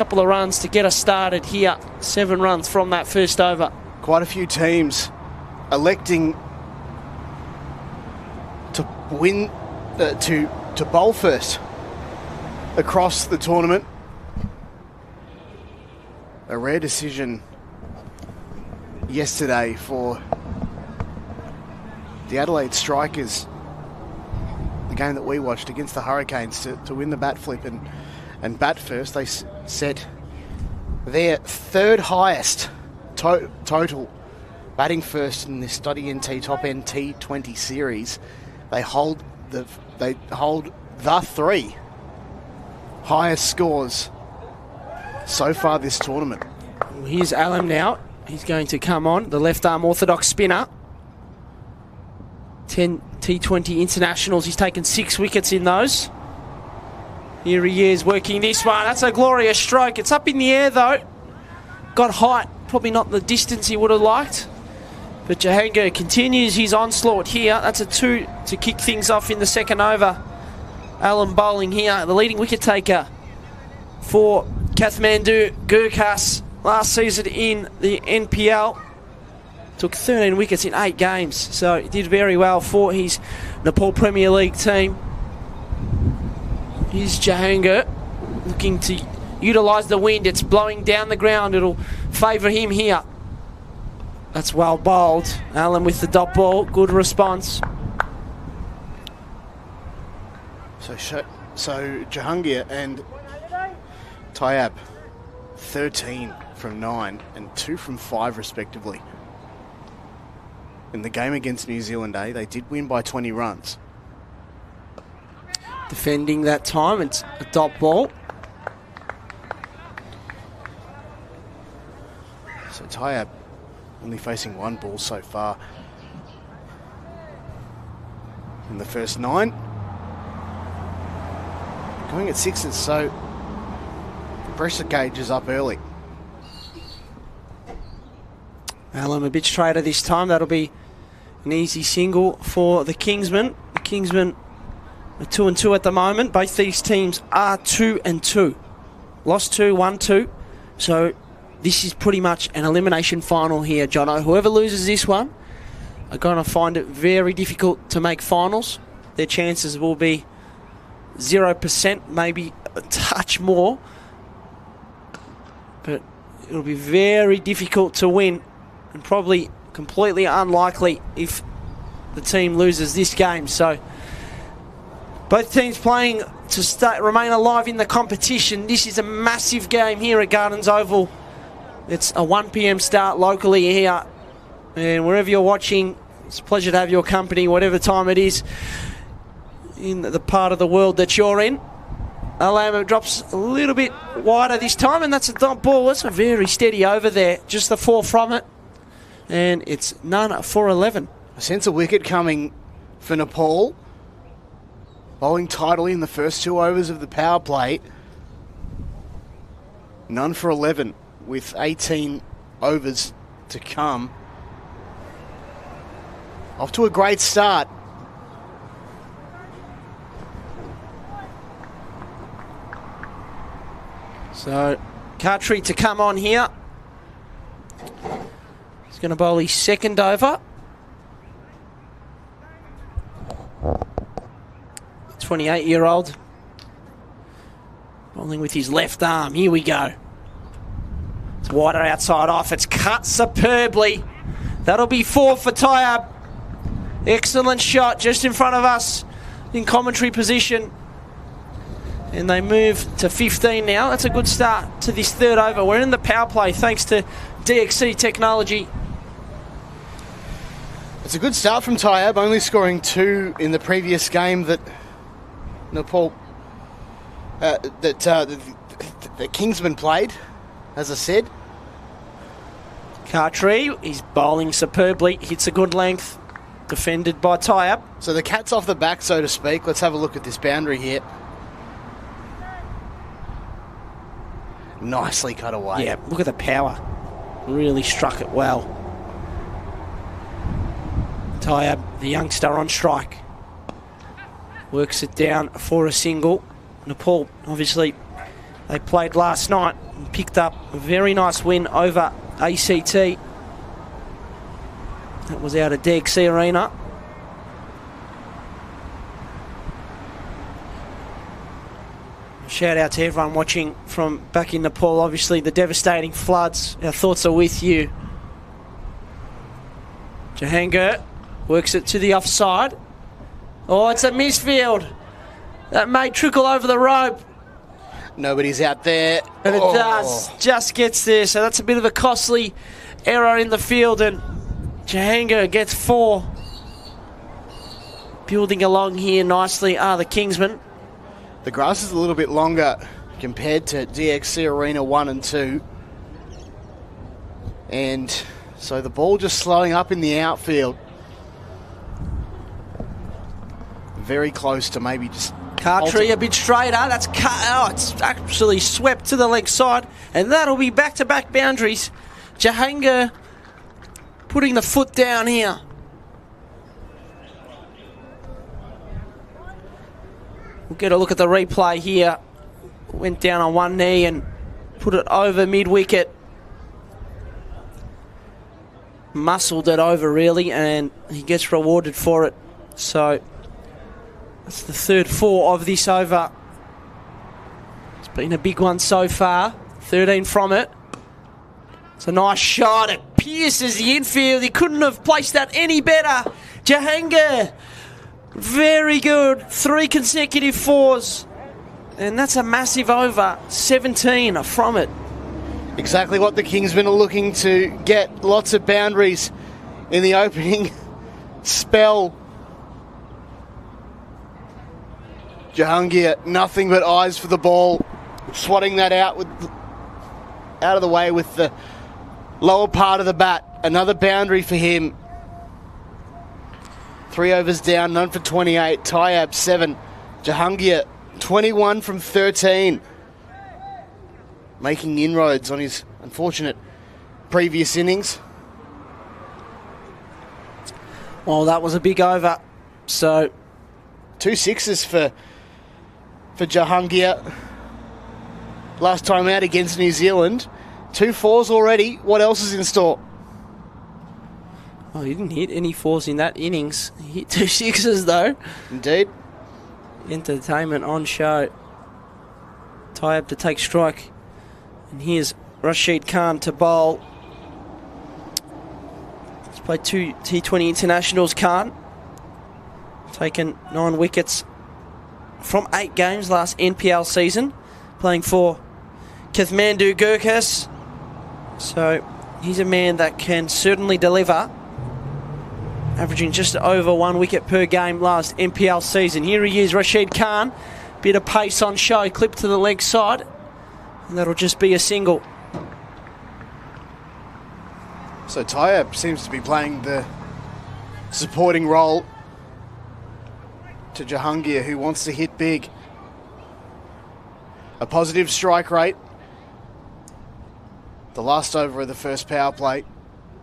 Couple of runs to get us started here. 7 runs from that first over. Quite a few teams electing to win, to bowl first across the tournament. A rare decision yesterday for the Adelaide Strikers, the game that we watched against the Hurricanes, to win the bat flip and bat first. They set their third highest total batting first in this End T20 Series. They hold the 3 highest scores so far this tournament. Here's Alam now. He's going to come on, the left arm orthodox spinner. 10 T20 internationals. He's taken 6 wickets in those. Here he is working this one. That's a glorious stroke. It's up in the air though. Got height, probably not the distance he would have liked. But Jahangir continues his onslaught here. That's a 2 to kick things off in the second over. Alam bowling here, the leading wicket taker for Kathmandu Gurkhas last season in the NPL. Took 13 wickets in 8 games, so he did very well for his Nepal Premier League team. Here's Jahangir looking to utilise the wind. It's blowing down the ground. It'll favour him here. That's well bowled. Alan with the dot ball. Good response. So Jahangir and Tyab, 13 from 9 and 2 from 5 respectively. In the game against New Zealand A, they did win by 20 runs. Defending that time, it's a dot ball. So Tyab only facing 1 ball so far in the first 9. Going at 6s, so the pressure gauge is up early. Alam a bit straighter this time. That'll be an easy single for the Kingsmen. The Kingsmen are 2-2 at the moment. Both these teams are 2-2. Lost 2, won 2. So this is pretty much an elimination final here, Jono. Whoever loses this one are going to find it very difficult to make finals. Their chances will be 0%, maybe a touch more. But it'll be very difficult to win and probably completely unlikely if the team loses this game. So both teams playing to remain alive in the competition. This is a massive game here at Gardens Oval. It's a 1 PM start locally here, and wherever you're watching, it's a pleasure to have your company, whatever time it is in the part of the world that you're in. Alamo drops a little bit wider this time, and that's a dot ball. It's a very steady over there, just the 4 from it, and it's none for 11. I sense a wicket coming for Nepal. Bowling tidily in the first 2 overs of the power play. None for 11 with 18 overs to come. Off to a great start. So Cartry to come on here. He's going to bowl his second over. 28-year-old. Bowling with his left arm. Here we go. It's wider outside off. It's cut superbly. That'll be 4 for Tyab. Excellent shot just in front of us in commentary position. And they move to 15 now. That's a good start to this third over. We're in the power play thanks to DXC technology. It's a good start from Tyab, only scoring 2 in the previous game that Nepal, the Kingsmen played, as I said. Cartree, he's bowling superbly, hits a good length, defended by Tyab. So the cat's off the back, so to speak. Let's have a look at this boundary here. Nicely cut away. Yeah, look at the power. Really struck it well. Tyab, the youngster on strike. Works it down for a single. Nepal, obviously, They played last night and picked up a very nice win over ACT. That was out of DXC Arena. Shout out to everyone watching from back in Nepal. Obviously, the devastating floods. Our thoughts are with you. Jahangir works it to the offside. Oh, it's a misfield. That may trickle over the rope. Nobody's out there. And it does. Just gets there. So that's a bit of a costly error in the field. And Jahangir gets 4. Building along here nicely are the Kingsmen. The grass is a little bit longer compared to DXC Arena 1 and 2. And so the ball just slowing up in the outfield. Very close to maybe just... Cartree a bit straighter. That's it's actually swept to the leg side. And that'll be back-to-back boundaries. Jahangir putting the foot down here. We'll get a look at the replay here. Went down on one knee and put it over mid-wicket. Muscled it over, really, and he gets rewarded for it. So that's the third 4 of this over. It's been a big one so far. 13 from it. It's a nice shot. It pierces the infield. He couldn't have placed that any better. Jahangir. Very good. 3 consecutive 4s. And that's a massive over. 17 from it. Exactly what the Kingsmen are looking to get. Lots of boundaries in the opening spell. Jahangir, nothing but eyes for the ball. Swatting that out of the way with the lower part of the bat. Another boundary for him. 3 overs down, none for 28. Tyab 7. Jahangir 21 from 13. Making inroads on his unfortunate previous innings. Well, that was a big over. So 2 6s for Jahangir. Last time out against New Zealand. 2 4s already. What else is in store? Oh, he didn't hit any 4s in that innings. He hit 2 6s though. Indeed. Entertainment on show. Tyab to take strike. And here's Rashid Khan to bowl. He's played 2 T20 internationals, Khan. Taken 9 wickets from 8 games last NPL season. Playing for Kathmandu Gurkhas. So he's a man that can certainly deliver. Averaging just over 1 wicket per game last NPL season. Here he is, Rashid Khan. Bit of pace on show, clip to the leg side. And that'll just be a single. So Tyab seems to be playing the supporting role to Jahangir, who wants to hit big. A positive strike rate. The last over of the first power play,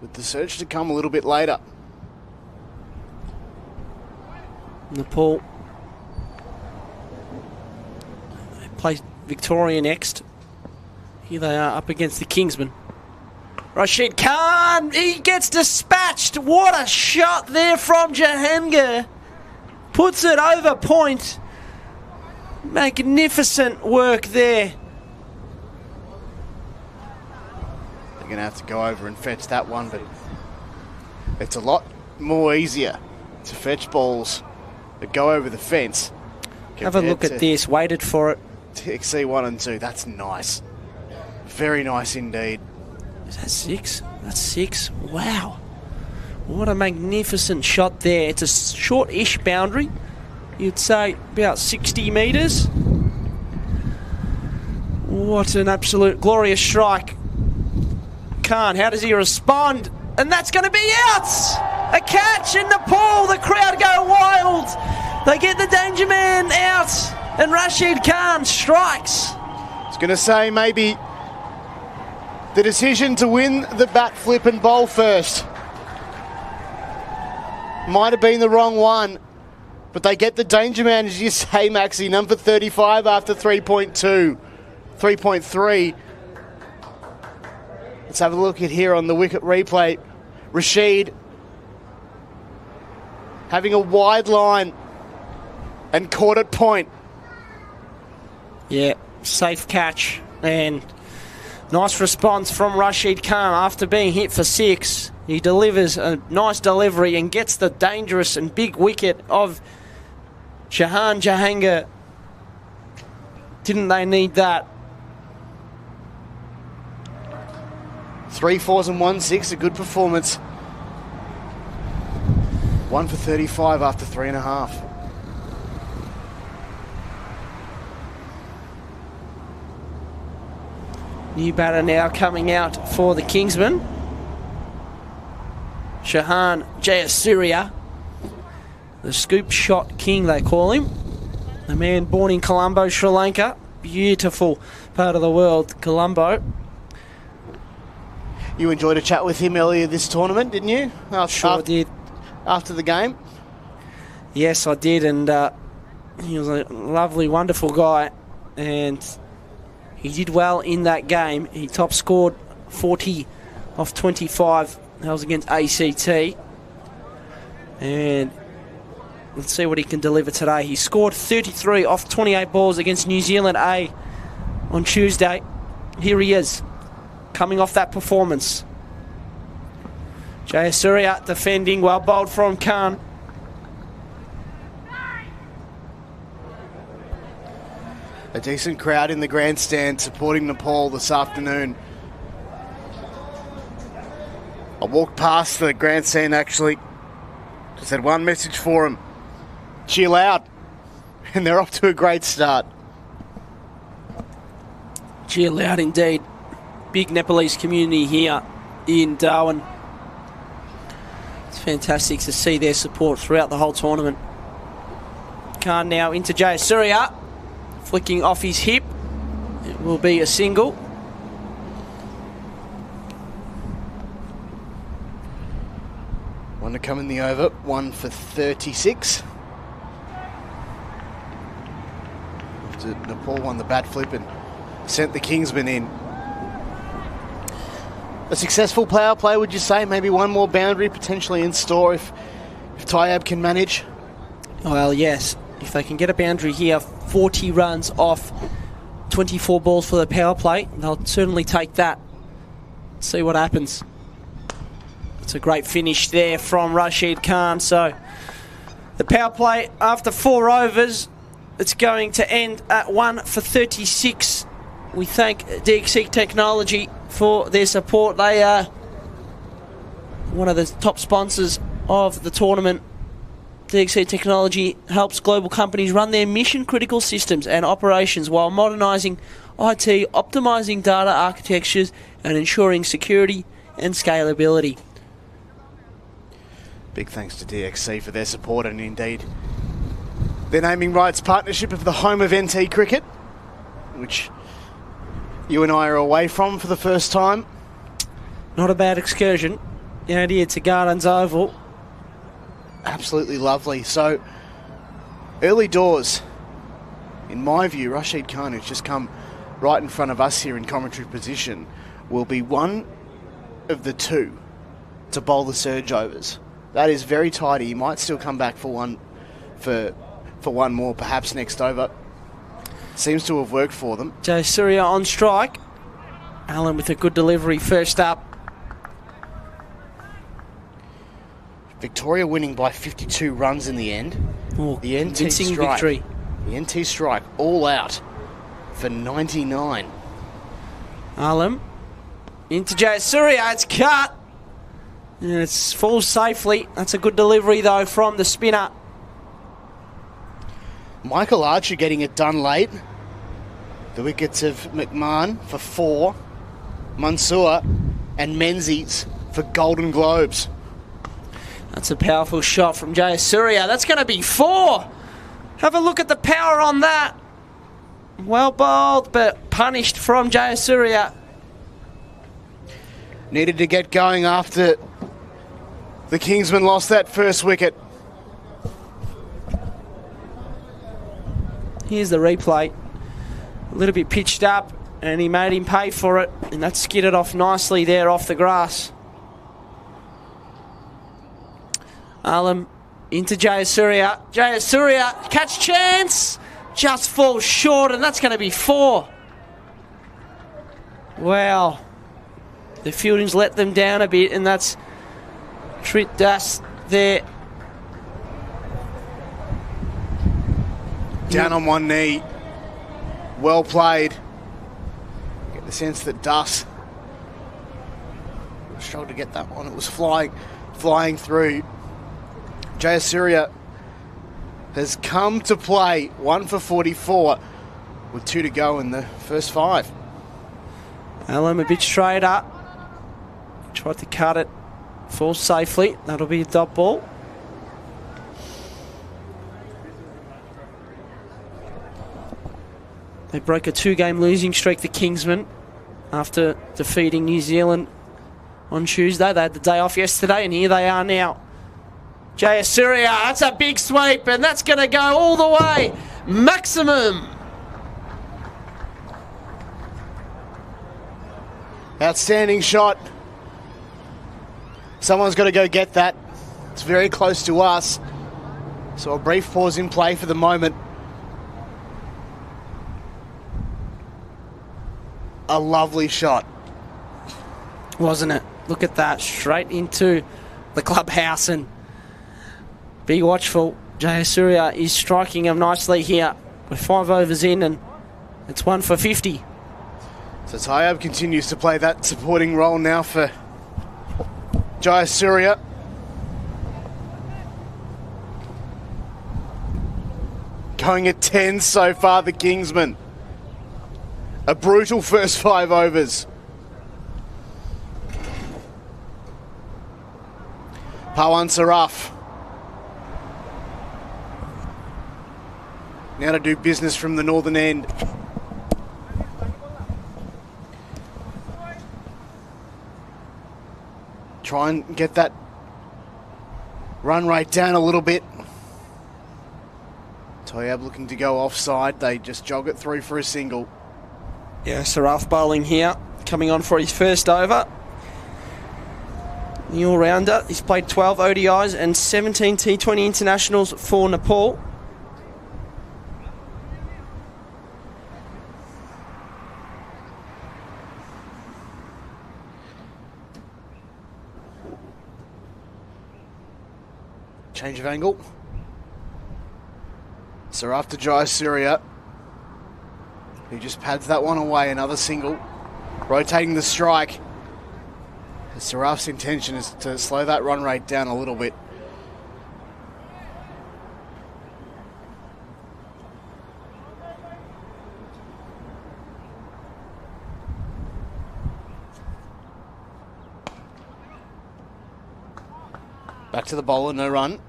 with the surge to come a little bit later. Nepal. They play Victoria next. Here they are up against the Kingsmen. Rashid Khan, he gets dispatched. What a shot there from Jahangir. Puts it over point. Magnificent work there. They're going to have to go over and fetch that one, but it's a lot more easier to fetch balls that go over the fence. Have a look at this. Waited for it. TXC 1 and 2. That's nice. Very nice indeed. Is that 6? That's 6. Wow. What a magnificent shot there. It's a short-ish boundary. You'd say about 60 metres. What an absolute glorious strike. Khan, how does he respond? And that's going to be out! A catch in Nepal. The crowd go wild. They get the danger man out. And Rashid Khan strikes. I was going to say maybe the decision to win the bat flip and bowl first might have been the wrong one. But they get the danger man, as you say, Maxi. Number 35 after 3.2. 3.3. Let's have a look at here on the wicket replay. Rashid having a wide line and caught at point. Yeah, safe catch and nice response from Rashid Khan after being hit for 6. He delivers a nice delivery and gets the dangerous and big wicket of Jahan Jahangir. Didn't they need that? 3 4s and 1 6, a good performance. 1 for 35 after 3.5. New batter now coming out for the Kingsmen. Shahan Jayasuriya, the scoop shot king they call him. A man born in Colombo, Sri Lanka. Beautiful part of the world, Colombo. You enjoyed a chat with him earlier this tournament, didn't you? Sure did. After the game? Yes, I did, and he was a lovely, wonderful guy, and he did well in that game. He top scored 40 off 25. That was against ACT. And let's see what he can deliver today. He scored 33 off 28 balls against New Zealand A on Tuesday. Here he is, coming off that performance. Jayasuriya defending, well bowled from Khan. A decent crowd in the grandstand supporting Nepal this afternoon. I walked past the grandstand actually. Just had one message for them. Cheer loud. And they're off to a great start. Cheer loud indeed. Big Nepalese community here in Darwin. It's fantastic to see their support throughout the whole tournament. Khan now into Jayasuriya. Flicking off his hip. It will be a single. One to come in the over. 1 for 36. After Nepal won the bat flip and sent the Kingsmen in. A successful power play, would you say? Maybe one more boundary potentially in store if Tyab can manage? Well, yes. If they can get a boundary here, 40 runs off 24 balls for the power play, they'll certainly take that. See what happens. It's a great finish there from Rashid Khan. So the power play after 4 overs, it's going to end at 1 for 36. We thank DXC Technology for their support. They are one of the top sponsors of the tournament. DXC Technology helps global companies run their mission-critical systems and operations while modernising IT, optimising data architectures and ensuring security and scalability. Big thanks to DXC for their support and indeed their naming rights partnership of the home of NT cricket, which you and I are away from for the first time. Not a bad excursion. Out here to Gardens Oval. Absolutely lovely. So, early doors, in my view, Rashid Khan, who's just come right in front of us here in commentary position, will be one of the 2 to bowl the surge overs. That is very tidy. He might still come back for one more, perhaps next over. Seems to have worked for them. Jayasuriya on strike. Allen with a good delivery first up. Victoria winning by 52 runs in the end. Ooh, the NT strike, victory. The NT strike all out for 99. Allen into Jayasuriya. It's cut. And it's full safely. That's a good delivery though from the spinner. Michael Archer getting it done late. The wickets of McMahon for 4. Mansour and Menzies for Golden Globes. That's a powerful shot from Jayasuriya. That's going to be 4. Have a look at the power on that. Well bowled, but punished from Jayasuriya. Needed to get going after the Kingsmen lost that first wicket. Here's the replay. A little bit pitched up. and he made him pay for it, and that skidded off nicely there off the grass. Alam into Jayasuriya. Jayasuriya, catch chance, just falls short, and that's going to be 4. Wow. The fielding's let them down a bit, and that's Trit Das there. Down on one knee. Well played. Get the sense that Das struggled to get that one. It was flying through. Jayasuriya has come to play 1 for 44 with 2 to go in the first 5. Alam a bit straight up. Tried to cut it. Falls safely. That'll be a dot ball. They broke a 2-game losing streak, the Kingsmen, after defeating New Zealand on Tuesday. They had the day off yesterday, and here they are now. Jayasuriya, that's a big sweep, and that's going to go all the way. Maximum. Outstanding shot. Someone's got to go get that. It's very close to us. So a brief pause in play for the moment. A lovely shot. Wasn't it? Look at that. Straight into the clubhouse, and be watchful. Jayasuriya is striking him nicely here. We're 5 overs in, and it's 1 for 50. So Tayyab continues to play that supporting role now for Jayasuriya. Going at 10 so far, the Kingsmen. A brutal first 5 overs. Pawan Saraf. Now to do business from the northern end. Try and get that run rate down a little bit. Tayyab looking to go offside. They just jog it through for a single. Yeah, Saraf bowling here, coming on for his first over. The all-rounder. He's played 12 ODIs and 17 T20 internationals for Nepal. Change of angle. Saraf to Jayasuriya. He just pads that one away, another single. Rotating the strike. Saraf's intention is to slow that run rate down a little bit. Back to the bowler, no run.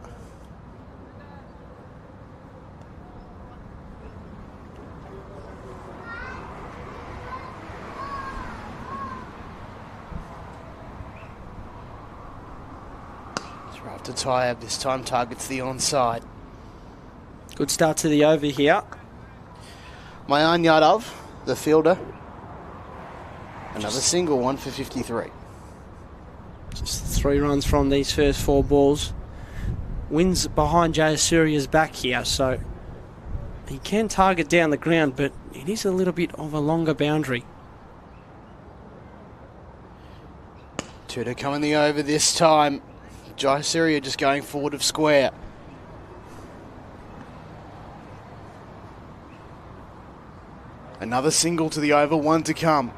To Tayyab, this time targets the onside. Good start to the over here. Mayan Yadav, the fielder. Another single, 1 for 53. Just 3 runs from these first 4 balls. Wins behind Jayasuriya's back here, so he can target down the ground, but it is a little bit of a longer boundary. 2 to come in the over this time. Jayasuriya just going forward of square. Another single to the over, 1 to come.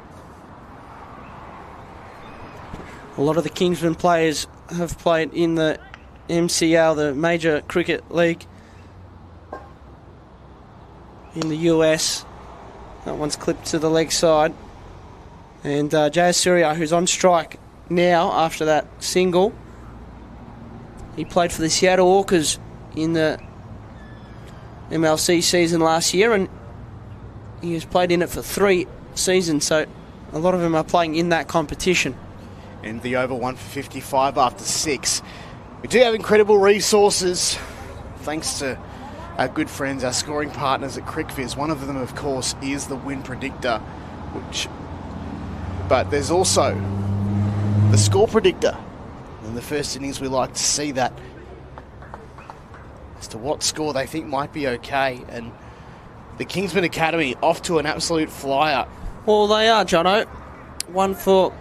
A lot of the Kingsmen players have played in the MCL, the Major Cricket League in the US. That one's clipped to the leg side. And Jayasuriya, who's on strike now after that single. He played for the Seattle Orcas in the MLC season last year, and he has played in it for 3 seasons, so a lot of them are playing in that competition. And the over, 1 for 55 after 6. We do have incredible resources, thanks to our good friends, our scoring partners at CricViz. One of them, of course, is the Win Predictor. But there's also the score predictor. In the first innings, we like to see that as to what score they think might be okay. And the Kingsmen Academy off to an absolute flyer. Well, they are, Jono. 1 for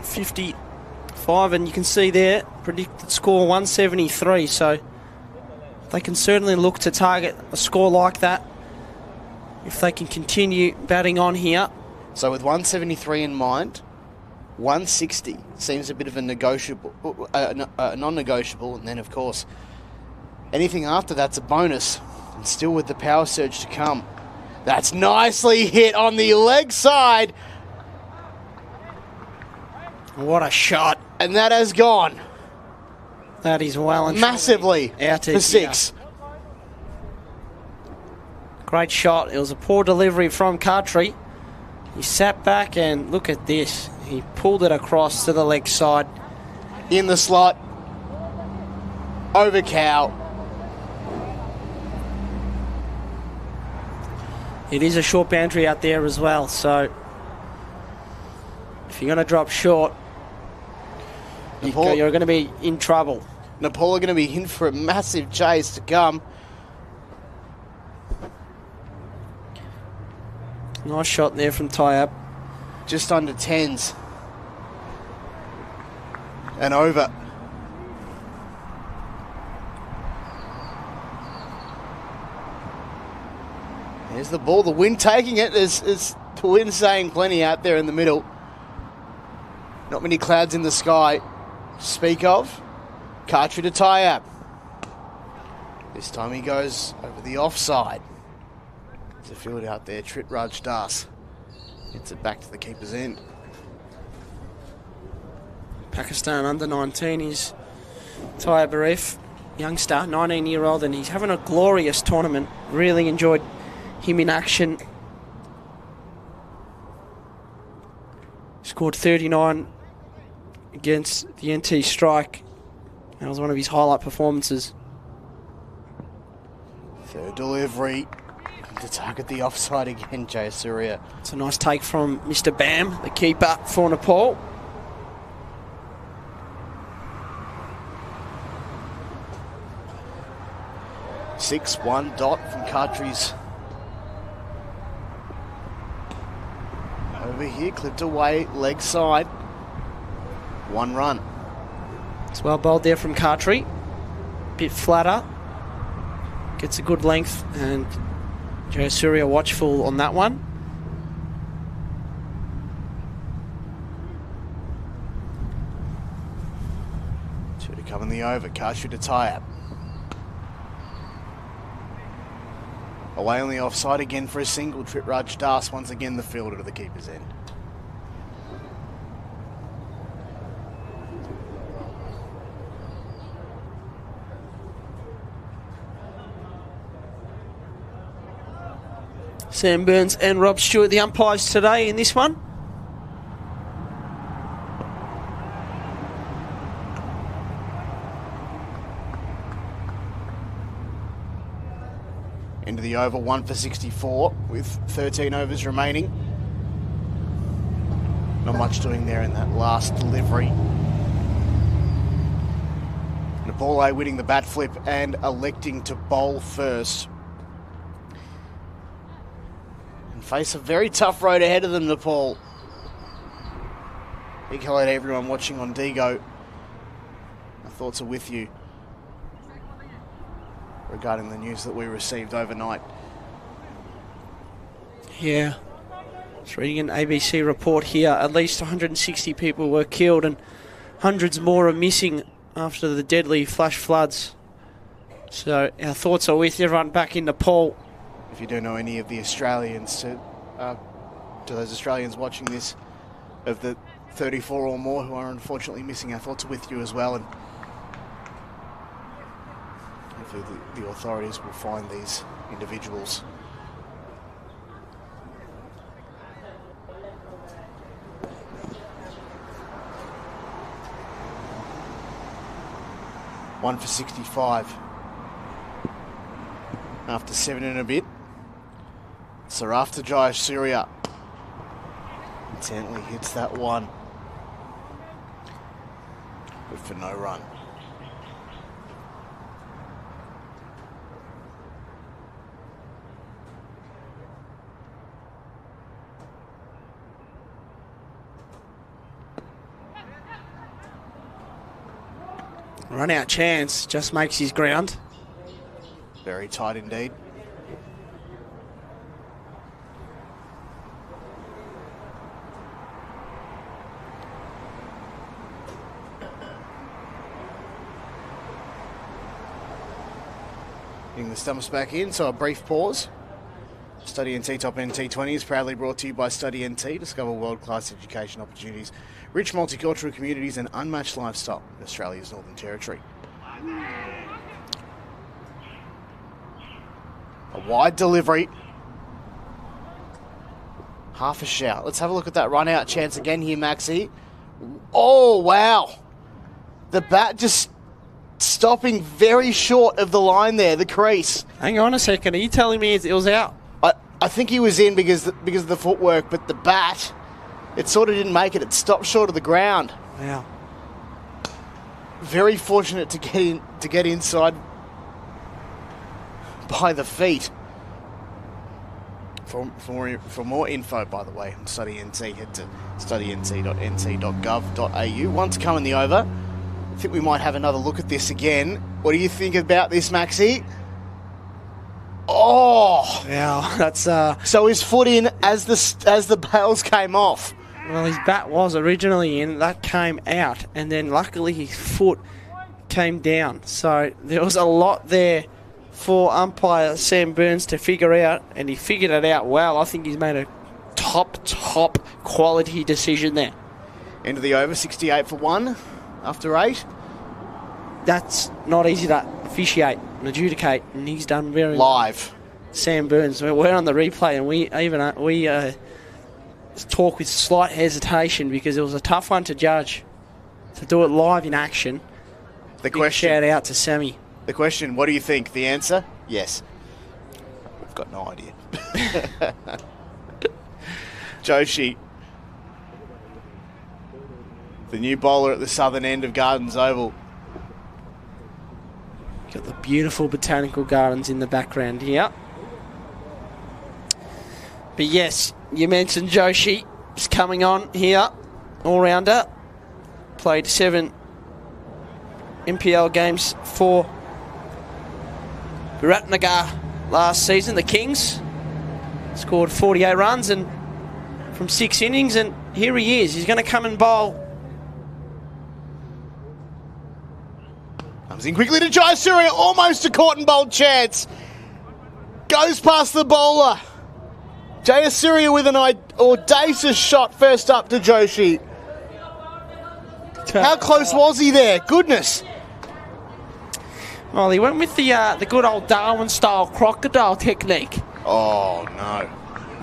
55, and you can see there, predicted score 173. So they can certainly look to target a score like that if they can continue batting on here. So with 173 in mind, 160 seems a bit of a negotiable, non-negotiable, and then of course anything after that's a bonus. And still with the power surge to come. That's nicely hit on the leg side. What a shot. And that has gone. That is well and massively out for 6. Great shot. It was a poor delivery from Cartry. He sat back and look at this. He pulled it across to the leg side. In the slot. Over cow. It is a short boundary out there as well, so if you're going to drop short, you're going to be in trouble. Nepal are going to be in for a massive chase to come. Nice shot there from Tyab. Just under 10s. And over. There's the ball, the wind taking it. There's the wind saying plenty out there in the middle. Not many clouds in the sky to speak of. Cartry to Tyab. This time he goes over the offside. There's a field out there, Trit Raj Das. Gets it back to the keeper's end. Pakistan under 19 is Tyab Arif, youngster, 19-year-old, and he's having a glorious tournament. Really enjoyed him in action. Scored 39 against the NT Strike. That was one of his highlight performances. Third delivery to target the offside again, Jayasuriya. It's a nice take from Mr. Bam, the keeper for Nepal. One dot from Cartry's. Over here, clipped away, leg side. 1 run. It's well bowled there from Cartry. Bit flatter. Gets a good length, and Jayasuriya watchful on that one. Two to come in the over. Cartry to Tyab. Away on the offside again for a single. Trit Raj Das once again the fielder to the keeper's end. Sam Burns and Rob Stewart, the umpires today in this one. Into the over, 1 for 64 with 13 overs remaining. Not much doing there in that last delivery. Nepal A winning the bat flip and electing to bowl first. And face a very tough road ahead of them, Nepal. Big hello to everyone watching on Digo. My thoughts are with you regarding the news that we received overnight. Yeah. Just reading an ABC report here. At least 160 people were killed and hundreds more are missing after the deadly flash floods. So our thoughts are with everyone back in Nepal. If you don't know any of the Australians, to those Australians watching this, of the 34 or more who are unfortunately missing, our thoughts are with you as well. And hopefully the authorities will find these individuals. One for 65. After 7 and a bit. Saraf to Jayasuriya. Intently hits that one. Good for no run. Run out chance, just makes his ground. Very tight indeed. Getting the stumps back in, so a brief pause. Study NT Top End T20 is proudly brought to you by Study NT. Discover world-class education opportunities, rich multicultural communities and unmatched lifestyle in Australia's Northern Territory. A wide delivery. Half a shout. Let's have a look at that run-out chance again here, Maxie. Oh, wow. The bat just stopping very short of the line there, the crease. Hang on a second. Are you telling me it was out? I think he was in because of the footwork, but the bat, it sort of didn't make it. It stopped short of the ground. Wow. Very fortunate to get inside by the feet. For more info, by the way, on Study NT, head to studynt.nt.gov.au. One to come in the over. I think we might have another look at this again. What do you think about this, Maxie? Oh! Wow, that's... So his foot in as the bails came off. Well, his bat was originally in, that came out, and then luckily his foot came down. So there was a lot there for umpire Sam Burns to figure out, and he figured it out well. I think he's made a top quality decision there. End of the over, 68 for 1 after 8. That's not easy to officiate and adjudicate, and he's done very live. Well. Sam Burns, we're on the replay, and we talk with slight hesitation because it was a tough one to judge. To do it live in action. The question. Shout out to Sammy. The question, what do you think? The answer? Yes. I've got no idea. Joshi, the new bowler at the southern end of Gardens Oval. Got the beautiful botanical gardens in the background here. But yes, you mentioned Joshi is coming on here, all-rounder. Played 7 MPL games for Viratnagar last season, the Kings. Scored 48 runs and from 6 innings, and here he is. He's going to come and bowl. Comes in quickly to Jayasuriya, almost a caught and bowled chance. Goes past the bowler. Jayasuriya with an audacious shot first up to Joshi. How close was he there? Goodness. Well, he went with the good old Darwin style crocodile technique. Oh, no.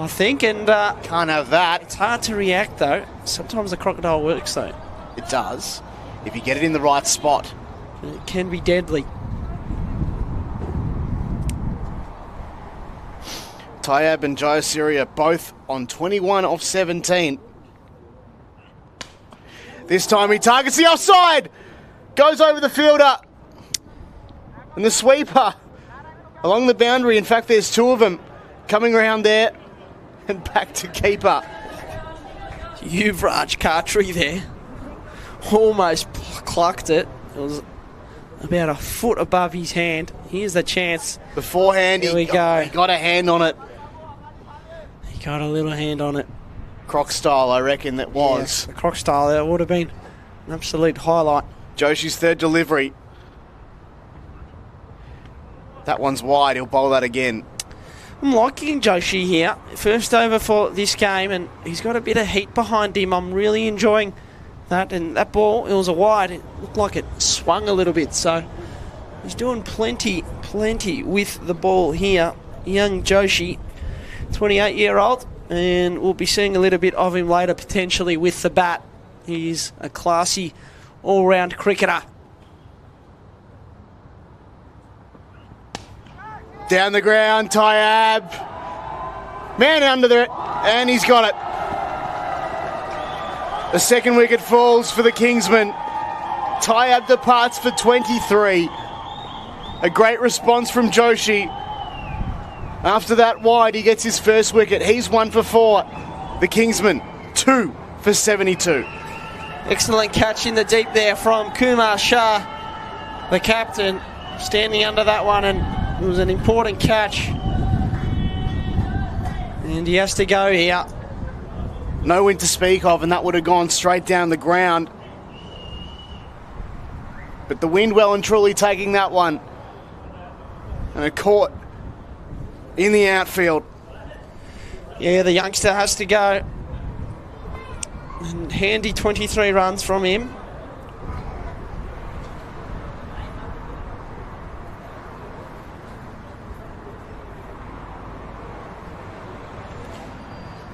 I think, and... can't have that. It's hard to react, though. Sometimes the crocodile works, though. It does. If you get it in the right spot. It can be deadly. Tyab and Jayasuriya both on 21 off 17. This time he targets the offside. Goes over the fielder. And the sweeper along the boundary. In fact, there's 2 of them coming around there. And back to keeper. Yuvraj Khatri there. Almost clucked it. It was about a foot above his hand. Here's the chance. Beforehand, Here we go. He got a hand on it. He got a little hand on it. Croc style, I reckon that was. Yeah, the croc style, that would have been an absolute highlight. Joshi's third delivery. That one's wide. He'll bowl that again. I'm liking Joshi here. First over for this game, and he's got a bit of heat behind him. I'm really enjoying that. And that ball, it was a wide. It looked like it swung a little bit. So he's doing plenty with the ball here. Young Joshi, 28-year-old. And we'll be seeing a little bit of him later, potentially with the bat. He's a classy all-round cricketer. Down the ground, Tyab. Man under there, and he's got it. The second wicket falls for the Kingsmen. Tyab departs for 23. A great response from Joshi. After that wide, he gets his first wicket. He's 1 for 4. The Kingsmen, 2 for 72. Excellent catch in the deep there from Kumar Shah, the captain, standing under that one, and it was an important catch. And he has to go here. No wind to speak of, and that would have gone straight down the ground. But the wind well and truly taking that one. And it caught in the outfield. Yeah, the youngster has to go. And handy 23 runs from him.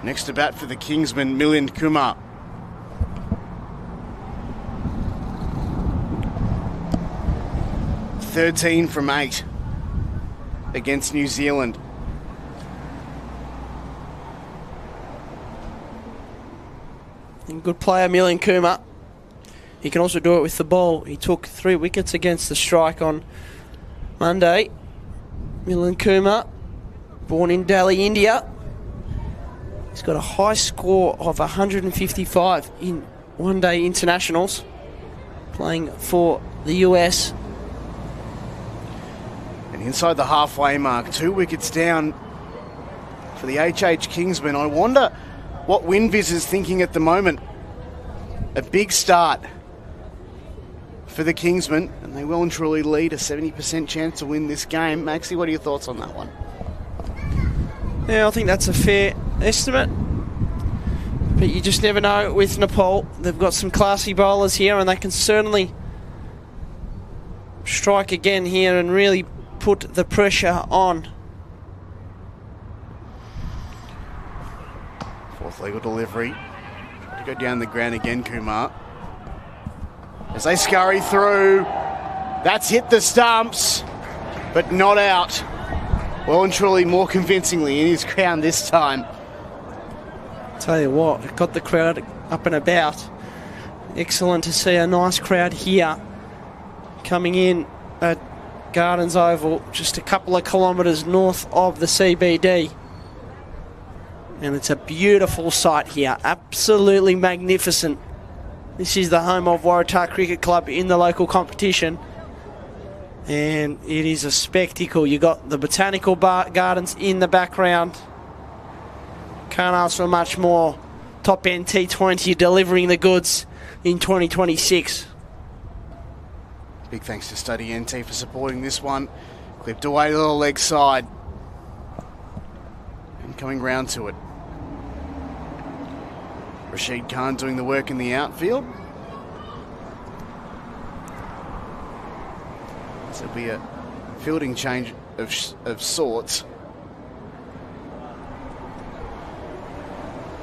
Next to bat for the Kingsmen, Milind Kumar. "13 from 8 against New Zealand. And good player, Milind Kumar. He can also do it with the ball. He took 3 wickets against the strike on Monday. Milind Kumar, born in Delhi, India. He's got a high score of 155 in one-day internationals, playing for the US. And inside the halfway mark, 2 wickets down for the HH Kingsmen. I wonder what Winviz is thinking at the moment. A big start for the Kingsmen, and they well and truly lead, a 70% chance to win this game. Maxie, what are your thoughts on that one? Yeah, I think that's a fair estimate. But you just never know with Nepal. They've got some classy bowlers here, and they can certainly strike again here and really put the pressure on. Fourth legal delivery. Try to go down the ground again, Kumar. As they scurry through, that's hit the stumps, but not out. Well and truly more convincingly in his ground this time. Tell you what, it got the crowd up and about. Excellent to see a nice crowd here coming in at Gardens Oval, just a couple of kilometres north of the CBD. And it's a beautiful sight here, absolutely magnificent. This is the home of Waratah Cricket Club in the local competition. And it is a spectacle. You got the botanical gardens in the background. Can't ask for much more. Top End T20 delivering the goods in 2026. Big thanks to Study NT for supporting this one. Clipped away to the leg side. And coming round to it. Rashid Khan doing the work in the outfield. So it'll be a fielding change of sorts.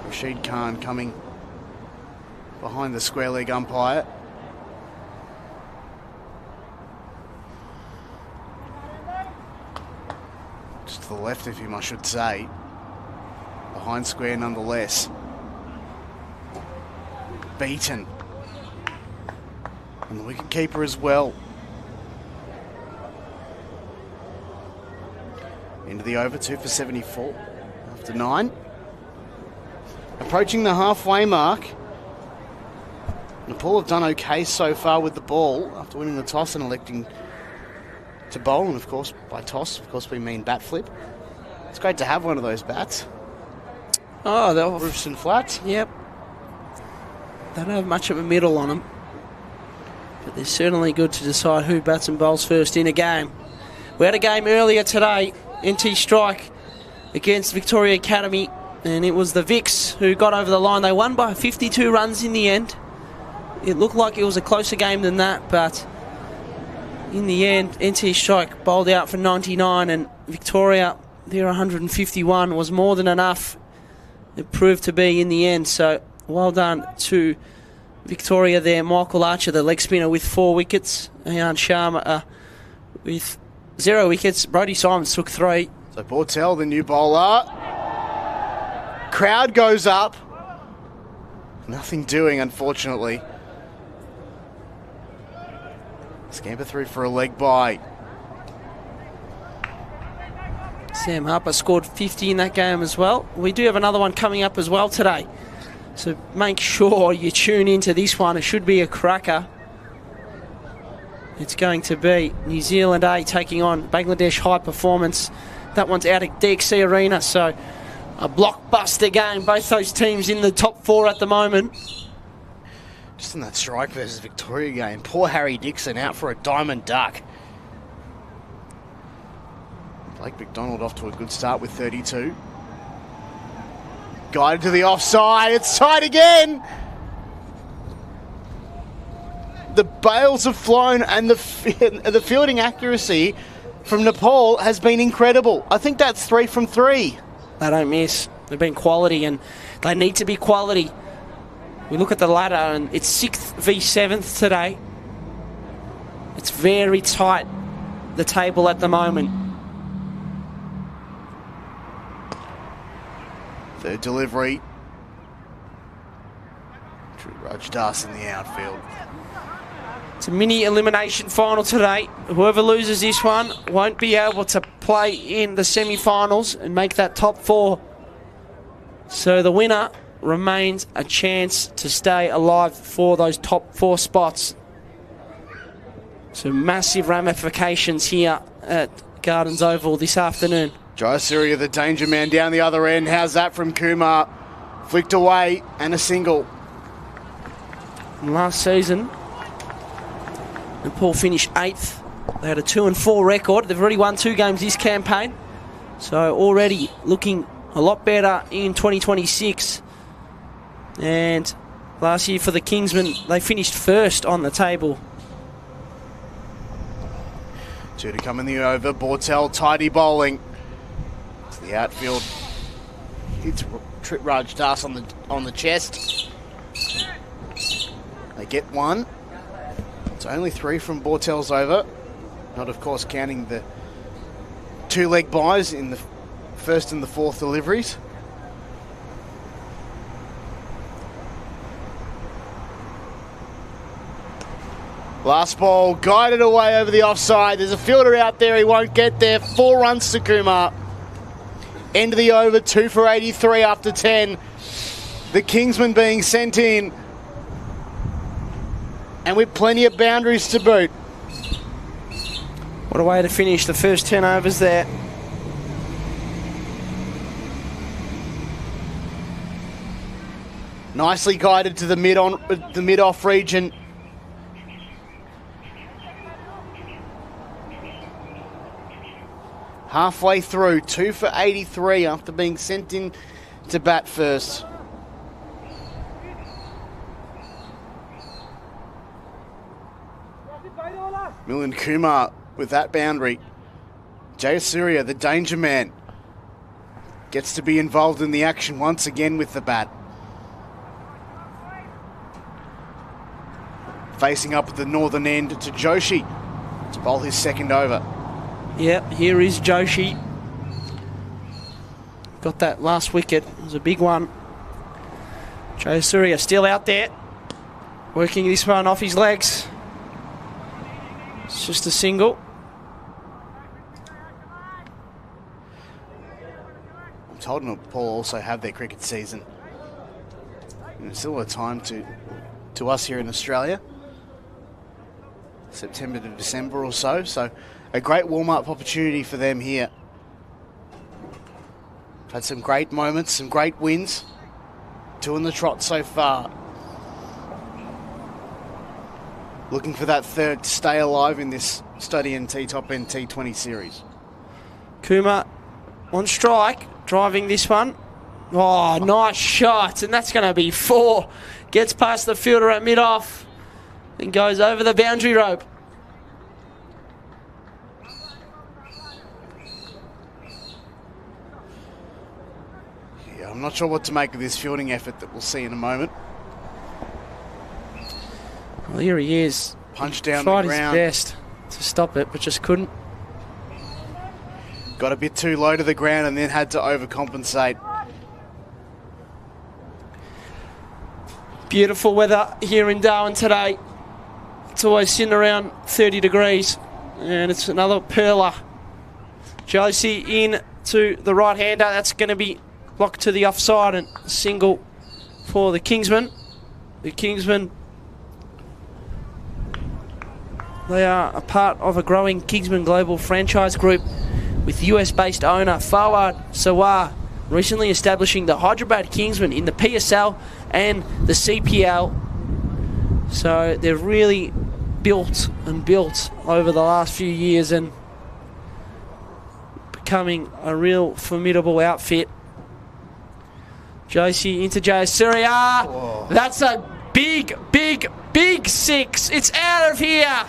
Rashid Khan coming behind the square leg umpire. Just to the left of him, I should say. Behind square nonetheless. Beaten. And the wicketkeeper as well. Into the over, 2 for 74 after 9. Approaching the halfway mark. Nepal have done okay so far with the ball after winning the toss and electing to bowl. And of course, by toss, of course, we mean bat flip. It's great to have one of those bats. Oh, they'll roofs and flats. Yep. They don't have much of a middle on them. But they're certainly good to decide who bats and bowls first in a game. We had a game earlier today, NT Strike against Victoria Academy, and it was the Vics who got over the line. They won by 52 runs in the end. It looked like it was a closer game than that, but in the end, NT Strike bowled out for 99, and Victoria, their 151 was more than enough. It proved to be in the end, so well done to Victoria there. Michael Archer, the leg spinner, with 4 wickets. Ayan Sharma with 0 wickets. Brodie Simons took 3. So Bortel, the new bowler. Crowd goes up. Nothing doing, unfortunately. Scamper through for a leg bye. Sam Harper scored 50 in that game as well. We do have another one coming up as well today. So make sure you tune into this one. It should be a cracker. It's going to be New Zealand A taking on Bangladesh High Performance. That one's out at DXC Arena, so a blockbuster game. Both those teams in the top 4 at the moment. Just in that strike versus Victoria game, poor Harry Dixon out for a diamond duck. Blake McDonald off to a good start with 32. Guided to the offside, it's tied again! The bails have flown and the fielding accuracy from Nepal has been incredible. I think that's 3 from 3. They don't miss. They've been quality and they need to be quality. We look at the ladder and it's 6th v 7th today. It's very tight, the table at the moment. Third delivery. Raj Das in the outfield. It's a mini elimination final today. Whoever loses this one won't be able to play in the semi-finals and make that top 4. So the winner remains a chance to stay alive for those top 4 spots. So massive ramifications here at Gardens Oval this afternoon. Jayasuriya, the danger man down the other end. How's that from Kumar? Flicked away and a single. And last season, Nepal finished 8th. They had a 2-4 record. They've already won 2 games this campaign. So already looking a lot better in 2026. And last year for the Kingsmen, they finished 1st on the table. 2 to come in the over. Bortel tidy bowling. It's the outfield. It's Raj Das on the chest. They get 1. It's only 3 from Bortel's over. Not, of course, counting the 2 leg byes in the 1st and the 4th deliveries. Last ball, guided away over the offside. There's a fielder out there, he won't get there. 4 runs to Kumar. End of the over, 2 for 83 after 10. The Kingsmen being sent in. And with plenty of boundaries to boot. What a way to finish the first 10 overs there. Nicely guided to the mid-off region. Halfway through, 2 for 83 after being sent in to bat first. Milind Kumar with that boundary. Jayasuriya, the danger man, gets to be involved in the action once again with the bat. Facing up at the northern end to Joshi to bowl his second over. Yeah, here is Joshi. Got that last wicket. It was a big one. Jayasuriya still out there. Working this one off his legs. It's just a single. I'm told Nepal also have their cricket season. And it's still a time to us here in Australia. September to December or so. So a great warm-up opportunity for them here. Had some great moments, some great wins. 2 in the trot so far. Looking for that 3rd to stay alive in this Study NT Top End T20 Series. Kumar on strike, driving this one. Oh, nice shot, and that's going to be 4. Gets past the fielder at mid-off and goes over the boundary rope. Yeah, I'm not sure what to make of this fielding effort that we'll see in a moment. Well, here he is. Punched down Tried the ground. his best to stop it, but just couldn't. Got a bit too low to the ground and then had to overcompensate. Beautiful weather here in Darwin today. It's always sitting around 30 degrees. And it's another perler. Josie in to the right-hander. That's going to be blocked to the offside and single for the Kingsmen. The Kingsmen, they are a part of a growing Kingsmen Global franchise group with US-based owner Fawad Sawar recently establishing the Hyderabad Kingsmen in the PSL and the CPL. So they've really built over the last few years and becoming a real formidable outfit. Josie into Jayasuriya. Whoa. That's a big six. It's out of here.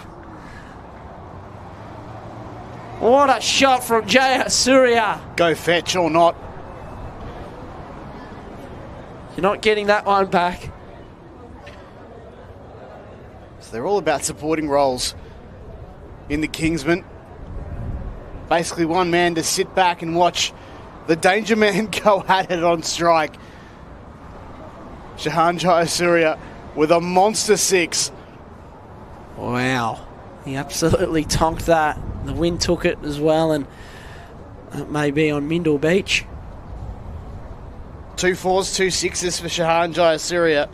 What a shot from Jayasuriya. Go fetch or not. You're not getting that one back. So they're all about supporting roles in the Kingsmen. Basically one man to sit back and watch the danger man go at it on strike. Shahan Jayasuriya with a monster six. Wow. He absolutely tonked that. The wind took it as well, and it may be on Mindle Beach. 2 4s, 2 6s for Shahan Jayasuriya.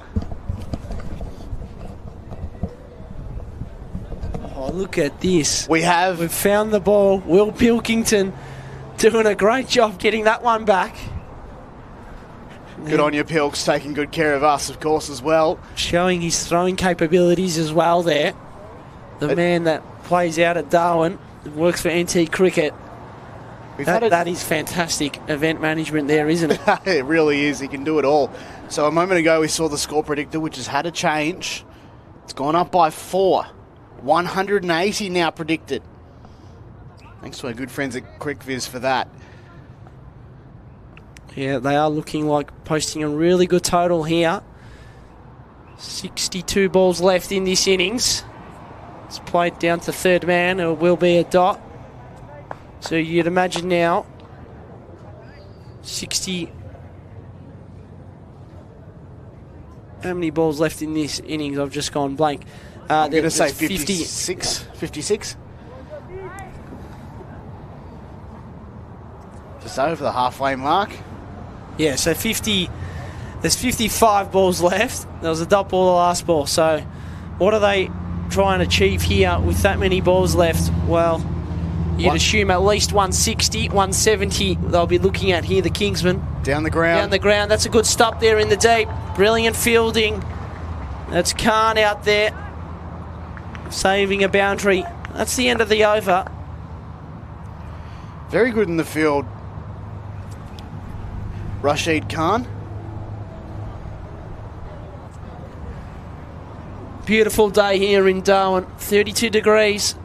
Oh, look at this. We've found the ball. Will Pilkington doing a great job getting that one back. Good on you, Pilks, taking good care of us, of course, as well. Showing his throwing capabilities as well there. The man that plays out at Darwin and works for NT Cricket. That is fantastic event management there, isn't it? It really is. He can do it all. So a moment ago we saw the score predictor, which has had a change. It's gone up by 4. 180 now predicted. Thanks to our good friends at QuickViz for that. Yeah, they are looking like posting a really good total here. 62 balls left in this innings. It's played down to third man. It will be a dot. So you'd imagine now 60. How many balls left in this innings? I've just gone blank. I'm going to say 56. 56? Just over the halfway mark. Yeah, so 50. There's 55 balls left. There was a dot ball the last ball. So what are they trying to achieve here with that many balls left? Well, you'd assume at least 160, 170 they'll be looking at here, the Kingsmen. Down the ground. Down the ground. That's a good stop there in the deep. Brilliant fielding. That's Khan out there saving a boundary. That's the end of the over. Very good in the field, Rashid Khan. Beautiful day here in Darwin. 32 degrees.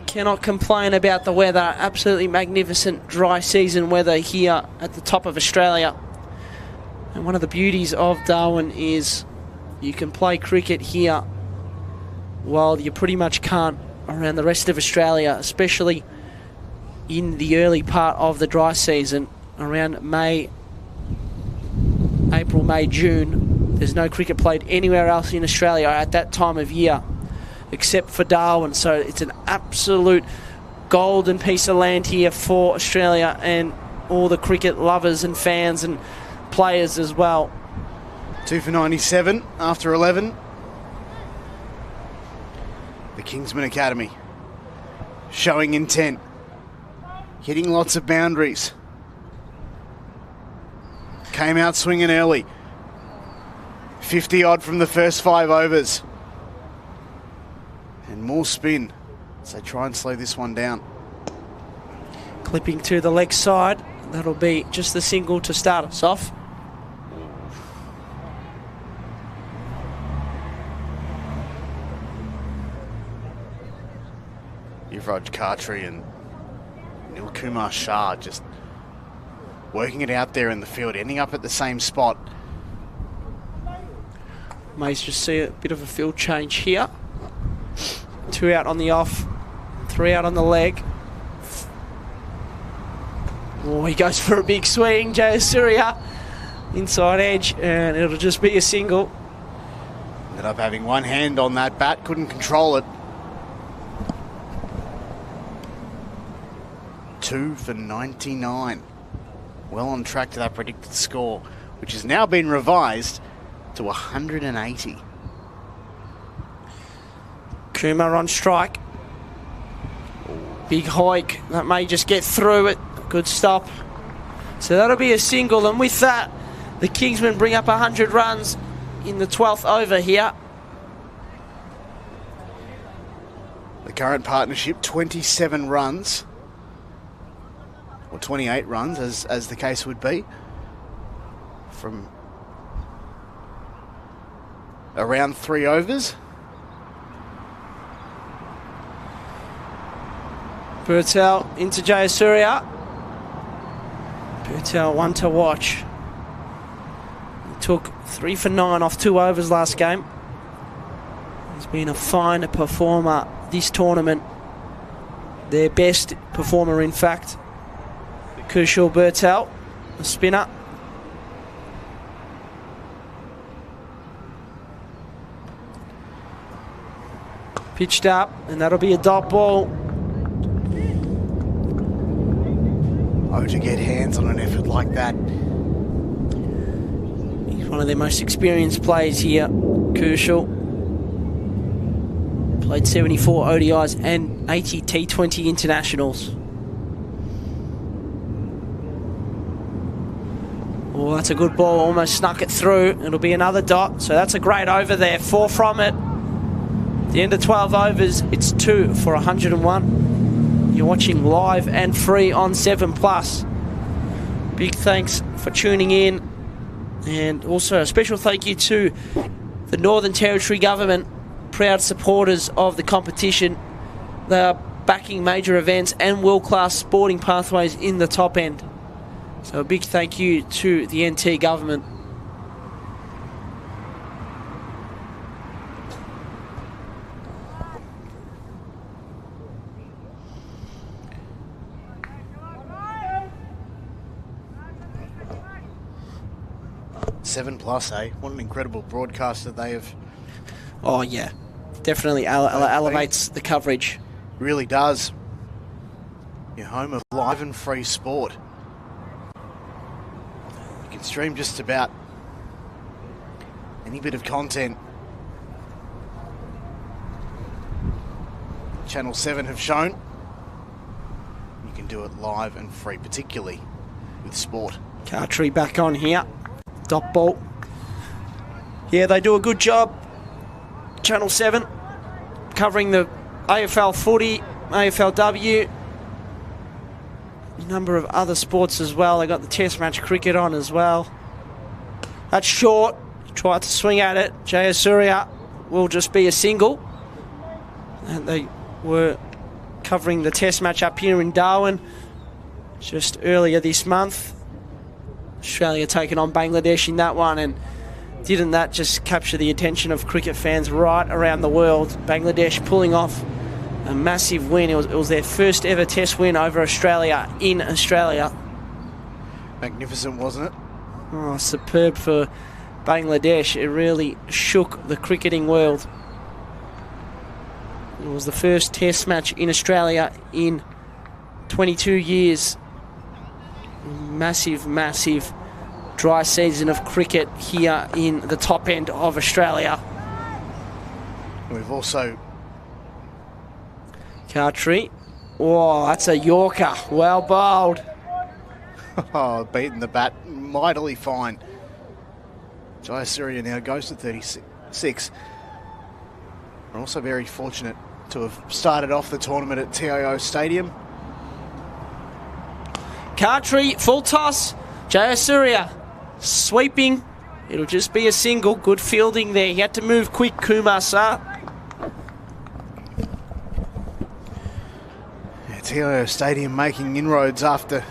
Cannot complain about the weather. Absolutely magnificent dry season weather here at the top of Australia. And one of the beauties of Darwin is you can play cricket here while you pretty much can't around the rest of Australia, especially in the early part of the dry season, around April, May, June. There's no cricket played anywhere else in Australia at that time of year except for Darwin. So it's an absolute golden piece of land here for Australia and all the cricket lovers and fans and players as well. 2 for 97 after 11. The Kingsmen Academy showing intent, hitting lots of boundaries. Came out swinging early. 50 odd from the first 5 overs. And more spin. So try and slow this one down. Clipping to the leg side. That'll be just the single to start us off. Yuvraj Khatri and Nil Kumar Shah just working it out there in the field, ending up at the same spot. May just see a bit of a field change here. 2 out on the off, 3 out on the leg. Oh, he goes for a big swing, Jayasuriya. Inside edge, and it'll just be a single. Ended up having one hand on that bat, couldn't control it. 2 for 99. Well on track to that predicted score, which has now been revised to 180. Kumar on strike. Big hike. That may just get through it. Good stop. So that'll be a single, and with that, the Kingsmen bring up 100 runs in the 12th over here. The current partnership, 27 runs. Or 28 runs, as the case would be, from around 3 overs. Bertel into Jayasuriya. Bertel, one to watch. He took 3 for 9 off 2 overs last game. He's been a fine performer this tournament. Their best performer, in fact. Kushal Bertel, the spinner. Pitched up, and that'll be a dot ball. Oh, to get hands on an effort like that. He's one of their most experienced players here, Kushal. Played 74 ODIs and 80 T20 internationals. Oh, that's a good ball, almost snuck it through. It'll be another dot, so that's a great over there. 4 from it. At the end of 12 overs, it's 2 for 101. You're watching live and free on 7+. Big thanks for tuning in. And also a special thank you to the Northern Territory Government, proud supporters of the competition. They are backing major events and world-class sporting pathways in the top end. So a big thank you to the NT government. Seven plus, eh? What an incredible broadcast that they have. Oh yeah, definitely elevates the coverage. Really does. Your home of live and free sport. You can stream just about any bit of content. Channel 7 have shown you can do it live and free, particularly with sport. Cartree back on here. Dot ball. Yeah, they do a good job. Channel 7 covering the AFL footy, AFLW, a number of other sports as well. They got the test match cricket on as well. That's short. Tried to swing at it. Jayasuriya will just be a single. And they were covering the test match up here in Darwin just earlier this month. Australia taking on Bangladesh in that one, and didn't that just capture the attention of cricket fans right around the world? Bangladesh pulling off a massive win. It was their first ever test win over Australia in Australia. Magnificent, wasn't it? Oh, superb for Bangladesh. It really shook the cricketing world. It was the first test match in Australia in 22 years. Massive, massive dry season of cricket here in the top end of Australia. We've also... Cartree. Oh, that's a Yorker. Well bowled. beaten the bat mightily fine. Jayasuriya now goes to 36. We're also very fortunate to have started off the tournament at TIO Stadium. Cartree, full toss. Jayasuriya sweeping. It'll just be a single. Good fielding there. He had to move quick, Kumar Sir. Yeah, TIO Stadium making inroads after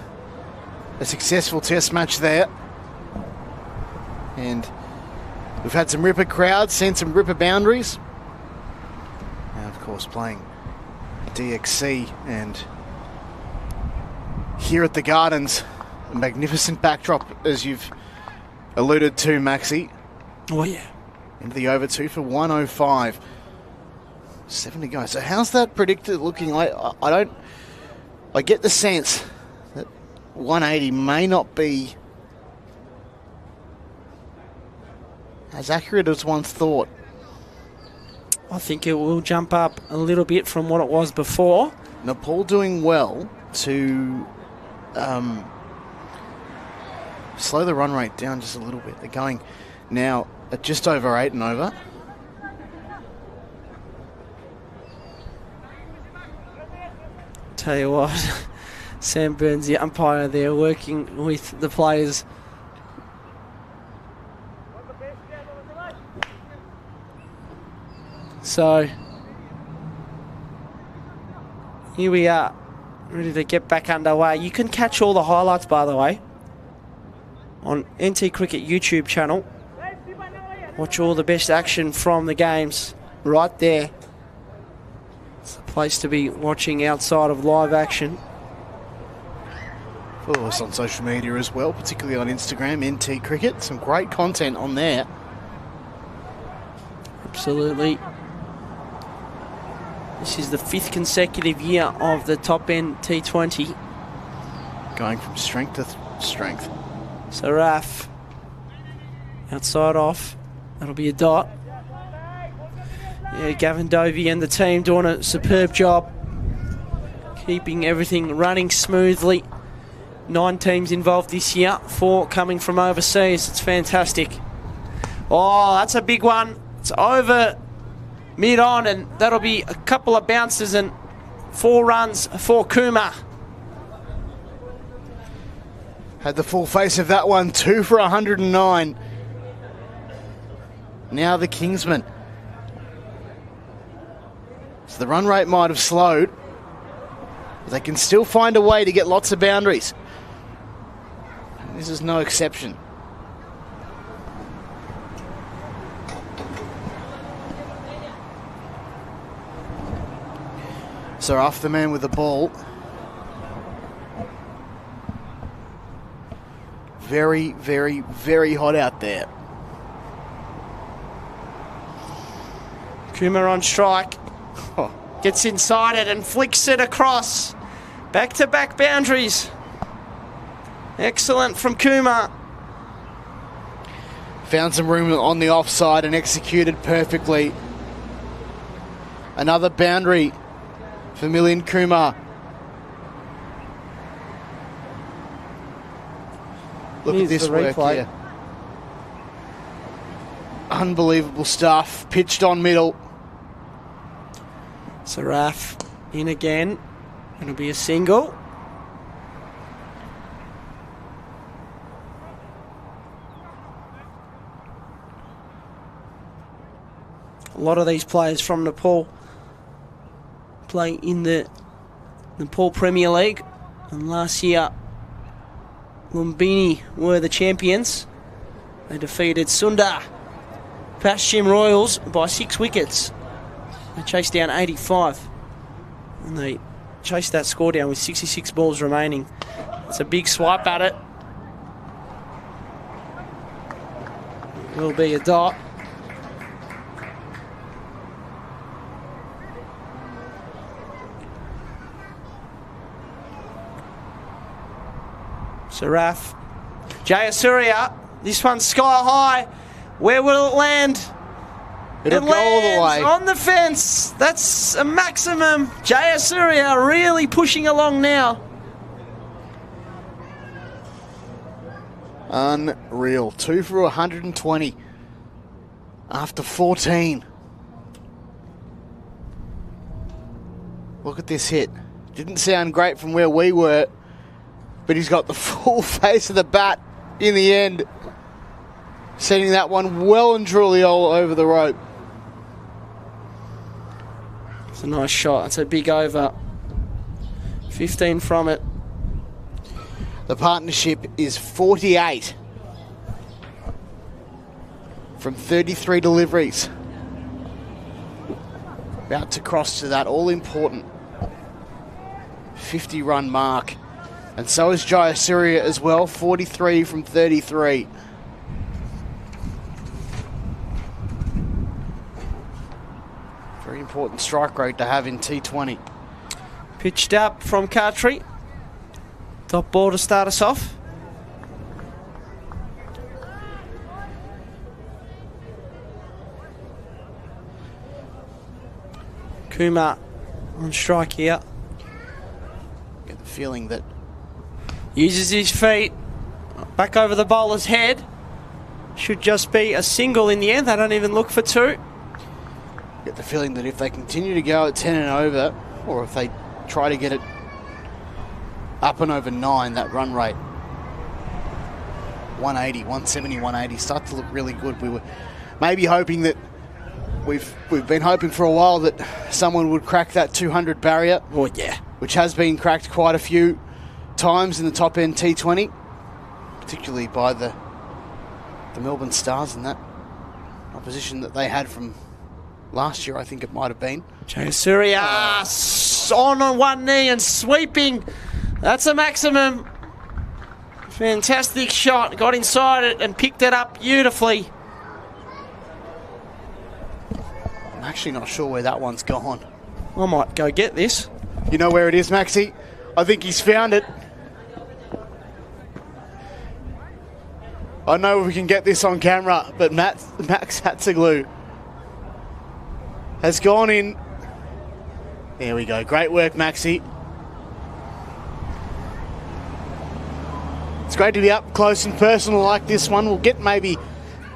a successful test match there. And we've had some ripper crowds, seen some ripper boundaries. Now, of course, playing DXC, and here at the Gardens, a magnificent backdrop, as you've alluded to, Maxi. Oh, yeah. into the over, 2 for 105. 7 to go. So how's that predicted looking? I get the sense that 180 may not be as accurate as once thought. I think it will jump up a little bit from what it was before. Nepal doing well to slow the run rate down just a little bit. They're going now at just over 8 and over. Tell you what, Sam Burns, the umpire there, working with the players. So, here we are, ready to get back underway. You can catch all the highlights, by the way, on NT Cricket YouTube channel. Watch all the best action from the games right there. It's a place to be watching outside of live action. Follow us on social media as well, particularly on Instagram, NT Cricket. Some great content on there. Absolutely. This is the 5th consecutive year of the top end T20. Going from strength to strength. So Raf, outside off, that'll be a dot. Yeah, Gavin Dovey and the team doing a superb job, keeping everything running smoothly. 9 teams involved this year, 4 coming from overseas. It's fantastic. Oh, that's a big one. It's over mid-on, and that'll be a couple of bounces and 4 runs for Kumar. Had the full face of that one, 2 for 109. Now the Kingsmen. So the run rate might have slowed, but they can still find a way to get lots of boundaries. And this is no exception. So off the man with the ball. Very, very, very hot out there. Kumar on strike. Oh. Gets inside it and flicks it across. Back-to-back boundaries. Excellent from Kumar. Found some room on the offside and executed perfectly. Another boundary for Milind Kumar. Look at this work here. Unbelievable stuff. Pitched on middle. Saraf in again. It'll be a single. A lot of these players from Nepal play in the Nepal Premier League, and last year Lumbini were the champions. They defeated Sundar Paschim Royals by 6 wickets. They chased down 85, and they chased that score down with 66 balls remaining. It's a big swipe at it. It will be a dot. Saraf. Jayasuriya. This one's sky high. Where will it land? It'll go all the way. On the fence. That's a maximum. Jayasuriya really pushing along now. Unreal. 2 for 120 after 14. Look at this hit. Didn't sound great from where we were, but he's got the full face of the bat in the end, sending that one well and truly all over the rope. It's a nice shot. It's a big over. 15 from it. The partnership is 48 from 33 deliveries. About to cross to that all-important 50-run mark. And so is Jayasuriya as well, 43 from 33. Very important strike rate to have in T20. Pitched up from Cartree. Top ball to start us off. Kumar on strike here. Get the feeling that uses his feet back over the bowler's head. Should just be a single in the end. They don't even look for two. Get the feeling that if they continue to go at 10 and over, or if they try to get it up and over 9, that run rate, 180, 170, 180, start to look really good. We were maybe hoping that we've been hoping for a while that someone would crack that 200 barrier. Oh yeah, which has been cracked quite a few times in the top end T20, particularly by the Melbourne Stars in that opposition that they had from last year, I think it might have been. Jayasuriya on one knee and sweeping. That's a maximum. Fantastic shot. Got inside it and picked it up beautifully. I'm actually not sure where that one's gone. I might go get this. You know where it is, Maxie? I think he's found it. I know we can get this on camera, but Max Hatziglu has gone in. There we go. Great work, Maxie. It's great to be up close and personal like this one. We'll get maybe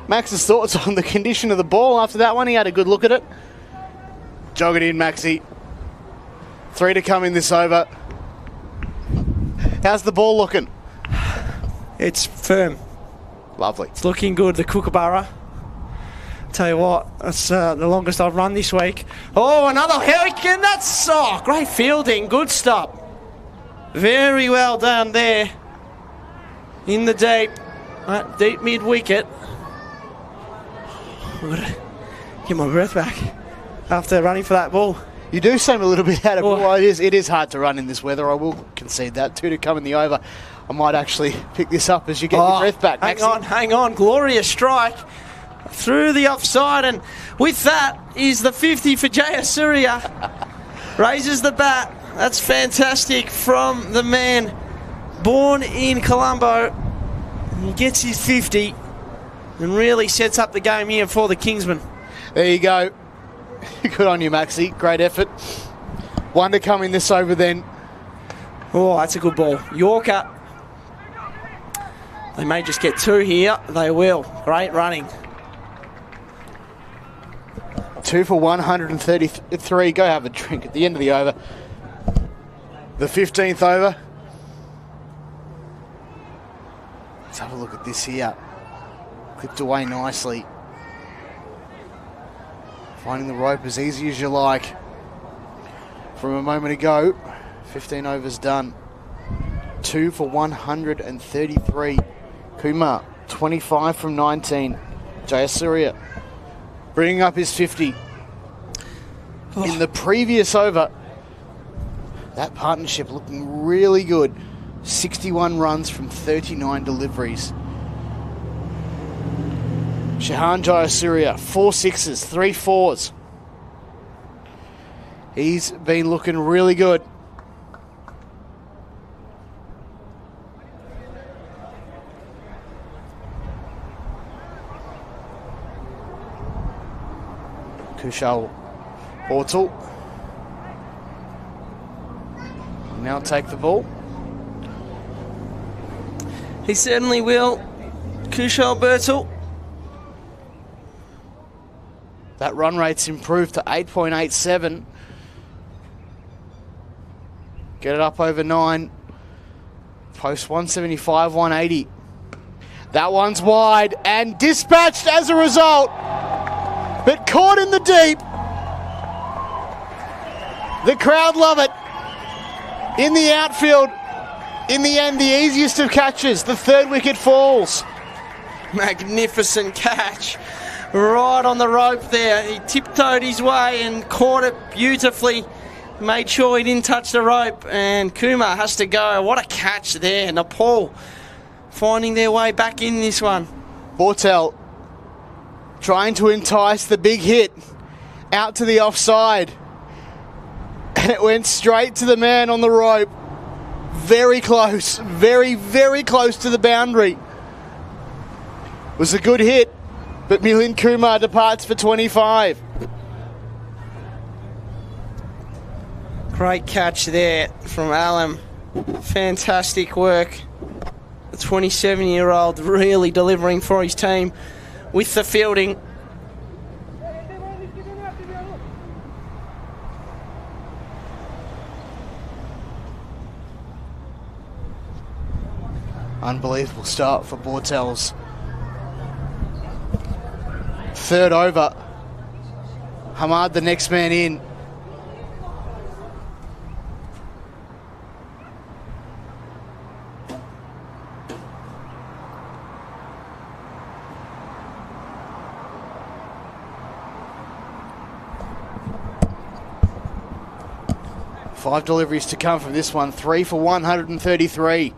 Max's thoughts on the condition of the ball after that one. He had a good look at it. Jog it in, Maxie. 3 to come in this over. How's the ball looking? It's firm. Lovely. It's looking good, the Kookaburra. Tell you what, that's the longest I've run this week. Oh, another hurricane. That's great fielding. Good stop. Very well done there. In the deep. Deep mid wicket. I've got to get my breath back after running for that ball. You do seem a little bit out of ball. It is hard to run in this weather. I will concede that. 2 to come in the over. I might actually pick this up as you get your breath back. Hang on. Glorious strike through the offside. And with that is the 50 for Jayasuriya. Raises the bat. That's fantastic from the man born in Colombo. He gets his 50 and really sets up the game here for the Kingsmen. There you go. Good on you, Maxie. Great effort. 1 to come in this over then. Oh, that's a good ball. Yorker. They may just get 2 here. They will. Great running. 2 for 133. Go have a drink at the end of the over. The 15th over. Let's have a look at this here. Clipped away nicely. Finding the rope as easy as you like. From a moment ago, 15 overs done. 2 for 133. Kumar, 25 from 19. Jayasuriya bringing up his 50. In the previous over, that partnership looking really good. 61 runs from 39 deliveries. Shahan Jayasuriya, 4 sixes, 3 fours. He's been looking really good. Kushal Ortal now take the ball. He certainly will. Kushal Birtle. That run rate's improved to 8.87. Get it up over 9. Post 175, 180. That one's wide and dispatched as a result. But caught in the deep. The crowd love it. In the outfield. In the end, the easiest of catches. The 3rd wicket falls. Magnificent catch. Right on the rope there. He tiptoed his way and caught it beautifully. Made sure he didn't touch the rope. And Kumar has to go. What a catch there. Nepal finding their way back in this one. Bortel trying to entice the big hit. out to the offside. And it went straight to the man on the rope. Very close, very, very close to the boundary. It was a good hit, but Milind Kumar departs for 25. Great catch there from Alam. Fantastic work. The 27-year-old really delivering for his team with the fielding. Unbelievable start for Bortel's third over. Hamad, the next man in. Five deliveries to come from this one. 3 for 133.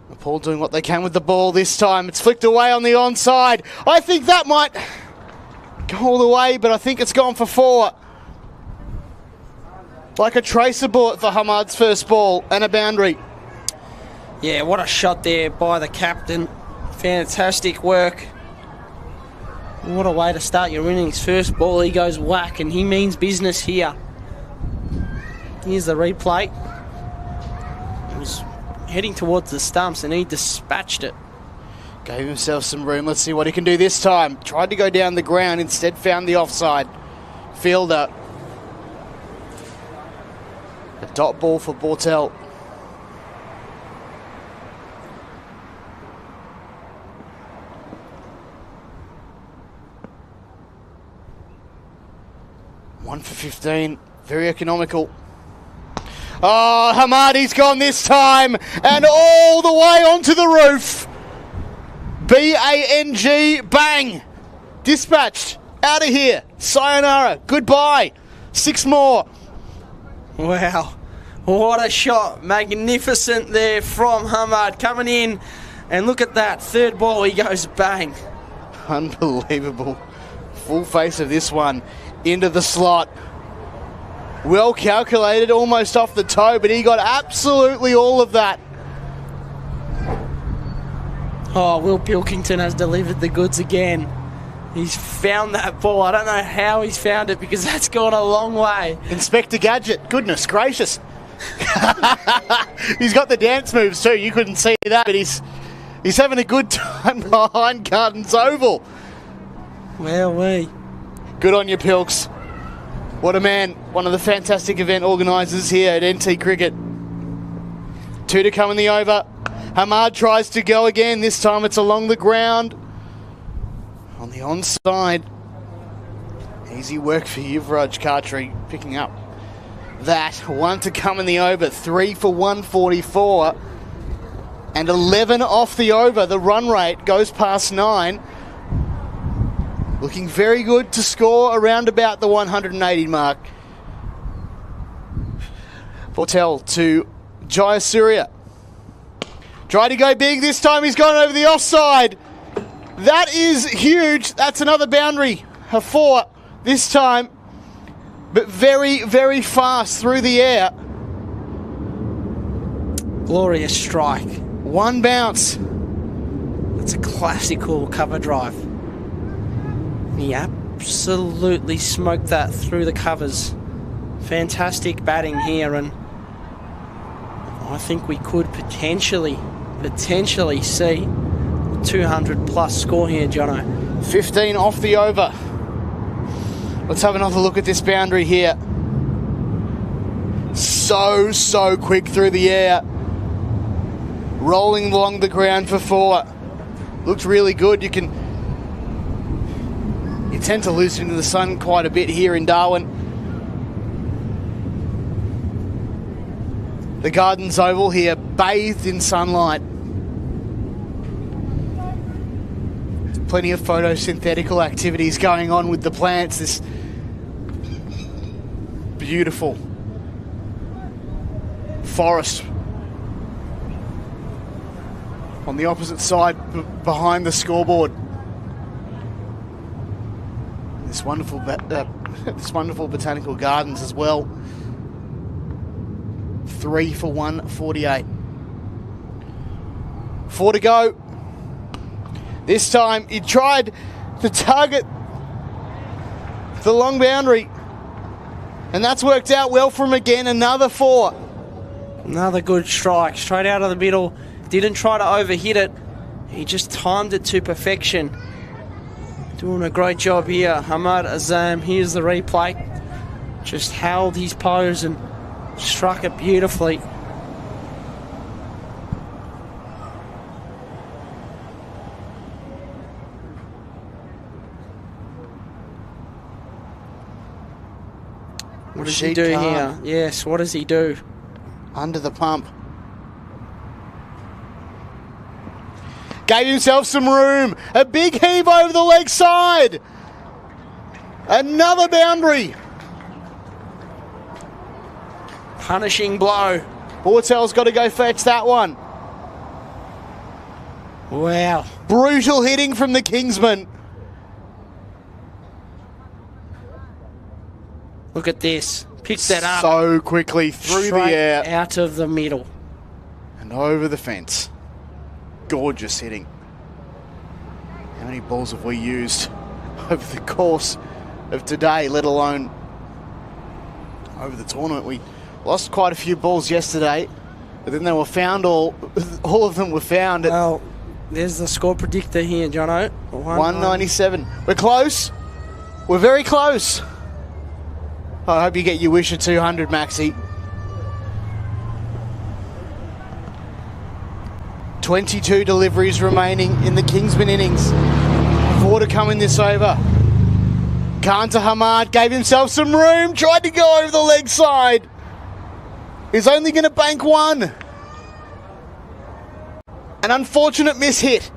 Nepal doing what they can with the ball this time. It's flicked away on the onside. I think that might go all the way, but I think it's gone for 4. Like a tracer bullet for Hamad's first ball and a boundary. Yeah, what a shot there by the captain. Fantastic work. What a way to start your innings. First ball, he goes whack, and he means business here. Here's the replay. It was heading towards the stumps, and he dispatched it. Gave himself some room. Let's see what he can do this time. Tried to go down the ground, instead found the offside fielder. A dot ball for Bortel. One for 15. Very economical. Oh, Hamadi's gone this time, and all the way onto the roof. B-A-N-G, bang. Dispatched, out of here. Sayonara, goodbye. 6 more. Wow, what a shot. Magnificent there from Hamad coming in, and look at that. Third ball, he goes bang. Unbelievable. Full face of this one into the slot. Well calculated, almost off the toe, but he got absolutely all of that. Oh, Will Pilkington has delivered the goods again. He's found that ball. I don't know how he's found it, because that's gone a long way. Inspector Gadget, goodness gracious. He's got the dance moves too. You couldn't see that, but he's having a good time behind Gardens Oval. Well, good on you, Pilks. What a man. One of the fantastic event organisers here at NT Cricket. 2 to come in the over. Hamad tries to go again. This time it's along the ground. On the onside. Easy work for Yuvraj Khatri picking up that. 1 to come in the over. 3 for 144. And 11 off the over. The run rate goes past 9. Looking very good to score around about the 180 mark. Bortel to Jayasuriya. Tried to go big this time. He's gone over the offside. That is huge. That's another boundary. A 4 this time. But very, very fast through the air. glorious strike. 1 bounce. It's a classical cover drive. He absolutely smoked that through the covers. Fantastic batting here, and I think we could potentially see 200 plus score here, Jono. 15 off the over. Let's have another look at this boundary here. So quick through the air. Rolling along the ground for 4. Looks really good. You tend to lose into the sun quite a bit here in Darwin. The Gardens Oval here, bathed in sunlight. Plenty of photosynthetical activities going on with the plants. This beautiful forest on the opposite side behind the scoreboard. this wonderful botanical gardens as well. 3 for 148. 4 to go. This time he tried to target the long boundary, and that's worked out well for him again. Another 4. Another good strike, straight out of the middle. Didn't try to overhit it. He just timed it to perfection. Doing a great job here, Hamad Azam. Here's the replay. Just held his pose and struck it beautifully. What does he do here? Yes, what does he do? Under the pump. Gave himself some room. A big heave over the leg side. Another boundary. Punishing blow. Bortel's got to go fetch that one. Wow. Brutal hitting from the Kingsmen. Look at this. Picks that up. So quickly through the air. Out of the middle. And over the fence. Gorgeous hitting. How many balls have we used over the course of today, let alone over the tournament? We lost quite a few balls yesterday, but then they were found all of them were found at... Well, there's the score predictor here, Jono. 197. We're close. We're very close. I hope you get your wish of 200, Maxi. 22 deliveries remaining in the Kingsman innings. 4 to come in this over. Khan to Hamad, gave himself some room, tried to go over the leg side. He's only going to bank 1. An unfortunate miss-hit.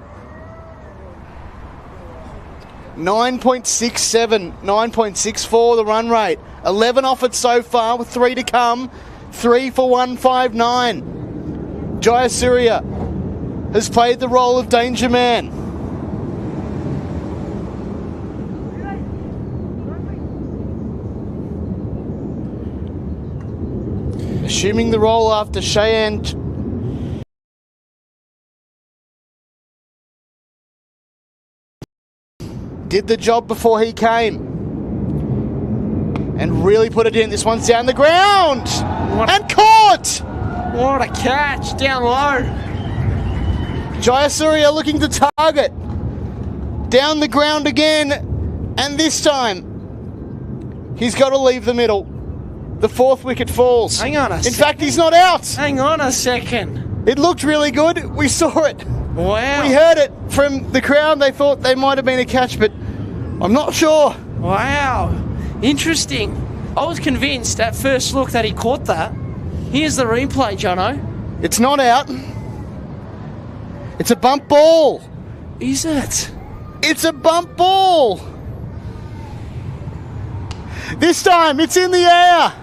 9.67, 9.64 the run rate. 11 off it so far with 3 to come. 3 for 159. Jayasuriya has played the role of danger man. Assuming the role after Cheyenne did the job before he came and really put it in. This one's down the ground and caught! What a catch, down low. Jayasuriya looking to target. Down the ground again, and this time he's got to leave the middle. The 4th wicket falls. Hang on a second. In fact, he's not out. Hang on a second. It looked really good. We saw it. Wow. We heard it from the crowd. They thought they might have been a catch, but I'm not sure. Wow. Interesting. I was convinced at first look that he caught that. Here's the replay, Jono. It's not out. It's a bump ball. Is it? It's a bump ball. This time, it's in the air.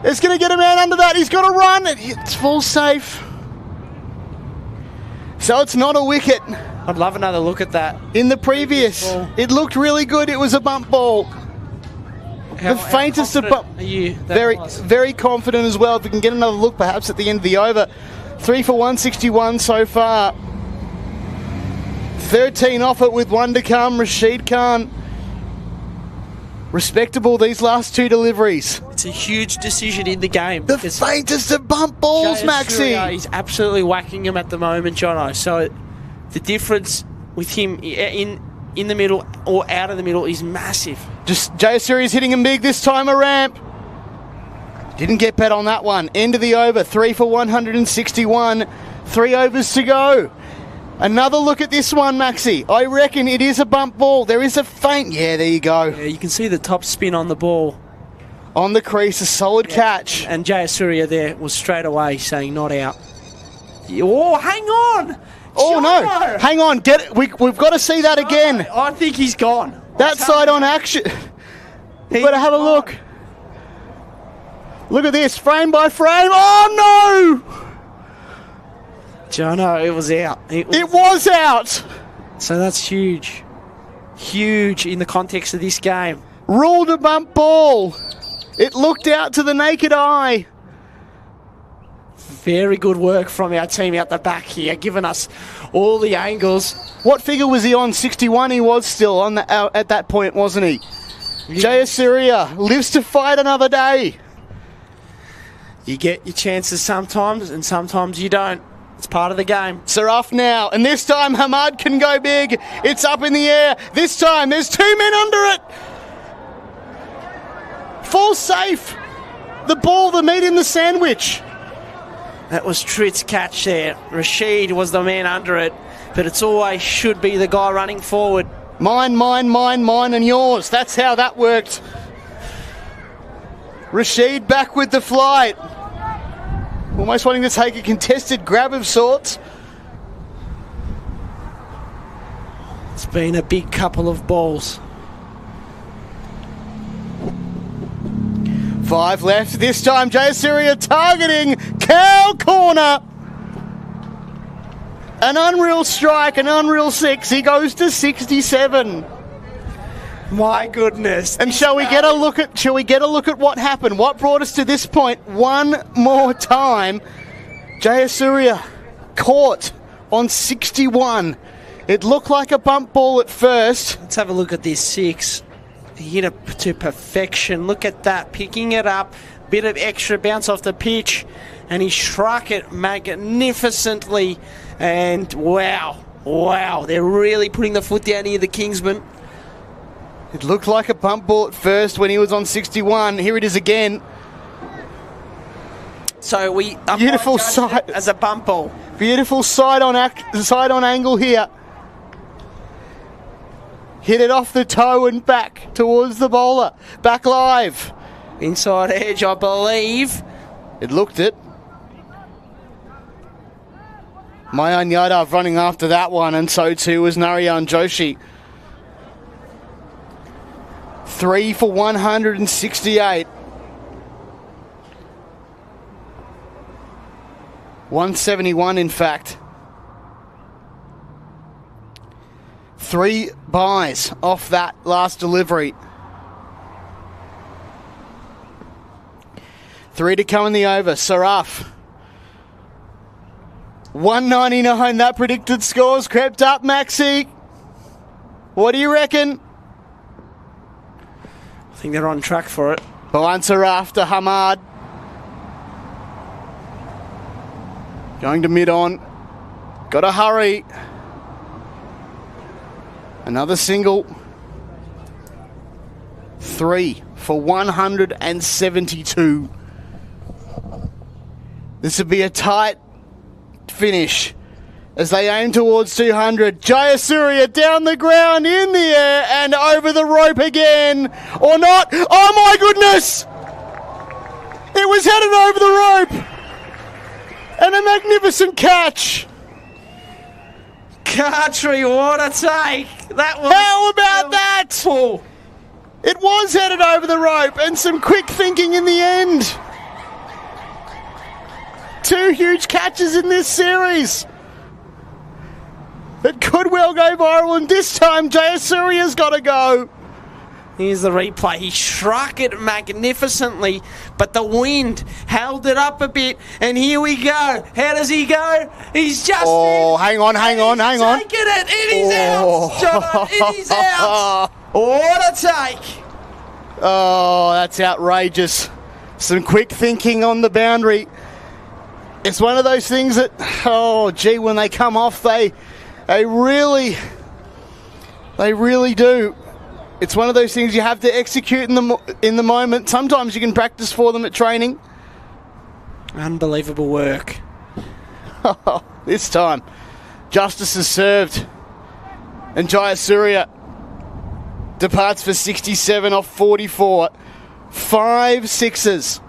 It's going to get a man under that. He's got to run. It's full safe. So it's not a wicket. I'd love another look at that. In the previous, it looked really good. It was a bump ball. How faintest of bump. Are you? Very confident as well. If we can get another look, perhaps at the end of the over. 3 for 161 so far. 13 off it with 1 to come. Rashid Khan. Respectable, these last 2 deliveries. It's a huge decision in the game. The faintest of bump balls, Maxi. He's absolutely whacking him at the moment, Jono. So the difference with him in the middle or out of the middle is massive. Just Jayasuriya's hitting him big this time, a ramp. Didn't get bet on that one. End of the over, 3 for 161. 3 overs to go. Another look at this one, Maxi. I reckon it is a bump ball. There is a faint... Yeah, there you go. Yeah, you can see the top spin on the ball. On the crease, a solid catch. And Jayasuriya there was straight away saying not out. Oh, hang on! Oh, no. Hang on. Get it. We've got to see that again. I think he's gone. That side on action. You've got to have a look. Look at this. Frame by frame. Oh, no! Jono, it was out. It was out. So that's huge. Huge in the context of this game. Ruled a bump ball. It looked out to the naked eye. Very good work from our team out the back here, giving us all the angles. What figure was he on? 61 he was still on at that point, wasn't he? Jayasuriya lives to fight another day. You get your chances sometimes, and sometimes you don't. It's part of the game. Saraf now, and this time Hamad can go big. It's up in the air. This time there's two men under it. Full safe. The ball, the meat in the sandwich. That was Tritt's catch there. Rashid was the man under it, but it's always should be the guy running forward. Mine, and yours. That's how that worked. Rashid back with the flight. Almost wanting to take a contested grab of sorts. It's been a big couple of balls. 5 left. This time Jayasuriya targeting cow corner. An unreal strike, an unreal 6. He goes to 67. My goodness. And shall we get a look at what happened? What brought us to this point? One more time. Jayasuriya caught on 61. It looked like a bump ball at first. Let's have a look at this 6. He hit it to perfection. Look at that, picking it up, bit of extra bounce off the pitch, and he struck it magnificently. And wow, they're really putting the foot down here, the Kingsmen. It looked like a bump ball at first when he was on 61. Here it is again. So we beautiful side as a bump ball. Beautiful side on angle here. Hit it off the toe and back towards the bowler. Back live. Inside edge, I believe. It looked it. Mayan Yadav running after that one, and so too was Narayan Joshi. 3 for 168. 171 in fact. 3 buys off that last delivery. 3 to come in the over. Saraf. 199. That predicted scores crept up, Maxi. What do you reckon? I think they're on track for it. Bhawan Saraf to Hamad. Going to mid-on. Got to hurry. Another single. 3 for 172. This would be a tight finish as they aim towards 200. Jayasuriya down the ground, in the air, and over the rope again. Or not. Oh my goodness! It was headed over the rope. And a magnificent catch. Cartry, what a take. That was How about that? Full. It was headed over the rope, and some quick thinking in the end. 2 huge catches in this series. It could well go viral, and this time Jayasuriya's got to go. Here's the replay. He struck it magnificently, but the wind held it up a bit, and here we go. How does he go? He's just hang on. Taking it. It is out, John. It is out. What a take. Oh, that's outrageous. Some quick thinking on the boundary. It's one of those things that, when they come off, they really do. It's one of those things you have to execute in the moment. Sometimes you can practice for them at training. Unbelievable work. This time, justice is served. And Jayasuriya departs for 67 off 44. 5 sixes.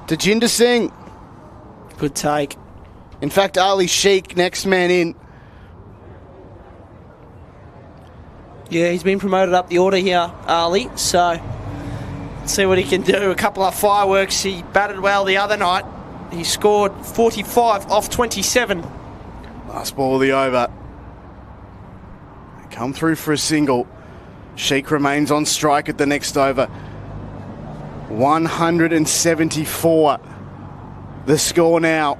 Tajinder Singh. Good take. In fact, Ali Sheikh, next man in. Yeah, he's been promoted up the order here, Ali. So, let's see what he can do. A couple of fireworks. He batted well the other night. He scored 45 off 27. Last ball of the over. Come through for a single. Sheik remains on strike at the next over. 174. The score now.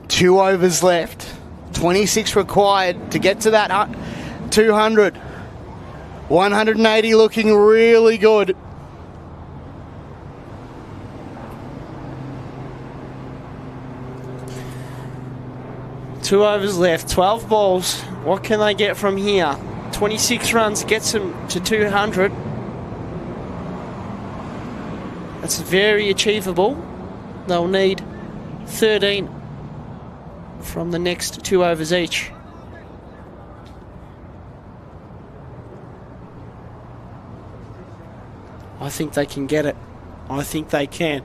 2 overs left. 26 required to get to that 200. 180 looking really good. Two overs left, 12 balls. What can they get from here? 26 runs gets them to 200. That's very achievable. They'll need 13 from the next 2 overs each. I think they can get it. I think they can.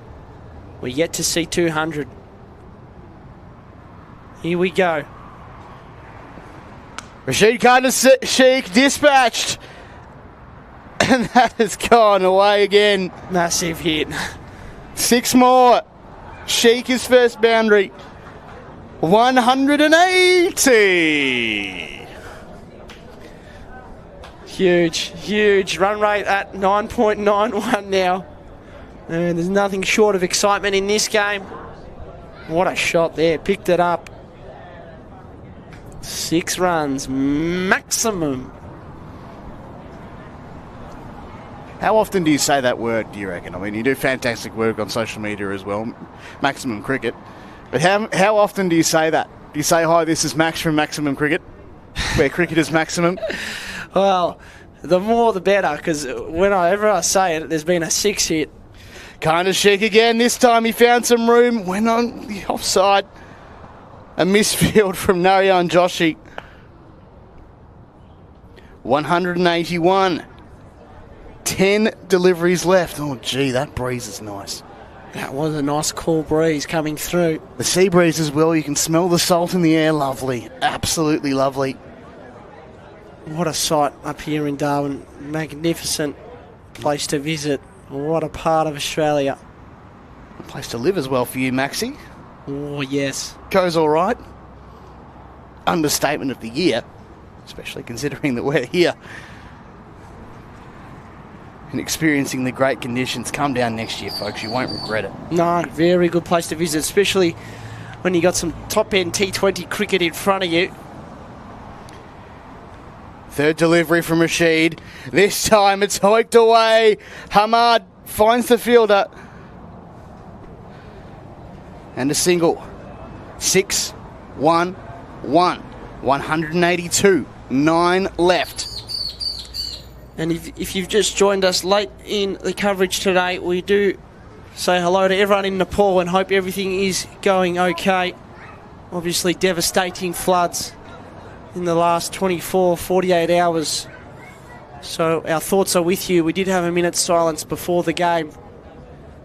We're yet to see 200. Here we go. Rashid Khan Sheik dispatched. And that has gone away again. Massive hit. 6 more. Sheik his first boundary. 180. Huge run rate at 9.91 now. And there's nothing short of excitement in this game. What a shot there. Picked it up. 6 runs maximum. How often do you say that word, do you reckon? I mean, you do fantastic work on social media as well, Maximum Cricket. But how often do you say that? Do you say, hi, this is Max from Maximum Cricket, where cricket is maximum? Well, the more the better, because whenever I say it, there's been a 6 hit. Kind of Sheik again. This time he found some room, went on the offside. A misfield from Narayan Joshi. 181. 10 deliveries left. Oh, gee, that breeze is nice. That was a nice cool breeze coming through. The sea breeze as well. You can smell the salt in the air. Lovely. Absolutely lovely. What a sight up here in Darwin. Magnificent place to visit. What a part of Australia. A place to live as well for you, Maxie. Oh, yes. Goes all right. Understatement of the year, especially considering that we're here and experiencing the great conditions. Come down next year, folks. You won't regret it. No, very good place to visit, especially when you got some top-end T20 cricket in front of you. Third delivery from Rashid. This time it's hoiked away. Hamad finds the fielder. And a single. 6, 1, 1. 182. 9 left. And if you've just joined us late in the coverage today, we do say hello to everyone in Nepal and hope everything is going okay. Obviously devastating floods in the last 24, 48 hours. So our thoughts are with you. We did have a minute's silence before the game.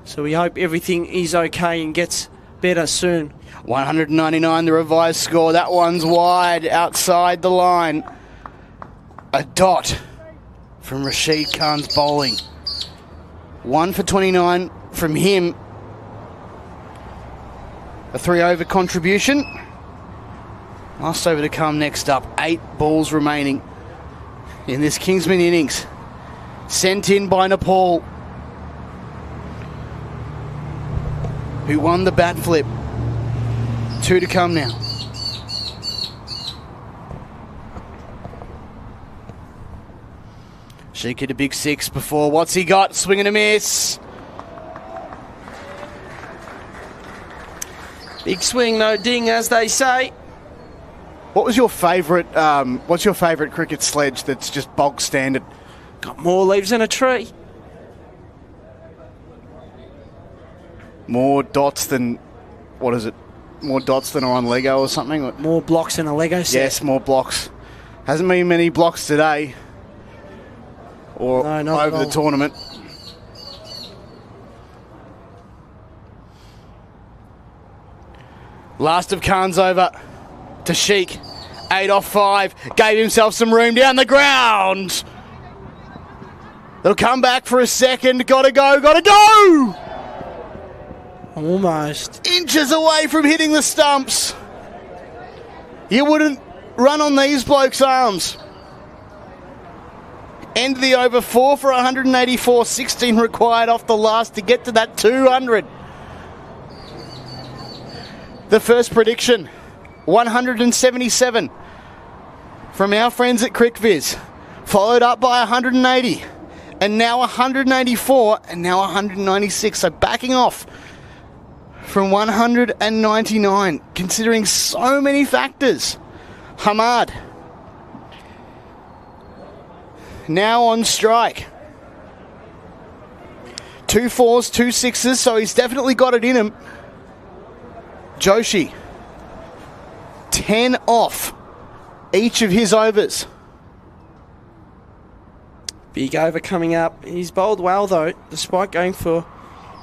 So we hope everything is okay and gets better soon. 199, the revised score. That one's wide outside the line. A dot from Rashid Khan's bowling. 1 for 29 from him. A 3-over contribution. Last over to come next up. 8 balls remaining in this Kingsman innings. Sent in by Nepal, who won the bat flip. 2 to come now. Sheik hit a big 6 before. What's he got? Swing and a miss. Big swing, no ding, as they say. What was your favourite? What's your favourite cricket sledge that's just bog standard? Got more leaves than a tree. More dots than, what is it? More dots than are on Lego or something? More blocks than a Lego set. Yes, more blocks. Hasn't been many blocks today or no, over the tournament. Last of Khan's over to Sheik. 8 off 5. Gave himself some room down the ground. They'll come back for a second. Gotta go, gotta go! Almost. Inches away from hitting the stumps. You wouldn't run on these blokes' arms. End the over 4 for 184, 16 required off the last to get to that 200. The first prediction, 177 from our friends at CricViz, followed up by 180, and now 184, and now 196. So backing off from 199, considering so many factors. Hamad now on strike. 2 4s, 2 6s, so he's definitely got it in him. Joshi, 10 off each of his overs. Big over coming up. He's bowled well though, despite going for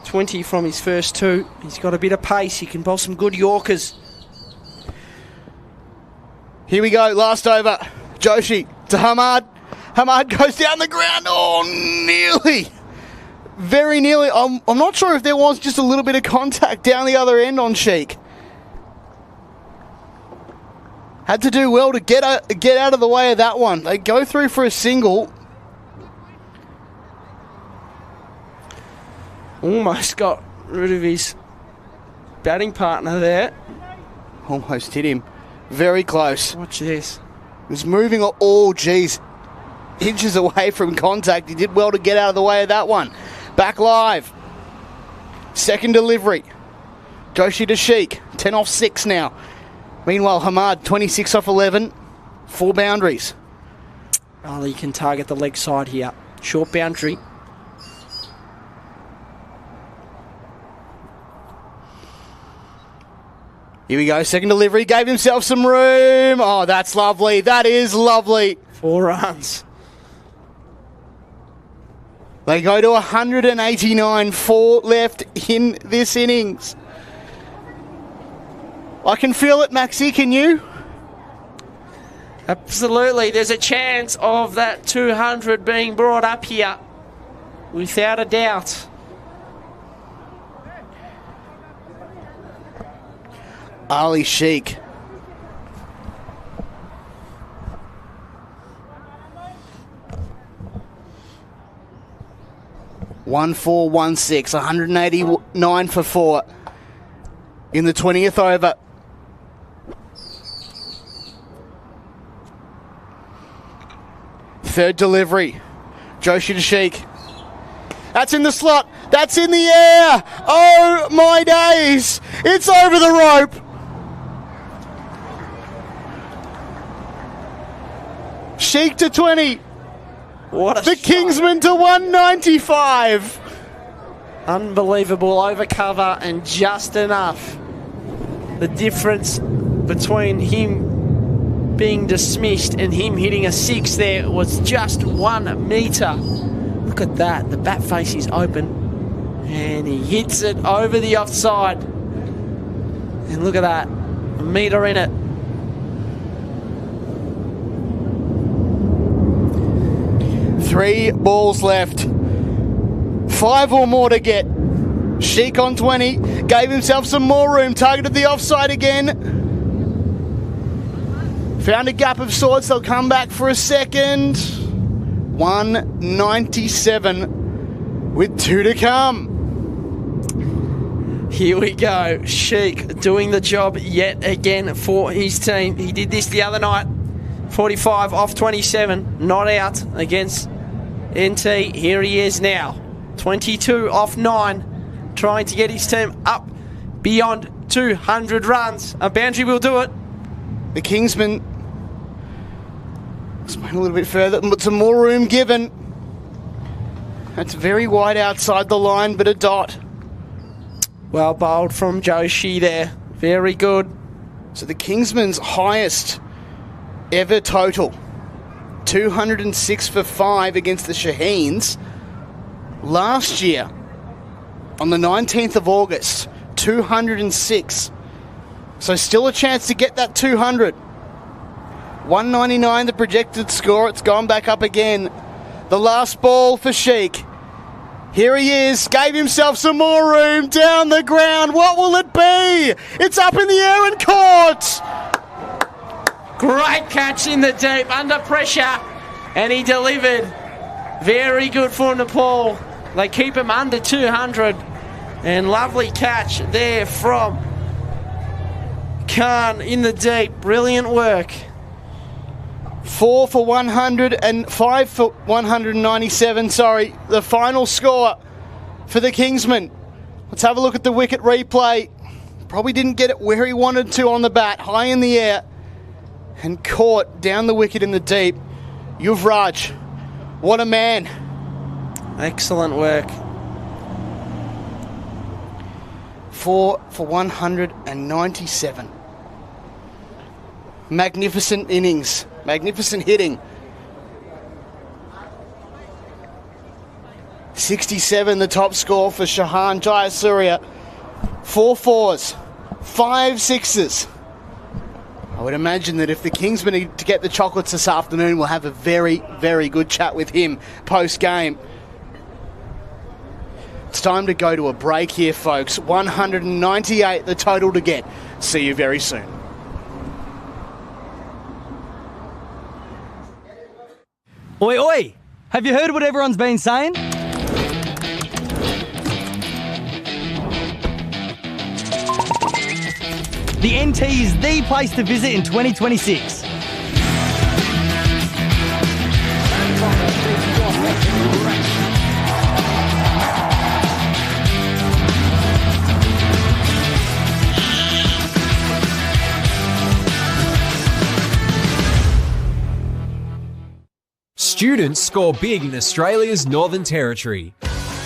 20 from his first 2. He's got a bit of pace. He can bowl some good Yorkers. Here we go, last over. Joshi to Hamad. Hamad goes down the ground. Oh, nearly. Very nearly. I'm not sure if there was just a little bit of contact down the other end on Sheik. Had to do well to get out of the way of that one. They go through for a single. Almost got rid of his batting partner there. Almost hit him. Very close. Watch this. He was moving, inches away from contact. He did well to get out of the way of that one. Back live. Second delivery. Joshi to Sheik. 10 off 6 now. Meanwhile, Hamad, 26 off 11. 4 boundaries. Ali can target the leg side here. Short boundary. Here we go, second delivery, gave himself some room. Oh, that's lovely. That is lovely. 4 runs. They go to 189, 4 left in this innings. I can feel it, Maxie, can you? Absolutely. There's a chance of that 200 being brought up here. Without a doubt. Ali Sheik. One 4 1 6, 189 for 4 in the 20th over. Third delivery, Joshi to Sheik. That's in the slot. That's in the air. Oh my days! It's over the rope. Sheik to 20. What a the shot. Kingsmen to 195. Unbelievable over cover and just enough. The difference between him being dismissed and him hitting a 6 there was just 1 metre. Look at that. The bat face is open and he hits it over the offside. And look at that. 1 metre in it. 3 balls left. 5 or more to get. Sheik on 20. Gave himself some more room. Targeted the offside again. Found a gap of sorts. They'll come back for a second. 197 with 2 to come. Here we go. Sheik doing the job yet again for his team. He did this the other night. 45 off 27. Not out against NT. Here he is now. 22 off 9. Trying to get his team up beyond 200 runs. A boundary will do it. The Kingsmen just went a little bit further, but some more room given. That's very wide outside the line, but a dot. Well bowled from Joshi there. Very good. So the Kingsmen's highest ever total. 206 for 5 against the Shaheens. Last year, on the 19th of August, 206. So still a chance to get that 200. 199 the projected score. It's gone back up again. The last ball for Sheik. Here he is, gave himself some more room down the ground. What will it be? It's up in the air and caught. Great catch in the deep, under pressure, and he delivered. Very good for Nepal. They keep him under 200, and lovely catch there from Khan in the deep. Brilliant work. 4 for 100 and 5 for 197, sorry. The final score for the Kingsmen. Let's have a look at the wicket replay. Probably didn't get it where he wanted to on the bat. High in the air and caught down the wicket in the deep. Yuvraj, what a man. Excellent work. 4 for 197. Magnificent innings. Magnificent hitting. 67 the top score for Shahan Jayasuriya. 4 fours, 5 sixes. I would imagine that if the Kingsmen need to get the chocolates this afternoon, we'll have a very, very good chat with him post-game. It's time to go to a break here, folks. 198 the total to get. See you very soon. Oi, oi! Have you heard what everyone's been saying? The NT is the place to visit in 2026. Students score big in Australia's Northern Territory.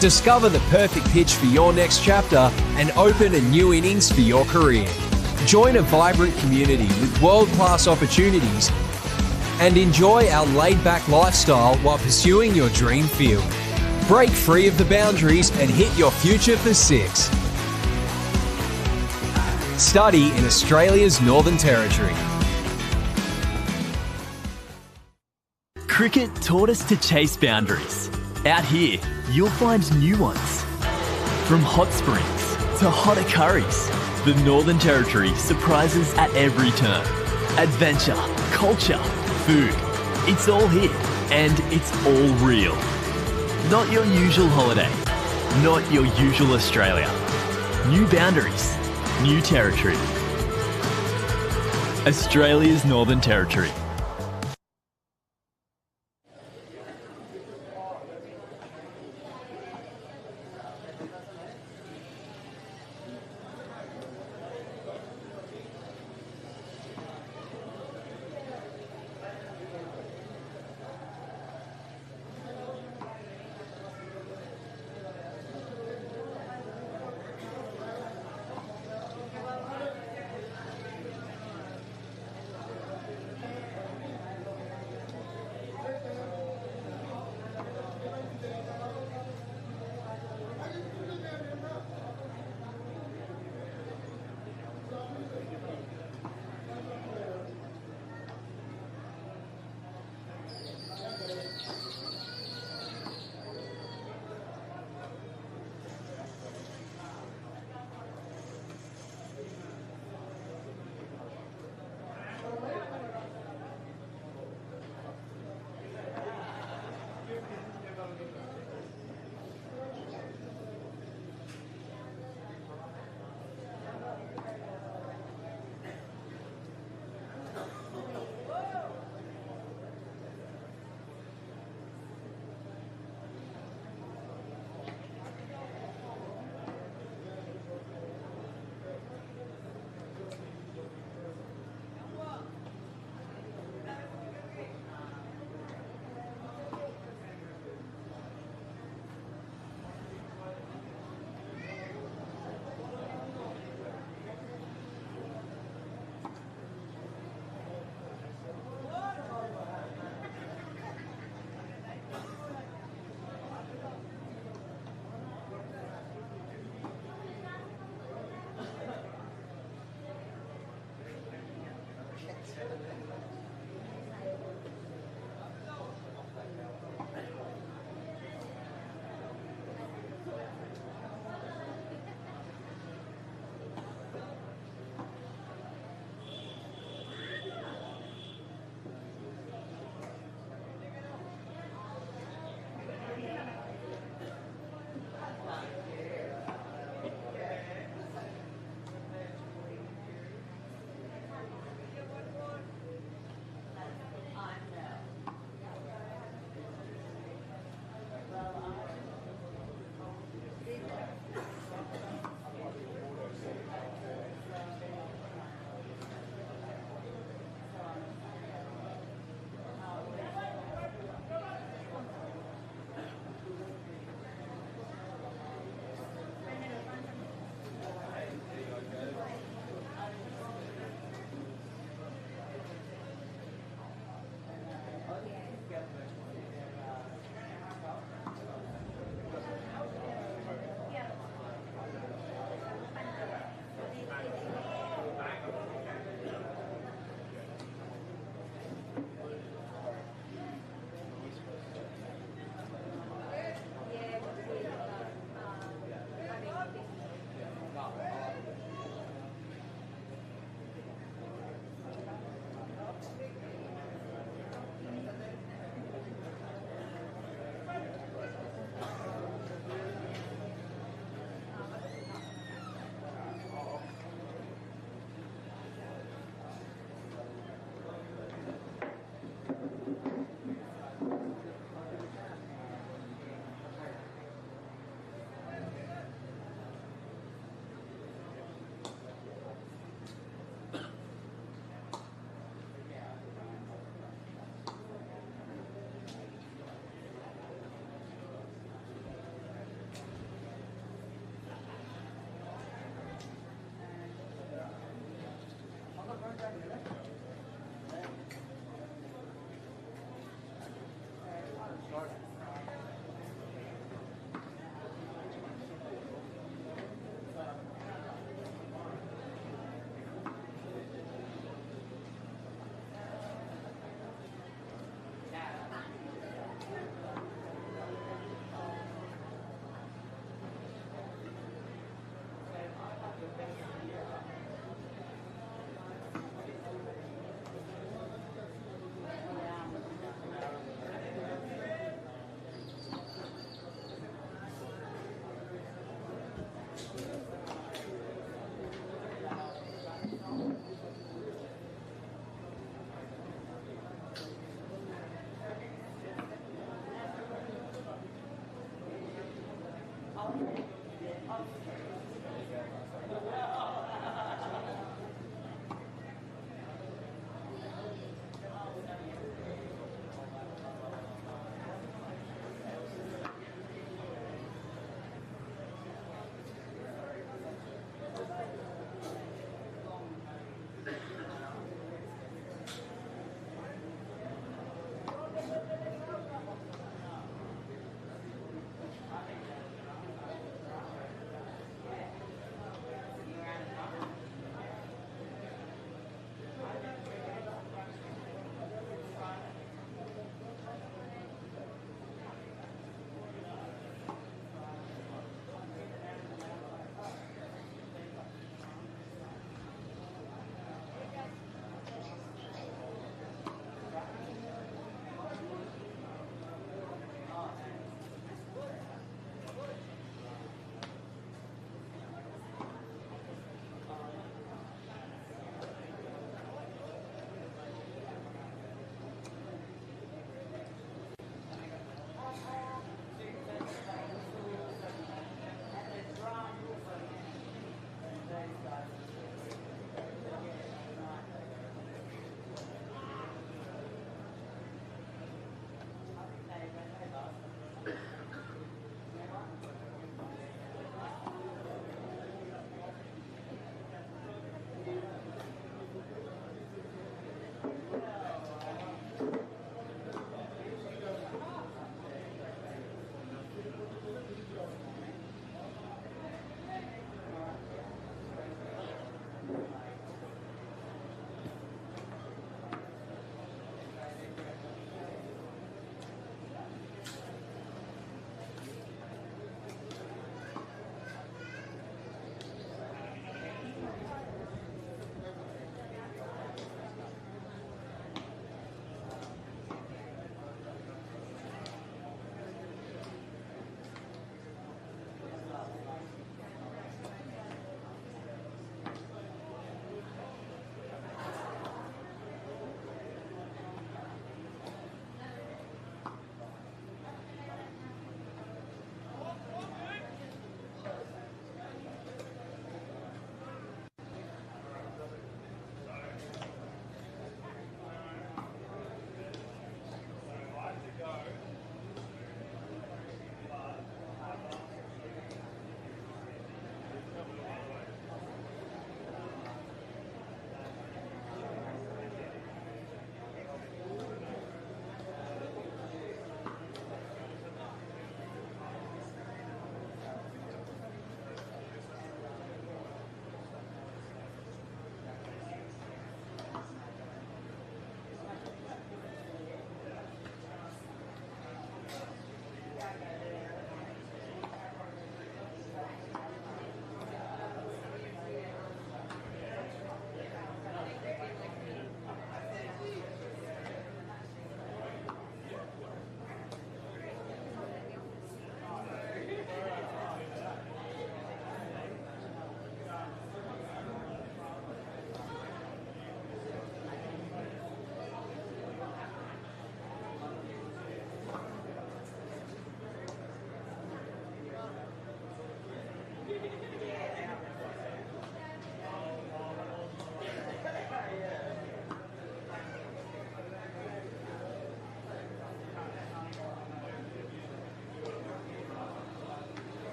Discover the perfect pitch for your next chapter and open a new innings for your career. Join a vibrant community with world-class opportunities and enjoy our laid-back lifestyle while pursuing your dream field. Break free of the boundaries and hit your future for 6. Study in Australia's Northern Territory. Cricket taught us to chase boundaries. Out here, you'll find new ones. From hot springs to hotter curries, the Northern Territory surprises at every turn. Adventure, culture, food. It's all here, and it's all real. Not your usual holiday. Not your usual Australia. New boundaries. New territory. Australia's Northern Territory.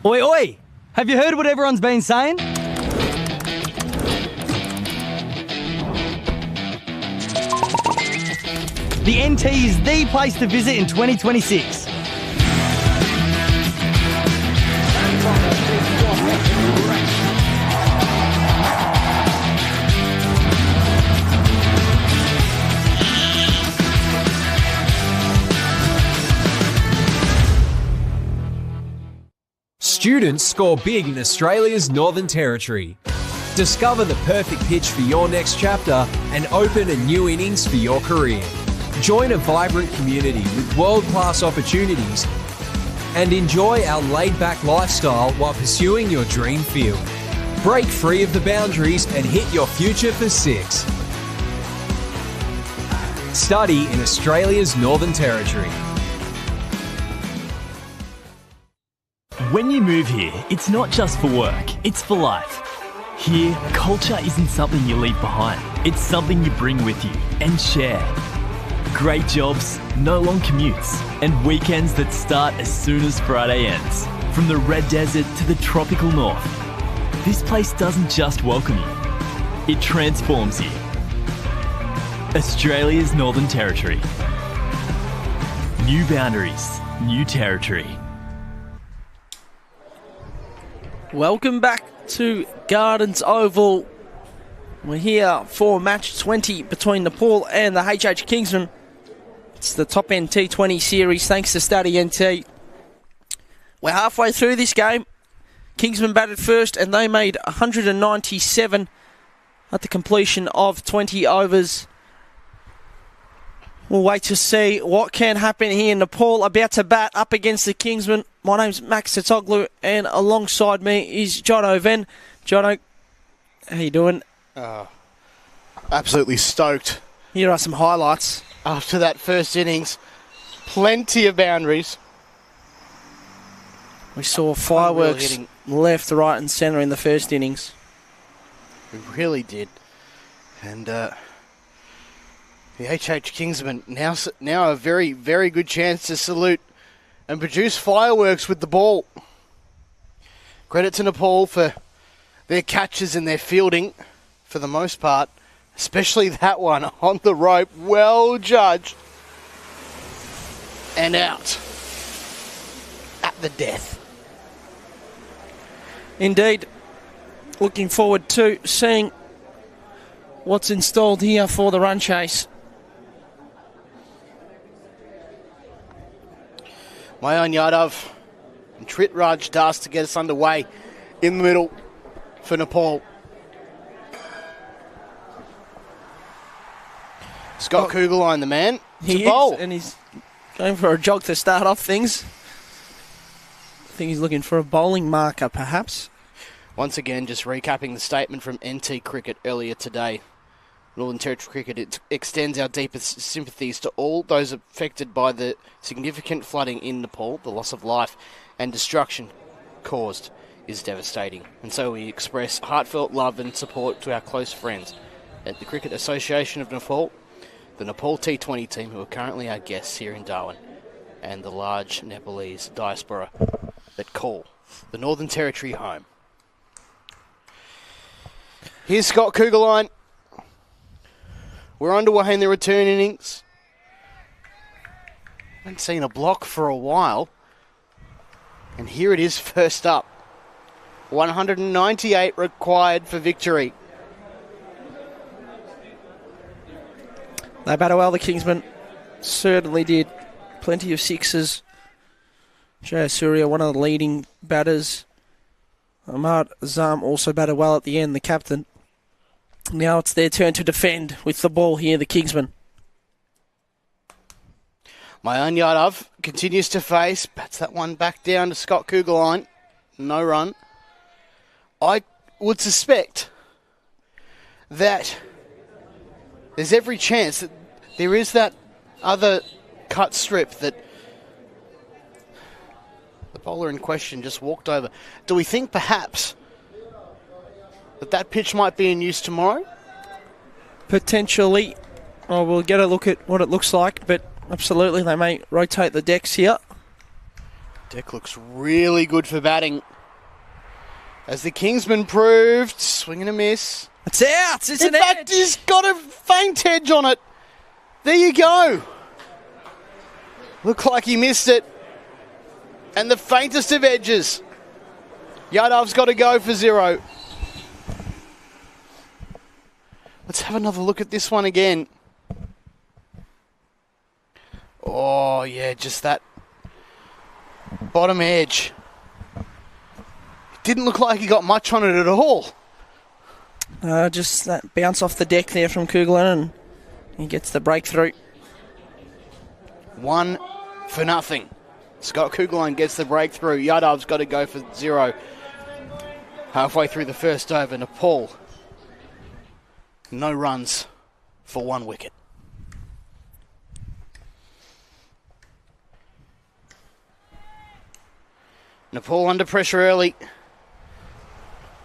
Oi, oi! Have you heard what everyone's been saying? The NT is the place to visit in 2026. Students score big in Australia's Northern Territory. Discover the perfect pitch for your next chapter and open a new innings for your career. Join a vibrant community with world-class opportunities and enjoy our laid-back lifestyle while pursuing your dream field. Break free of the boundaries and hit your future for 6. Study in Australia's Northern Territory. When you move here, it's not just for work, it's for life. Here, culture isn't something you leave behind. It's something you bring with you and share. Great jobs, no long commutes, and weekends that start as soon as Friday ends. From the red desert to the tropical north, this place doesn't just welcome you, it transforms you. Australia's Northern Territory. New boundaries, new territory. Welcome back to Gardens Oval. We're here for match 20 between Nepal and the HH Kingsmen. It's the top End T20 Series thanks to Study NT. We're halfway through this game. Kingsmen batted first and they made 197 at the completion of 20 overs. We'll wait to see what can happen here. Nepal about to bat up against the Kingsmen. My name's Max Tatoglu, and alongside me is Jono Venn. Jono, how you doing? Absolutely stoked. Here are some highlights. After that first innings, plenty of boundaries. We saw fireworks left, right and centre in the first innings. We really did. And the HH Kingsmen now a very, very good chance to salute and produce fireworks with the ball. Credit to Nepal for their catches and their fielding for the most part, especially that one on the rope. Well judged. And out at the death. Indeed. Looking forward to seeing what's installed here for the run chase. Mayan Yadav and Trit Raj Das to get us underway in the middle for Nepal. Scott Kugelheim, the man. He is, and he's going for a jog to start off things. I think he's looking for a bowling marker, perhaps. Once again, just recapping the statement from NT Cricket earlier today. Northern Territory Cricket extends our deepest sympathies to all those affected by the significant flooding in Nepal. The loss of life and destruction caused is devastating. And so we express heartfelt love and support to our close friends at the Cricket Association of Nepal, the Nepal T20 team, who are currently our guests here in Darwin, and the large Nepalese diaspora that call the Northern Territory home. Here's Scott Kugelheim. We're underway in the return innings. Haven't seen a block for a while. And here it is first up. 198 required for victory. They batted well, the Kingsmen. Certainly did. Plenty of sixes. Jay Surya, one of the leading batters. Ahmad Azam also batted well at the end, the captain. Now it's their turn to defend with the ball here, the Kingsmen. Mayan Yadav continues to face, bats that one back down to Scott Kugelheim. No run. I would suspect that there's every chance that there is that other cut strip that the bowler in question just walked over. Do we think perhaps that pitch might be in use tomorrow? Potentially. Oh, we'll get a look at what it looks like, but absolutely they may rotate the decks here. Deck looks really good for batting. As the Kingsman proved, swing and a miss. It's out. It's In an fact, edge. he's got a faint edge on it. There you go. Looked like he missed it. And the faintest of edges. Yadav's got to go for 0. Let's have another look at this one again. Oh, yeah, just that bottom edge. It didn't look like he got much on it at all. Just that bounce off the deck there from Kugelin, and he gets the breakthrough. 1 for nothing. Scott Kugelin gets the breakthrough. Yadav's got to go for 0. Halfway through the first over, Nepal. No runs for 1 wicket. Nepal under pressure early.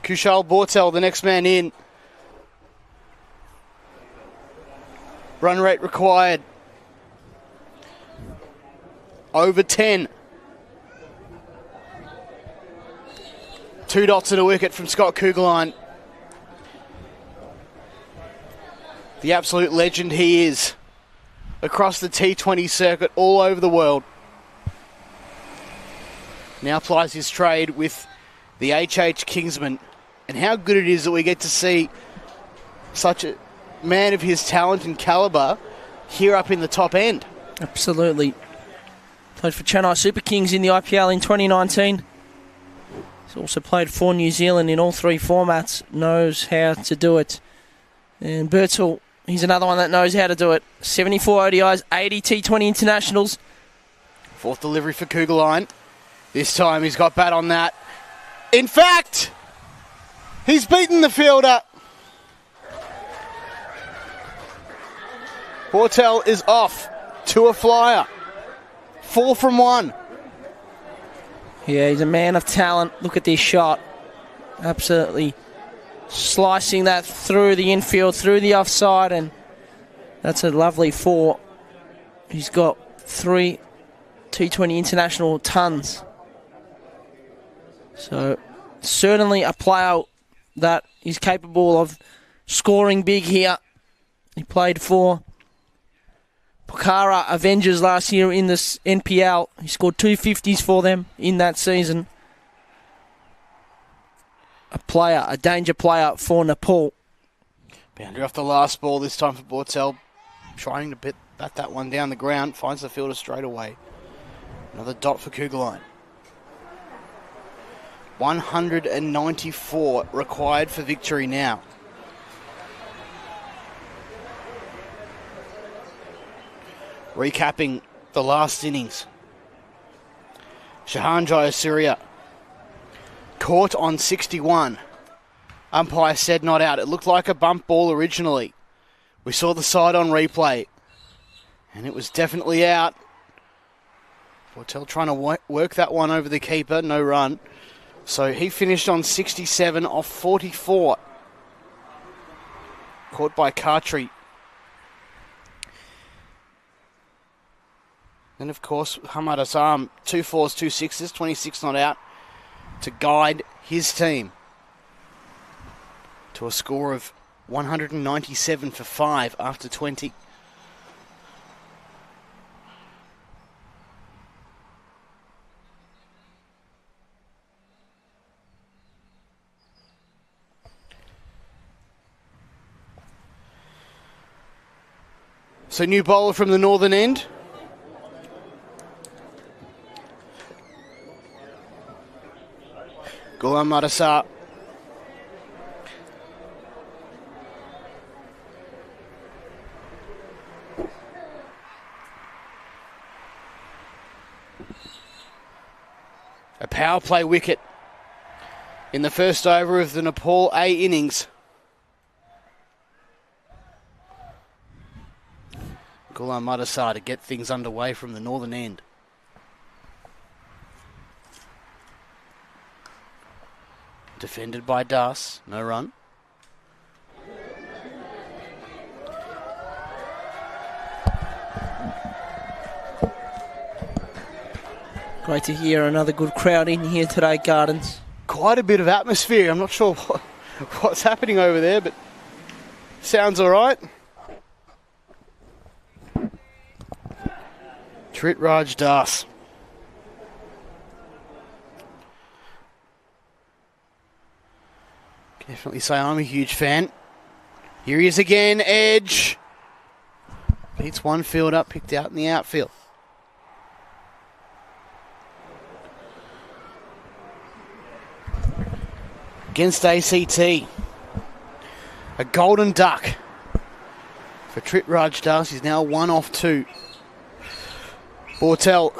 Kushal Bortel, the next man in. Run rate required. Over 10. 2 dots and a wicket from Scott Kugelin. The absolute legend he is. Across the T20 circuit all over the world. Now plies his trade with the HH Kingsmen. And how good it is that we get to see such a man of his talent and calibre here up in the top end. Absolutely. Played for Chennai Super Kings in the IPL in 2019. He's also played for New Zealand in all 3 formats. Knows how to do it. And Birtle, he's another one that knows how to do it. 74 ODIs, 80 T20 internationals. 4th delivery for Kugelin. This time he's got bat on that. In fact, he's beaten the fielder. Bortel is off to a flyer. 4 from 1. Yeah, he's a man of talent. Look at this shot. Absolutely slicing that through the infield, through the offside, and that's a lovely 4. He's got 3 T20 international tons. So, certainly a player that is capable of scoring big here. He played for Pokhara Avengers last year in this NPL. He scored 2 50s for them in that season. A danger player for Nepal. Boundary off the last ball, this time for Bortel. Trying to bat that one down the ground. Finds the fielder straight away. Another dot for Kugelin. 194 required for victory now. Recapping the last innings. Shahan Jayasuriya caught on 61. Umpire said not out. It looked like a bump ball originally. We saw the side on replay. And it was definitely out. Bortel trying to work that one over the keeper. No run. So he finished on 67 off 44. Caught by Khatri. Then, of course, Hamad Assam, 2 4s, 2 6s, 26 not out to guide his team to a score of 197 for 5 after 20. So new bowler from the northern end. Ghulam Madasar. A power play wicket in the first over of the Nepal A innings. Ghulam Madasar to get things underway from the northern end. Defended by Das, no run. Great to hear another good crowd in here today, Gardens. Quite a bit of atmosphere. I'm not sure what's happening over there, but sounds all right. Tritraj Das. Definitely say I'm a huge fan. Here he is again, Edge. Beats one fielder, picked out in the outfield. Against ACT. A golden duck for Tritraj Das. He's now 1 off 2. Bortel.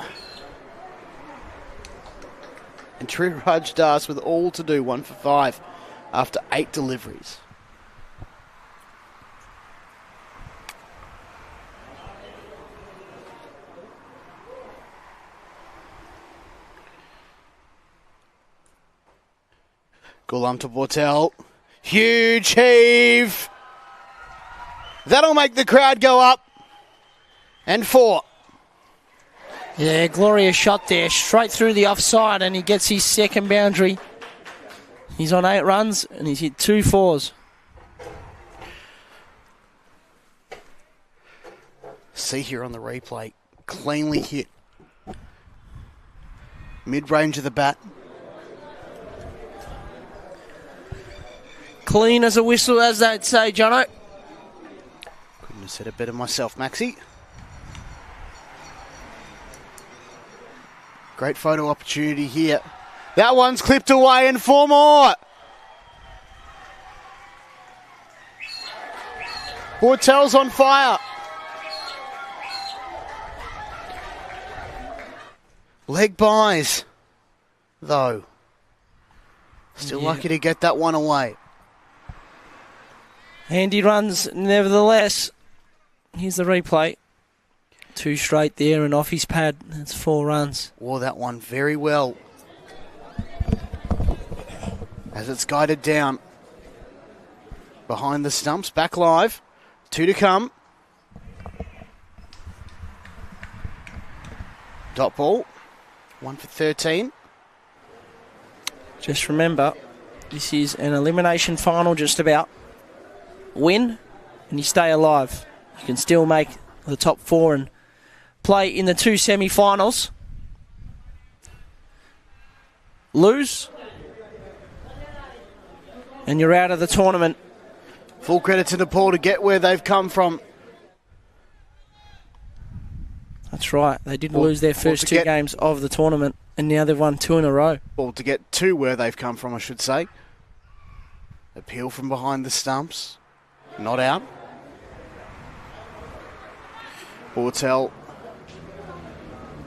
And Tritraj Das with all to do, 1 for 5 after 8 deliveries. Ghulam to Bortel. Huge heave. That'll make the crowd go up. And 4. Yeah, glorious shot there, straight through the offside, and he gets his second boundary. He's on 8 runs, and he's hit 2 fours. See here on the replay, cleanly hit. Mid-range of the bat. Clean as a whistle, as they'd say, Jono. Couldn't have said it better myself, Maxie. Great photo opportunity here. That one's clipped away and 4 more. Bortel's on fire. Leg buys, though. Still lucky to get that one away. Handy runs, nevertheless. Here's the replay. 2 straight there and off his pad. That's 4 runs. Wore that one very well. As it's guided down. Behind the stumps, back live. 2 to come. Dot ball. 1 for 13. Just remember, this is an elimination final just about. Win and you stay alive. You can still make the top 4 and play in the 2 semi-finals. Lose and you're out of the tournament. Full credit to Nepal to get where they've come from. That's right. They didn't lose their first 2 games of the tournament, and now they've won 2 in a row. Well, to get to where they've come from, I should say. Appeal from behind the stumps. Not out. Bortel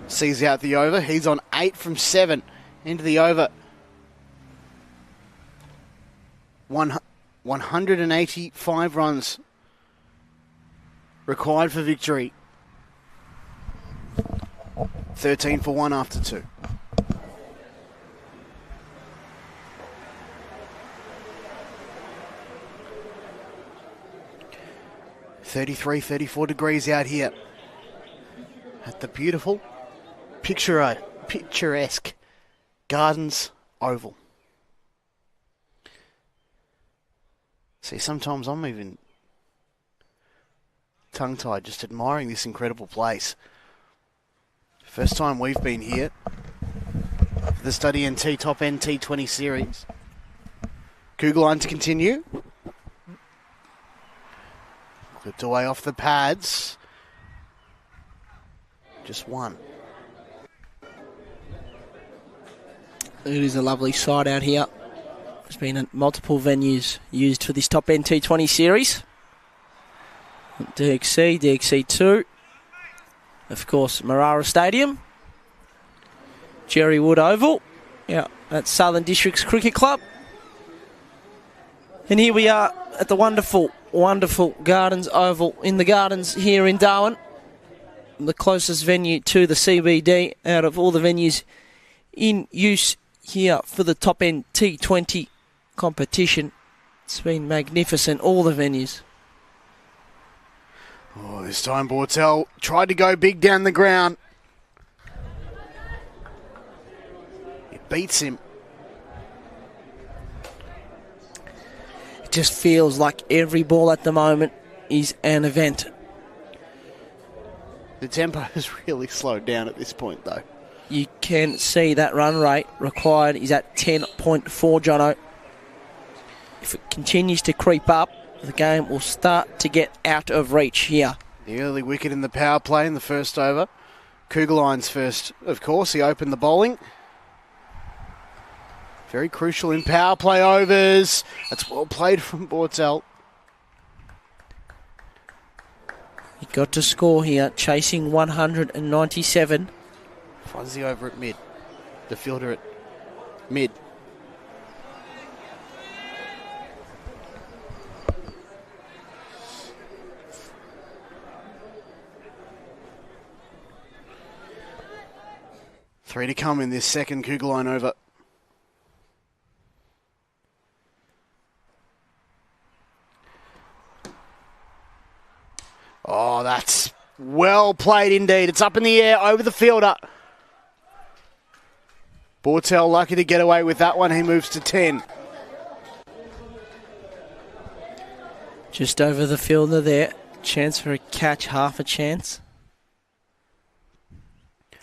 sees out the over. He's on 8 from 7 into the over. 185 runs required for victory. 13 for 1 after 2. $34 degrees out here at the beautiful, picturesque Gardens Oval. See, sometimes I'm even tongue-tied just admiring this incredible place. First time we've been here for the Study NT Top End T20 Series. Cougar line to continue. Clipped away off the pads. Just 1. It is a lovely side out here. There's been multiple venues used for this Top End T20 Series. DXC, DXC2. Of course, Marara Stadium. Jerry Wood Oval. Yeah, that's Southern Districts Cricket Club. And here we are at the wonderful Gardens Oval in the Gardens here in Darwin. The closest venue to the CBD out of all the venues in use here for the Top End T20 competition. It's been magnificent, all the venues. Oh, this time Bortel tried to go big down the ground. It beats him. It just feels like every ball at the moment is an event. The tempo has really slowed down at this point, though. You can see that run rate required is at 10.4, Jono. If it continues to creep up, the game will start to get out of reach here. The early wicket in the power play in the first over. Kugeline's first, of course. He opened the bowling. Very crucial in power play overs. That's well played from Bortel. He got to score here, chasing 197. Fonzie over at mid. The fielder at mid. Three to come in this second Kugeline over. Oh, that's well played indeed. It's up in the air over the fielder. Bortel lucky to get away with that one. He moves to 10. Just over the fielder there. Chance for a catch, half a chance.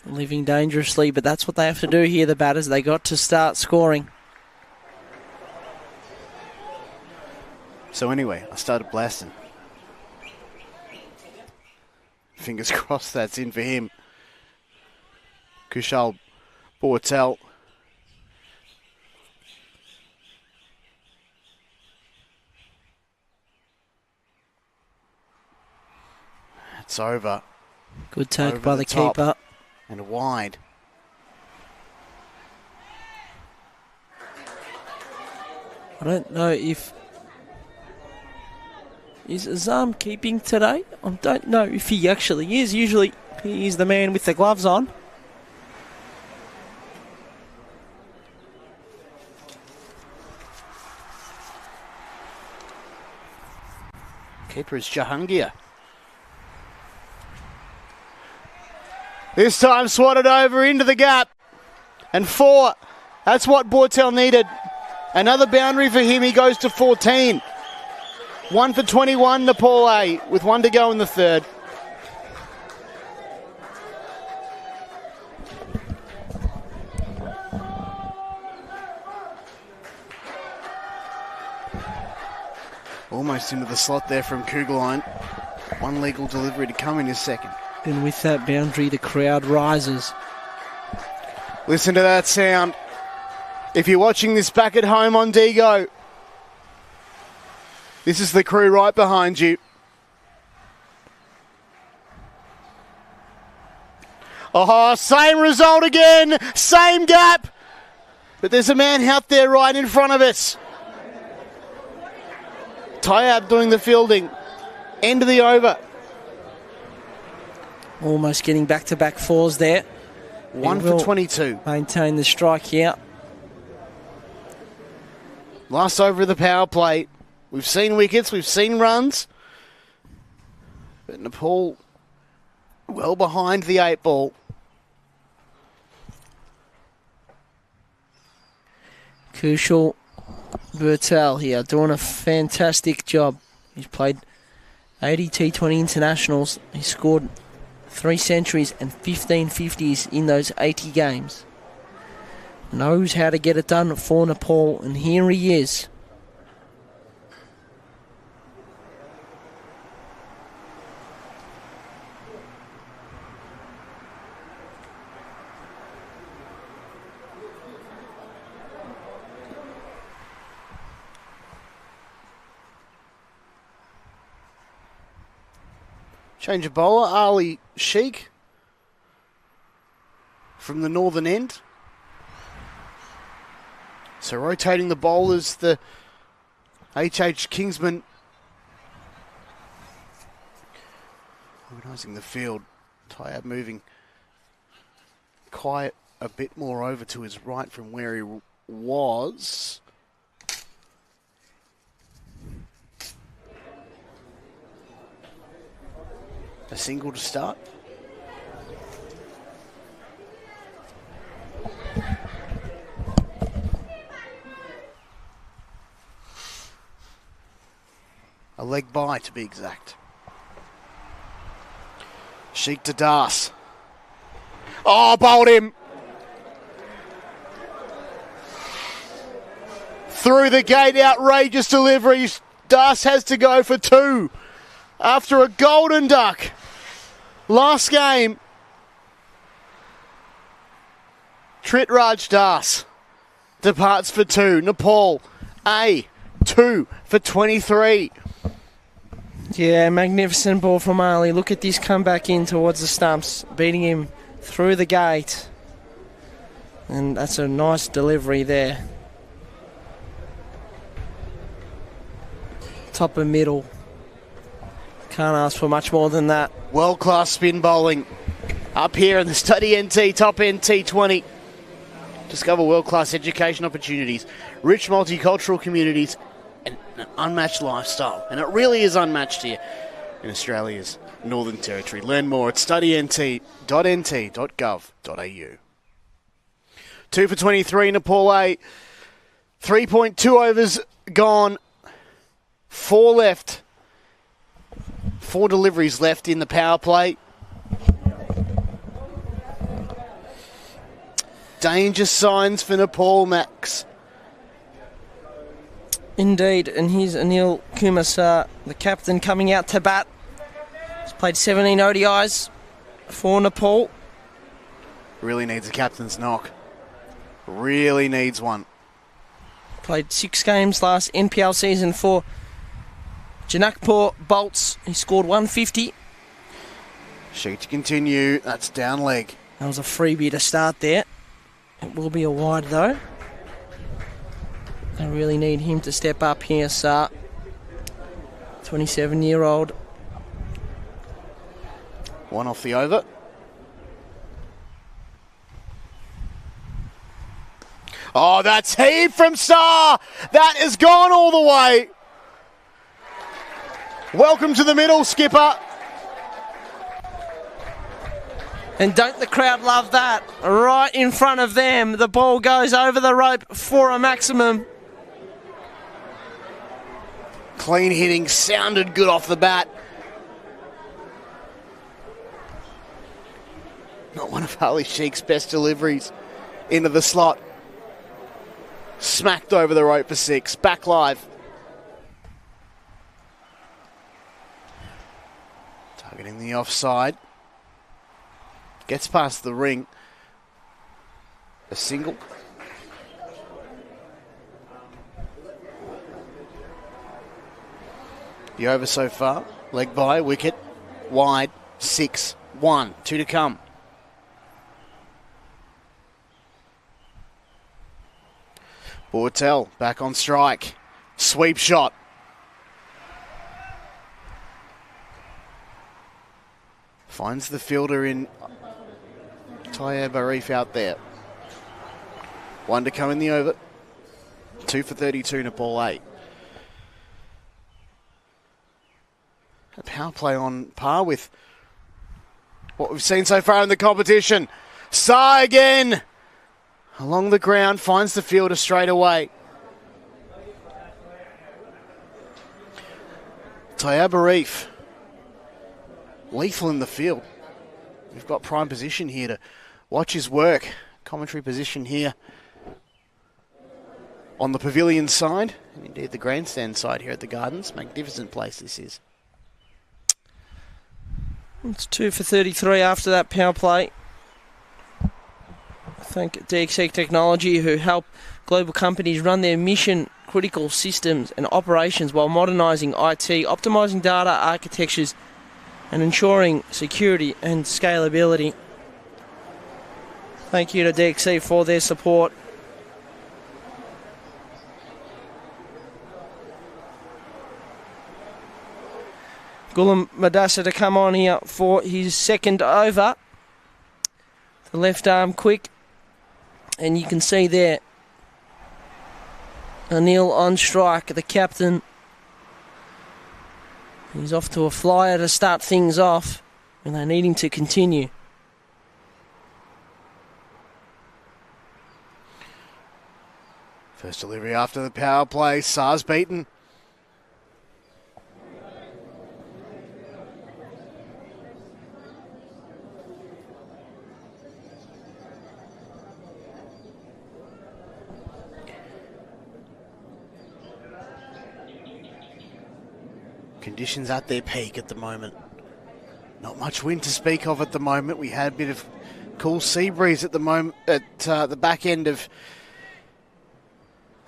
Living dangerously, but that's what they have to do here, the batters. They got to start scoring. So anyway, I started blasting. Fingers crossed that's in for him. Kushal Bortel. It's over. Good take Over by the top. keeper. And wide. I don't know if... Is Azam keeping today? I don't know if he actually is. Usually he is the man with the gloves on. Keeper is Jahangir. This time swatted over into the gap. And 4. That's what Bortel needed. Another boundary for him. He goes to 14. 1 for 21, Nepal A, with 1 to go in the third. Almost into the slot there from Kugeline. 1 legal delivery to come in his second. And with that boundary, the crowd rises. Listen to that sound. If you're watching this back at home on Digo, this is the crew right behind you. Oh, same result again. Same gap. But there's a man out there right in front of us. Tyab doing the fielding. End of the over. Almost getting back-to-back 4s there. 1 for 22. Maintain the strike here. Last over of the power play. We've seen wickets, we've seen runs. But Nepal well behind the 8 ball. Kushal Bertel here doing a fantastic job. He's played 80 T20 internationals. He scored 3 centuries and 15 50s in those 80 games. Knows how to get it done for Nepal, and here he is. Change of bowler, Ali Sheikh from the northern end. So rotating the bowlers, the HH Kingsmen organising the field. Tyab moving quite a bit more over to his right from where he was. A single to start. leg by to be exact. Sheik to Das. Oh, bowled him. Through the gate, outrageous deliveries. Das has to go for 2 after a golden duck. Last game. Tritraj Das departs for 2. Nepal A, 2 for 23. Yeah, magnificent ball from Ali. Look at this comeback in towards the stumps, beating him through the gate. And that's a nice delivery there. Top and middle. Can't ask for much more than that. World-class spin bowling up here in the Study NT Top End T20. Discover world-class education opportunities, rich multicultural communities, and an unmatched lifestyle. And it really is unmatched here in Australia's Northern Territory. Learn more at studynt.nt.gov.au. 2 for 23, Nepal A. 3.2 overs gone. 4 left. 4 deliveries left in the power play. Danger signs for Nepal, Max. Indeed, and here's Anil Kumasar, the captain, coming out to bat. He's played 17 ODIs for Nepal. Really needs a captain's knock. Really needs one. Played 6 games last NPL season for Janakpur Bolts. He scored 150. Sheet to continue. That's down leg. That was a freebie to start there. It will be a wide though. They really need him to step up here, Sar. 27-year-old. 1 off the over. Oh, that's heave from Sar. That has gone all the way. Welcome to the middle, skipper. And don't the crowd love that? Right in front of them, the ball goes over the rope for a maximum. Clean hitting, sounded good off the bat. Not one of Ali Sheik's best deliveries into the slot. Smacked over the rope for 6. Back live. Targeting the offside. Gets past the ring. A single. The over so far. Leg by, wicket. Wide. 6-1. 2 to come. Bortel back on strike. Sweep shot. Finds the fielder in Tayyab Arif out there. 1 to come in the over. 2 for 32, Nepal A. A power play on par with what we've seen so far in the competition. Sa again. Along the ground, finds the fielder straight away. Tayyab Arif. Lethal in the field. We've got prime position here to watch his work. Commentary position here on the pavilion side, and indeed the grandstand side here at the Gardens. Magnificent place this is. It's 2 for 33 after that power play. Thank DXC Technology, who help global companies run their mission-critical systems and operations while modernising IT, optimising data architectures, and ensuring security and scalability. Thank you to DXC for their support. Ghulam Madassa to come on here for his second over. The left arm quick. And you can see there, Anil on strike, the captain. He's off to a flyer to start things off, and they need him to continue. First delivery after the power play. Sa's beaten. Conditions at their peak at the moment. Not much wind to speak of at the moment. We had a bit of cool sea breeze at the moment at the back end of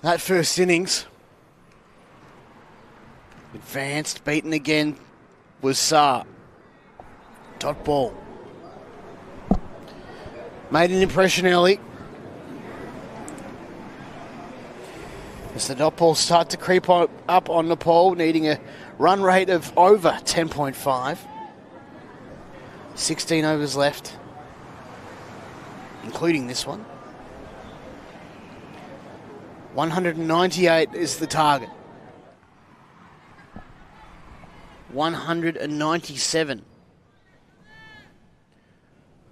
that first innings. Advanced, beaten again was Saar. Dot ball. Made an impression early. As the dot balls start to creep up on Nepal, needing a run rate of over 10.5. 16 overs left, including this one. 198 is the target. 197.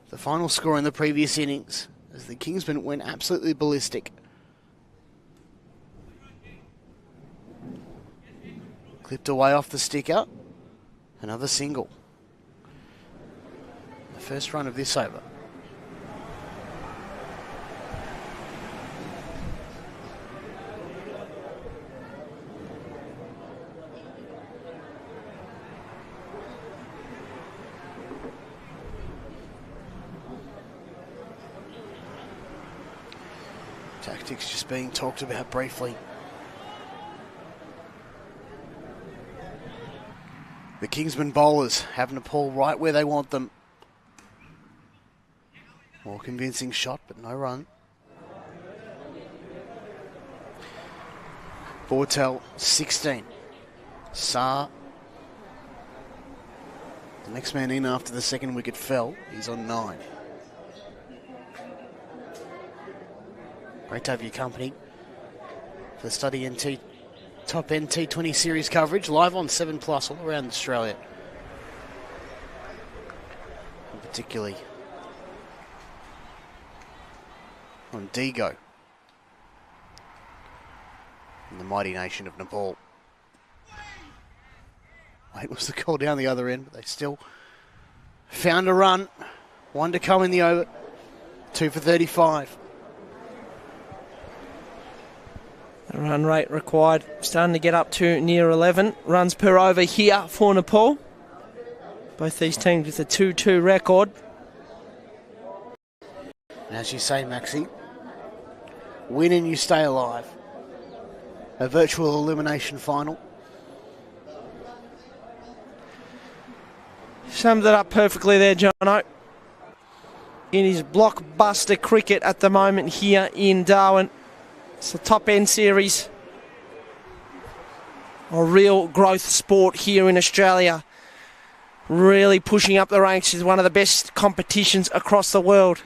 The final score in the previous innings, as the Kingsmen went absolutely ballistic. Clipped away off the sticker. Another single. The first run of this over. Tactics just being talked about briefly. The Kingsmen bowlers have Nepal right where they want them. More convincing shot, but no run. Vortel, 16. Saar. The next man in after the second wicket fell. He's on 9. Great to have your company for the Study NT Top End T20 Series coverage, live on 7 Plus all around Australia. And particularly on Digo in the mighty nation of Nepal. Late was the call down the other end, but they still found a run. One to come in the over. 2 for 35. The run rate required starting to get up to near 11 runs per over here for Nepal. Both these teams with a 2-2 record. And as you say, Maxi, win and you stay alive. A virtual elimination final. Summed it up perfectly there, Jono. In his blockbuster cricket at the moment here in Darwin. It's the Top End Series. A real growth sport here in Australia. Really pushing up the ranks. Is one of the best competitions across the world.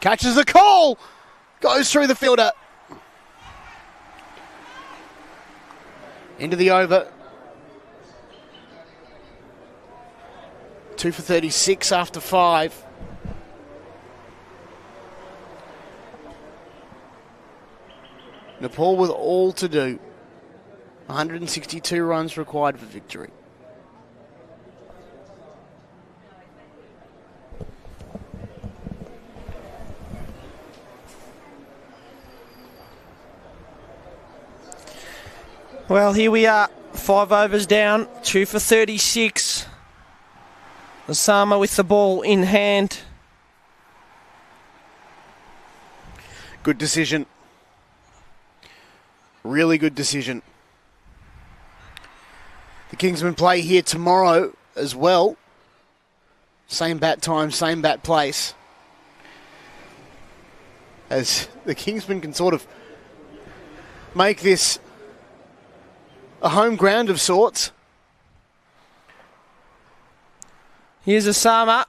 Catches the call. Goes through the fielder. Into the over. 2 for 36 after 5. Nepal with all to do. 162 runs required for victory. Well, here we are. 5 overs down. 2 for 36. Osama with the ball in hand. Good decision. Really good decision. The Kingsmen play here tomorrow as well. Same bat time, same bat place. As the Kingsmen can sort of make this a home ground of sorts. Here's Osama.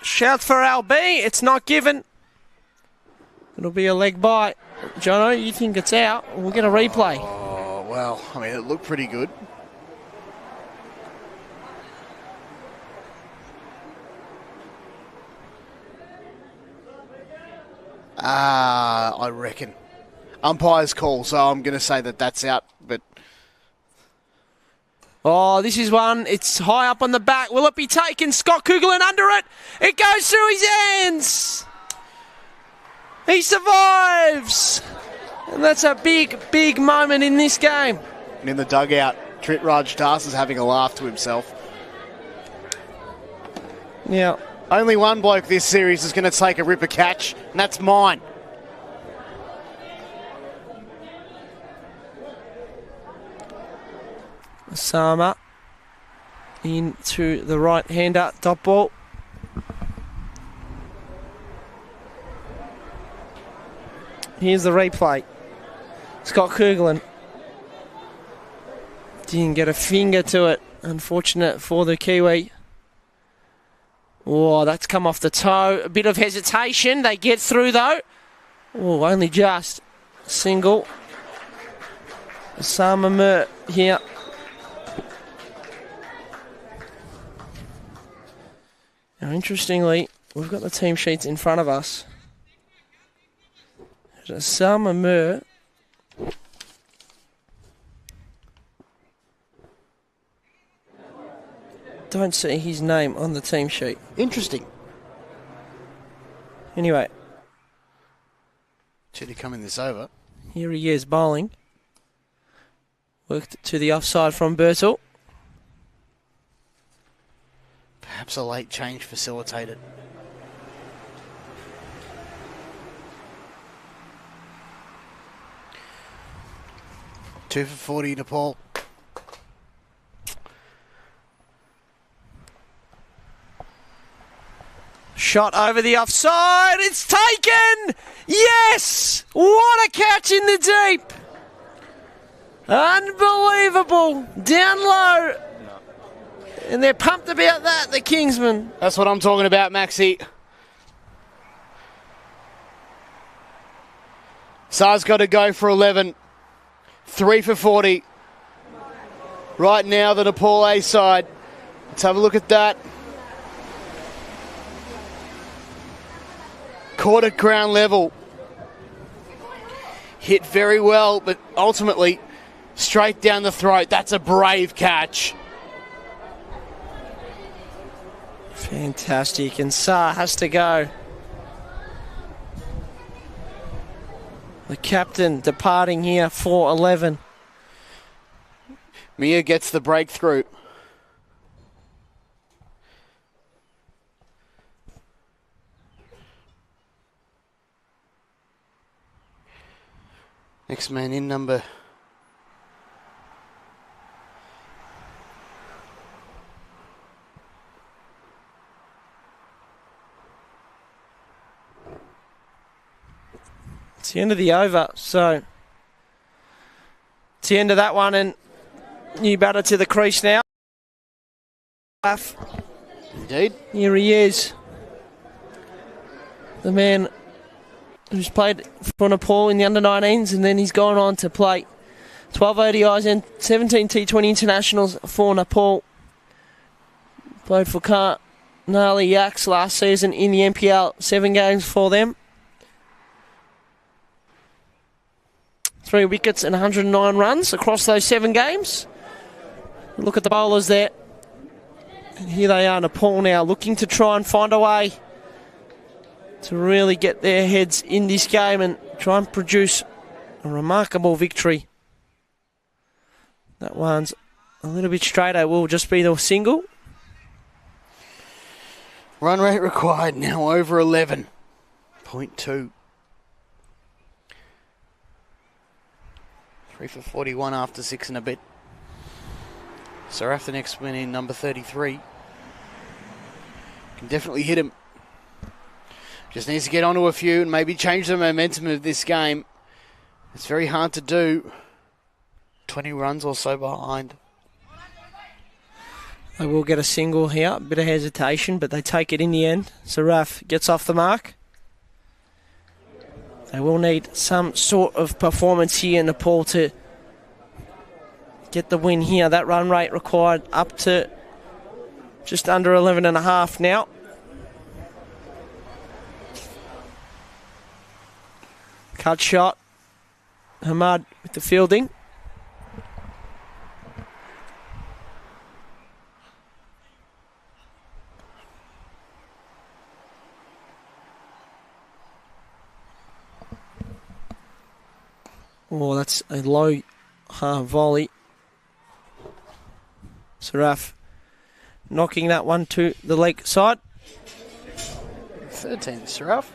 Shouts for LB. It's not given. It'll be a leg bite. Jono, you think it's out? We'll get a replay. Oh, well, I mean, it looked pretty good. I reckon. Umpire's call, so I'm going to say that that's out, but... Oh, this is one. It's high up on the back. Will it be taken? Scott Kugelin under it. It goes through his hands. He survives. And that's a big, big moment in this game. And in the dugout, Raj Das is having a laugh to himself. Now, only one bloke this series is going to take a ripper catch, and that's mine. Osama into the right-hander, dot ball. Here's the replay. Scott Kugelin didn't get a finger to it. Unfortunate for the Kiwi. Oh, that's come off the toe. A bit of hesitation. They get through though. Oh, only just. Single. Osama Mir here. Now, interestingly, we've got the team sheets in front of us. Osama Mir. Don't see his name on the team sheet. Interesting. Anyway. Should he come in this over? Here he is bowling. Worked to the offside from Birtle. Perhaps a late change facilitated. Two for 40, Nepal. Shot over the offside. It's taken! Yes! What a catch in the deep! Unbelievable. Down low. And they're pumped about that, the Kingsmen. That's what I'm talking about, Maxi. Sa's got to go for 11. 3 for 40. Right now, the Nepal A side. Let's have a look at that. Caught at ground level. Hit very well, but ultimately straight down the throat. That's a brave catch. Fantastic. And Sa has to go. The captain departing here for 11. Mia gets the breakthrough. Next man in, number 11. It's the end of the over, so it's the end of that one, and new batter to the crease now. Indeed. Here he is. The man who's played for Nepal in the under-19s, and then he's gone on to play 12 ODIs and 17 T20 internationals for Nepal. Played for Karnali Yaks last season in the NPL, 7 games for them. 3 wickets and 109 runs across those 7 games. Look at the bowlers there. And here they are, Nepal now, looking to try and find a way to really get their heads in this game and try and produce a remarkable victory. That one's a little bit straighter. Will just be the single. Run rate required now over 11.2. 3 for 41 after 6 and a bit. So after next win in number 33. Can definitely hit him. Just needs to get onto a few and maybe change the momentum of this game. It's very hard to do. 20 runs or so behind. They will get a single here. A bit of hesitation, but they take it in the end. Saraf gets off the mark. They will need some sort of performance here in Nepal to get the win here. That run rate required up to just under 11.5 now. Cut shot. Hamad with the fielding. Oh, that's a low volley. Saraf knocking that one to the leg side. 13, Saraf.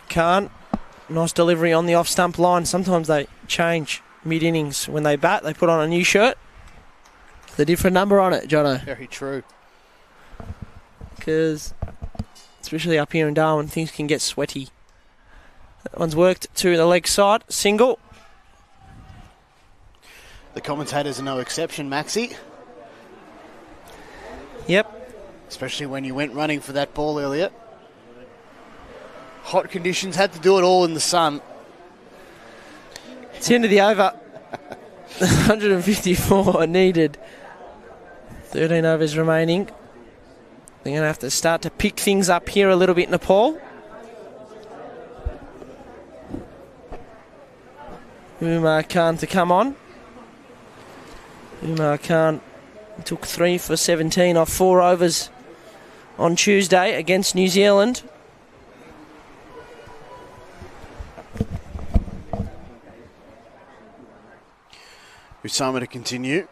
Khan, nice delivery on the off-stump line. Sometimes they change mid-innings when they bat. They put on a new shirt. The different number on it, Jono. Very true. Because, especially up here in Darwin, things can get sweaty. That one's worked to the leg side. Single. The commentators are no exception, Maxi. Yep. Especially when you went running for that ball earlier. Hot conditions, had to do it all in the sun. It's the end of the over. 154 needed. 13 overs remaining. They're going to have to start to pick things up here a little bit, Nepal. Umar Khan to come on. Umar Khan took 3 for 17 off 4 overs on Tuesday against New Zealand. Usama to continue.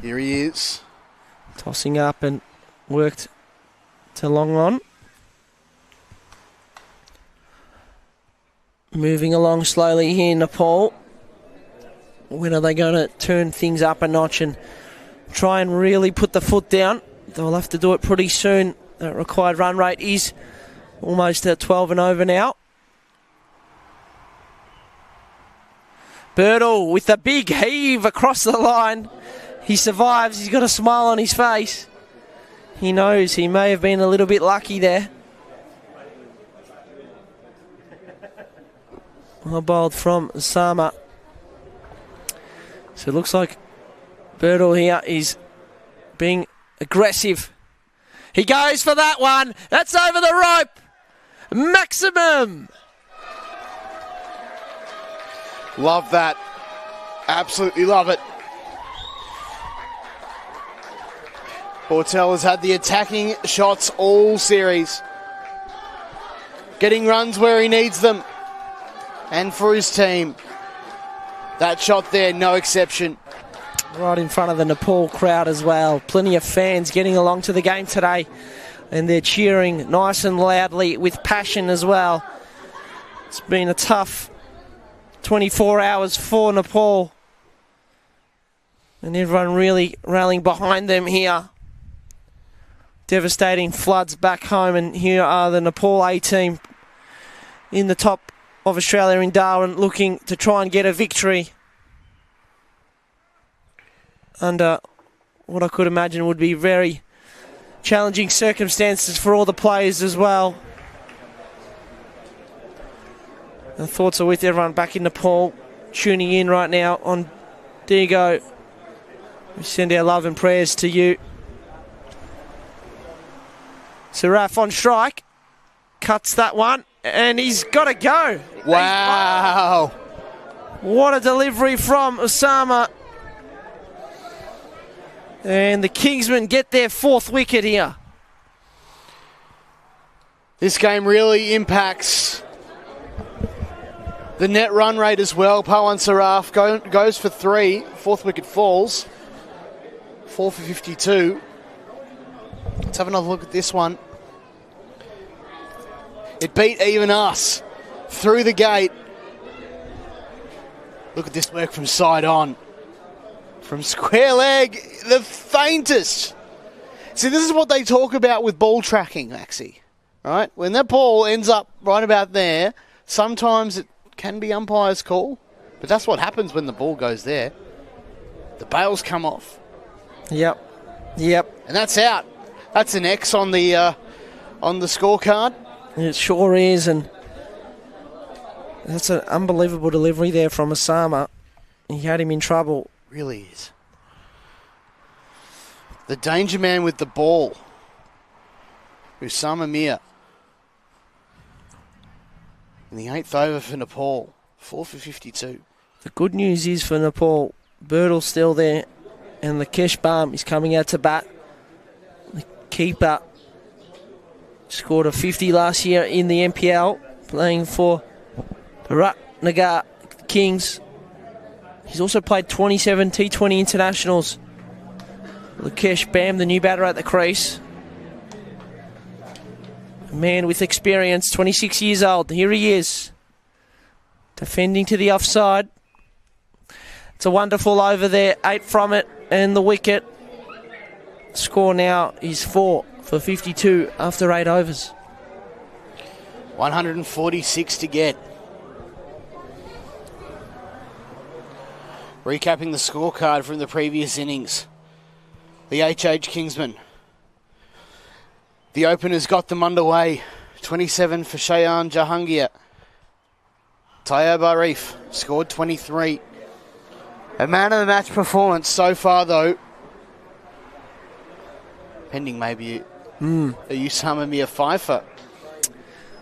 Here he is. Tossing up and worked to long on. Moving along slowly here, Nepal. When are they going to turn things up a notch and try and really put the foot down? They'll have to do it pretty soon. The required run rate is almost at 12 and over now. Birtle with a big heave across the line. He survives. He's got a smile on his face. He knows he may have been a little bit lucky there. Well bowled from Sama. So it looks like Birtle here is being aggressive. He goes for that one. That's over the rope. Maximum. Love that. Absolutely love it. Portel has had the attacking shots all series. Getting runs where he needs them. And for his team. That shot there, no exception. Right in front of the Nepal crowd as well. Plenty of fans getting along to the game today. And they're cheering nice and loudly with passion as well. It's been a tough 24 hours for Nepal. And everyone really rallying behind them here. Devastating floods back home, and here are the Nepal A team in the top of Australia in Darwin, looking to try and get a victory under what I could imagine would be very challenging circumstances for all the players as well. The thoughts are with everyone back in Nepal, tuning in right now on Digo. We send our love and prayers to you. Saraf on strike, cuts that one, and he's got to go. Wow. What a delivery from Usama. And the Kingsmen get their 4th wicket here. This game really impacts the net run rate as well. Pawan Saraf goes for 3. 4th wicket falls. 4 for 52. Let's have another look at this one. It beat even us through the gate. Look at this work from side on. From square leg, the faintest. See, this is what they talk about with ball tracking, Maxi. Right? When that ball ends up right about there, sometimes it can be umpire's call, but that's what happens when the ball goes there. The bails come off. Yep. And that's out. That's an X on the scorecard. It sure is, and that's an unbelievable delivery there from Usama. He had him in trouble. Really is. The danger man with the ball. Usama Mir. In the 8th over for Nepal. 4 for 52. The good news is for Nepal, Birtle's still there, and the Kesh Balm is coming out to bat. The keeper Scored a 50 last year in the NPL, playing for Hyderabad Kings. He's also played 27 T20 internationals. Lukesh Bam, the new batter at the crease. A man with experience, 26 years old. Here he is. Defending to the offside. It's a wonderful over there. 8 from it and the wicket. Score now is 4 for 52 after 8 overs. 146 to get. Recapping the scorecard from the previous innings. The HH Kingsmen. The openers got them underway. 27 for Shayan Jahangir. Tayyab Arif scored 23. A man of the match performance so far, though. Pending maybe a Usama Mir Pfeiffer.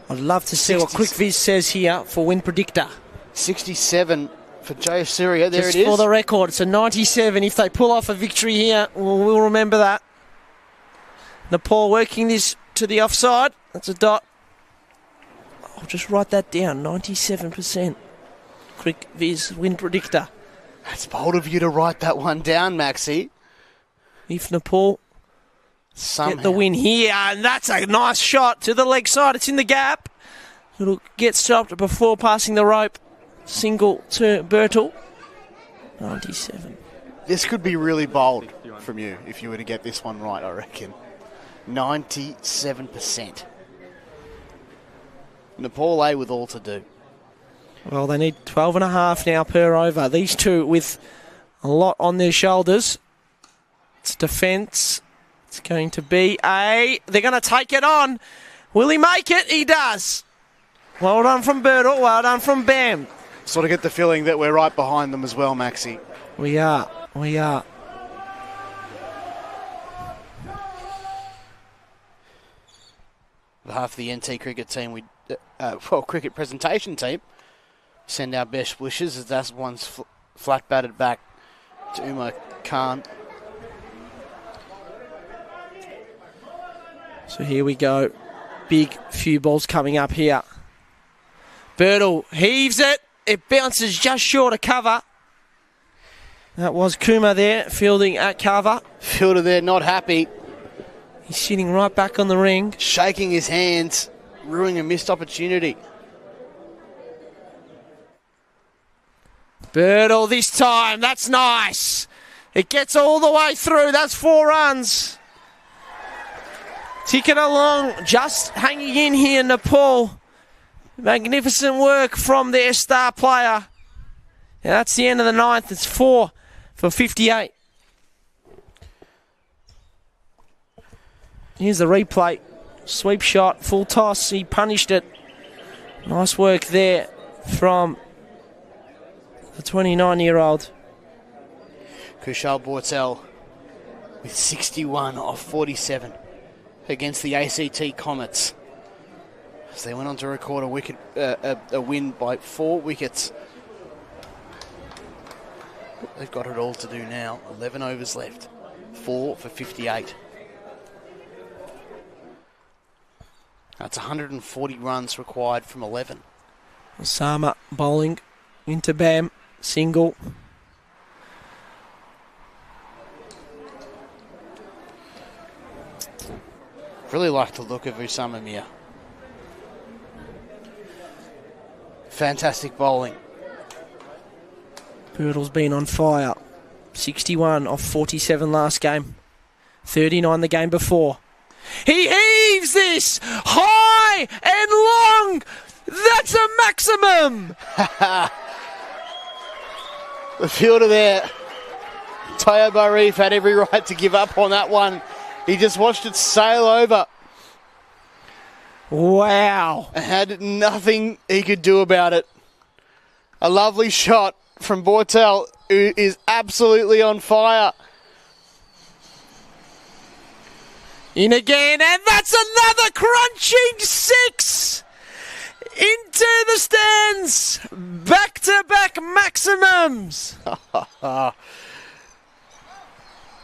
I'd love to see what QuickViz says here for win predictor. 67 for Jay Syria. There Just it is. for the record, it's a 97. If they pull off a victory here, we'll remember that. Nepal working this to the offside. That's a dot. I'll just write that down. 97%. QuickViz win predictor. That's bold of you to write that one down, Maxi. If Nepal Somehow. get the win here, and that's a nice shot to the leg side. It's in the gap. It'll get stopped before passing the rope. Single to Birtle. 97. This could be really bold from you if you were to get this one right, I reckon. 97%. Nepal A with all to do. Well, they need 12.5 now per over. These two with a lot on their shoulders. It's defence. It's going to be a... They're going to take it on. Will he make it? He does. Well done from Birtle. Well done from Bam. Sort of get the feeling that we're right behind them as well, Maxi. We are. We are. On behalf of the NT cricket team, cricket presentation team, send our best wishes as that one's flat batted back to Umar Khan. So here we go. Big few balls coming up here. Birtle heaves it. It bounces just short of cover. That was Kumar there, fielding at cover. Fielder there, not happy. He's sitting right back on the ring. Shaking his hands, ruining a missed opportunity. Birtle this time. That's nice. It gets all the way through. That's 4 runs. Ticking along, just hanging in here, Nepal. Magnificent work from their star player. Yeah, that's the end of the 9th. It's 4 for 58. Here's the replay. Sweep shot, full toss. He punished it. Nice work there from the 29-year-old. Kushal Bortel with 61 off 47 against the ACT Comets. As they went on to record a win by 4 wickets. They've got it all to do now. 11 overs left. 4 for 58. That's 140 runs required from 11. Osama bowling into Bam. Single. Really like the look of Usama Mir. Fantastic bowling. Birtle's been on fire. 61 off 47 last game. 39 the game before. He heaves this high and long. That's a maximum. The fielder there, Tayyab Arif, had every right to give up on that one. He just watched it sail over. Wow. And had nothing he could do about it. A lovely shot from Bortel, who is absolutely on fire. In again, and that's another crunching 6 into the stands. Back-to-back maximums.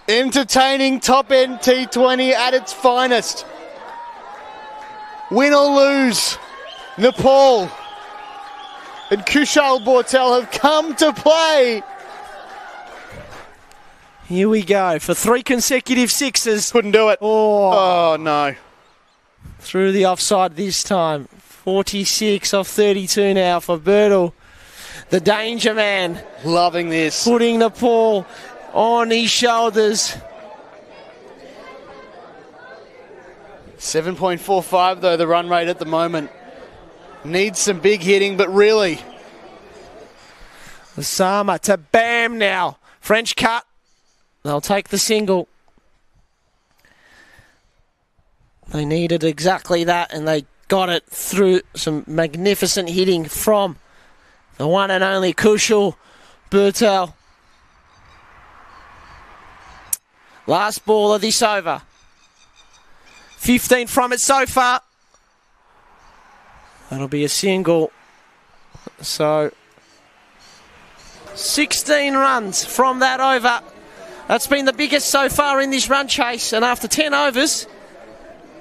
Entertaining top-end T20 at its finest. Win or lose, Nepal and Kushal Bortel have come to play. Here we go for 3 consecutive sixes. Couldn't do it. Oh, Oh no. through the offside this time. 46 off 32 now for Birtle. The danger man. Loving this. Putting Nepal on his shoulders. 7.45 though, the run rate at the moment. Needs some big hitting, but really. Osama to Bam now. French cut. They'll take the single. They needed exactly that, and they got it through some magnificent hitting from the one and only Kushal Bortel. Last ball of this over. 15 from it so far. That'll be a single. So 16 runs from that over. That's been the biggest so far in this run chase. And after 10 overs,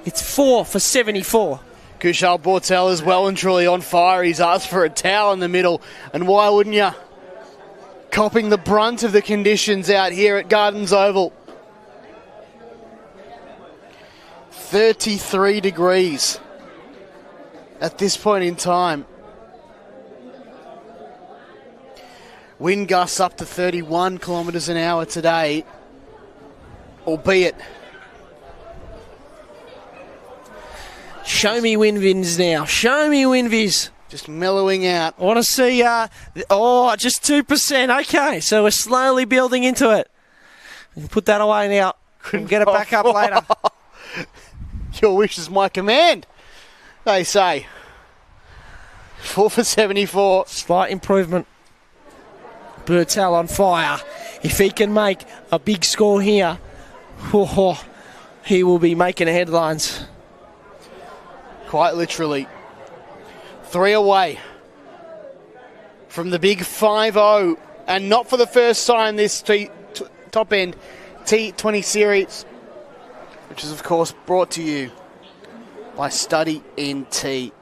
it's 4 for 74. Kushal Bortel is well and truly on fire. He's asked for a towel in the middle. And why wouldn't you? Copping the brunt of the conditions out here at Gardens Oval. 33 degrees at this point in time. Wind gusts up to 31 kilometres an hour today, albeit. Show me Winviz now. Show me Winviz. Just mellowing out. I want to see, just 2%. Okay, so we're slowly building into it. We can put that away now. We'll get it back up later. Your wish is my command, they say. 4 for 74. Slight improvement. Bortel on fire. If he can make a big score here, he will be making headlines. Quite literally. 3 away from the big 5-0. And not for the first time this top end T20 Series, which is of course brought to you by Study NT.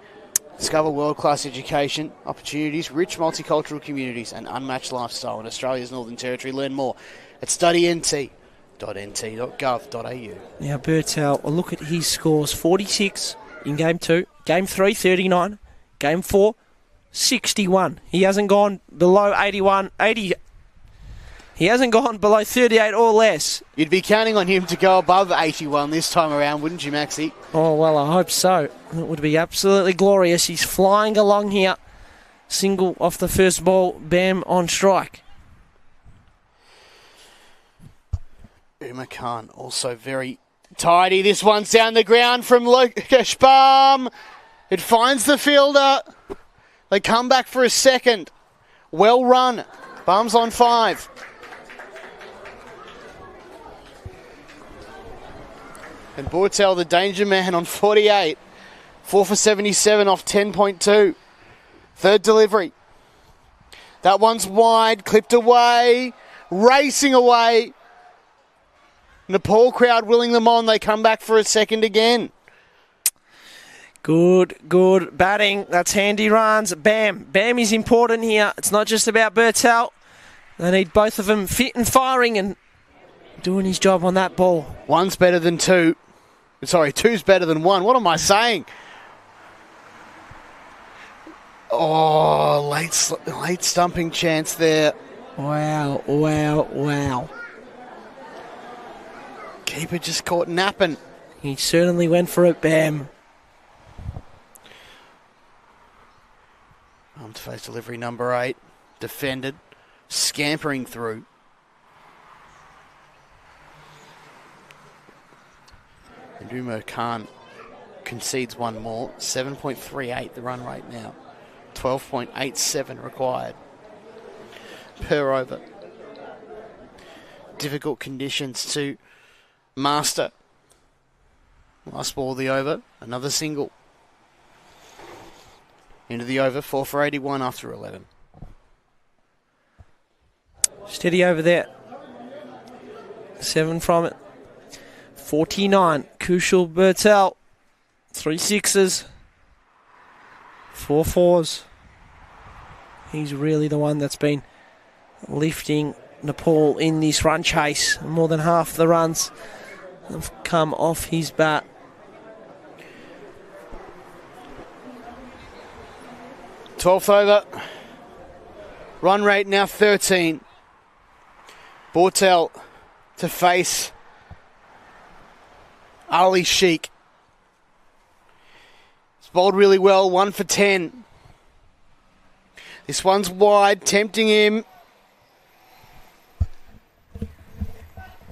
Discover world-class education, opportunities, rich multicultural communities and unmatched lifestyle in Australia's Northern Territory. Learn more at studynt.nt.gov.au. Now Bortel, a look at his scores. 46 in Game 2. Game 3, 39. Game 4, 61. He hasn't gone below 80. He hasn't gone below 38 or less. You'd be counting on him to go above 81 this time around, wouldn't you, Maxie? Oh, well, I hope so. It would be absolutely glorious. He's flying along here. Single off the first ball. Bam on strike. Umar Khan also very tidy. This one's down the ground from Lokesh Balm. It finds the fielder. They come back for a second. Well run. Balm's on 5. And Bortel, the danger man, on 48. 4 for 77 off 10.2. Third delivery. That one's wide, clipped away, racing away. Nepal crowd willing them on. They come back for a second again. Good batting. That's handy runs. Bam is important here. It's not just about Bortel. They need both of them fit and firing and doing his job on that ball. One's better than 2. Sorry, 2's better than 1. What am I saying? Oh, late stumping chance there. Wow. Keeper just caught napping. He certainly went for it, Bam. On to face delivery number 8. Defended. Scampering through. And Umar Khan concedes one more. 7.38 the run rate now. 12.87 required per over. Difficult conditions to master. Last ball of the over. Another single. Into the over. 4 for 81 after 11. Steady over there. 7 from it. 49. Kushal Bortel. 3 sixes, 4 fours. He's really the one that's been lifting Nepal in this run chase. More than half the runs have come off his bat. Twelfth over. Run rate now 13. Bortel to face Ali Sheikh. He's bowled really well, 1 for 10. This one's wide, tempting him.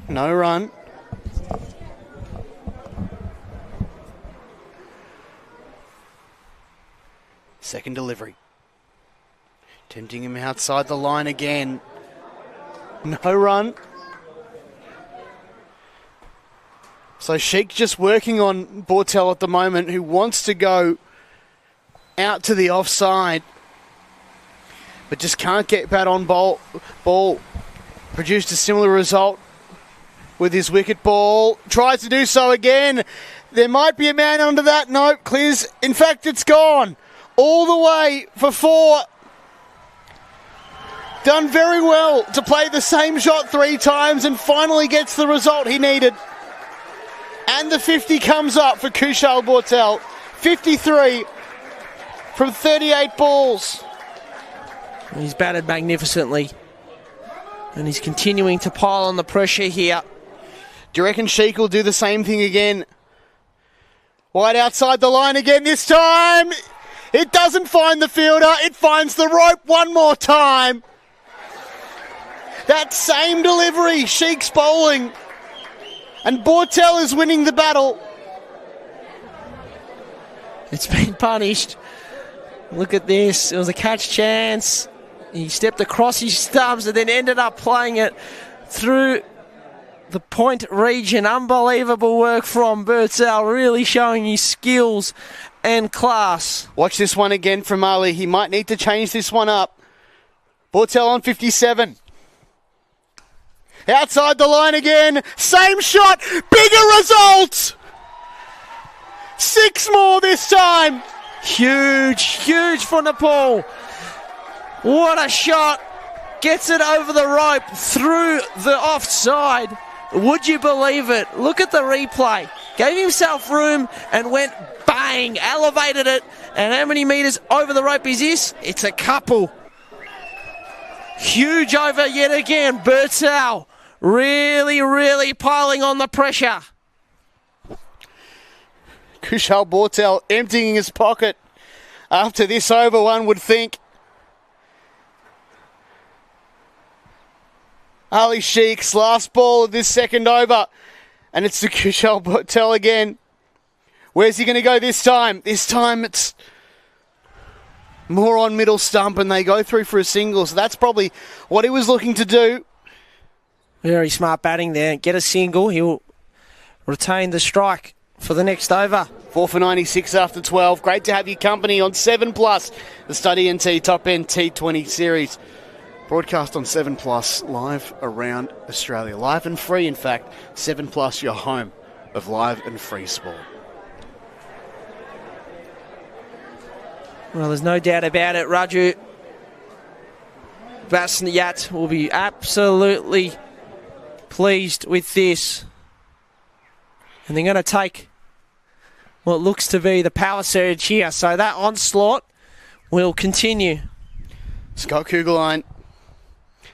No run. Second delivery. Tempting him outside the line again. No run. So Sheikh just working on Bortel at the moment, who wants to go out to the offside, but just can't get bat on ball. Produced a similar result with his wicket ball. Tries to do so again. There might be a man under that. Nope, clears. In fact, it's gone. All the way for 4. Done very well to play the same shot 3 times and finally gets the result he needed. And the 50 comes up for Kushal Bortel. 53 from 38 balls. He's batted magnificently. And he's continuing to pile on the pressure here. Do you reckon Sheikh will do the same thing again? Wide outside the line again this time. It doesn't find the fielder. It finds the rope one more time. That same delivery, Sheikh's bowling. And Bortel is winning the battle. It's been punished. Look at this. It was a catch chance. He stepped across his stumps and then ended up playing it through the point region. Unbelievable work from Bortel, really showing his skills and class. Watch this one again from Ali. He might need to change this one up. Bortel on 57. Outside the line again. Same shot. Bigger result. 6 more this time. Huge for Nepal. What a shot. Gets it over the rope through the offside. Would you believe it? Look at the replay. Gave himself room and went bang. Elevated it. And how many metres over the rope is this? It's a couple. Huge over yet again. Bortel really piling on the pressure. Kushal Bortel emptying his pocket after this over, one would think. Ali Sheikh's last ball of this second over. And it's to Kushal Bortel again. Where's he going to go this time? This time it's more on middle stump and they go through for a single. So that's probably what he was looking to do. Very smart batting there. Get a single. He'll retain the strike for the next over. 4 for 96 after 12. Great to have your company on 7+, the Study NT Top End T20 Series. Broadcast on 7+, live around Australia. Live and free, in fact. 7+, your home of live and free sport. Well, there's no doubt about it. Raju Basniyat will be absolutely pleased with this. And they're going to take what looks to be the power surge here. So that onslaught will continue. Scott Kugelheim,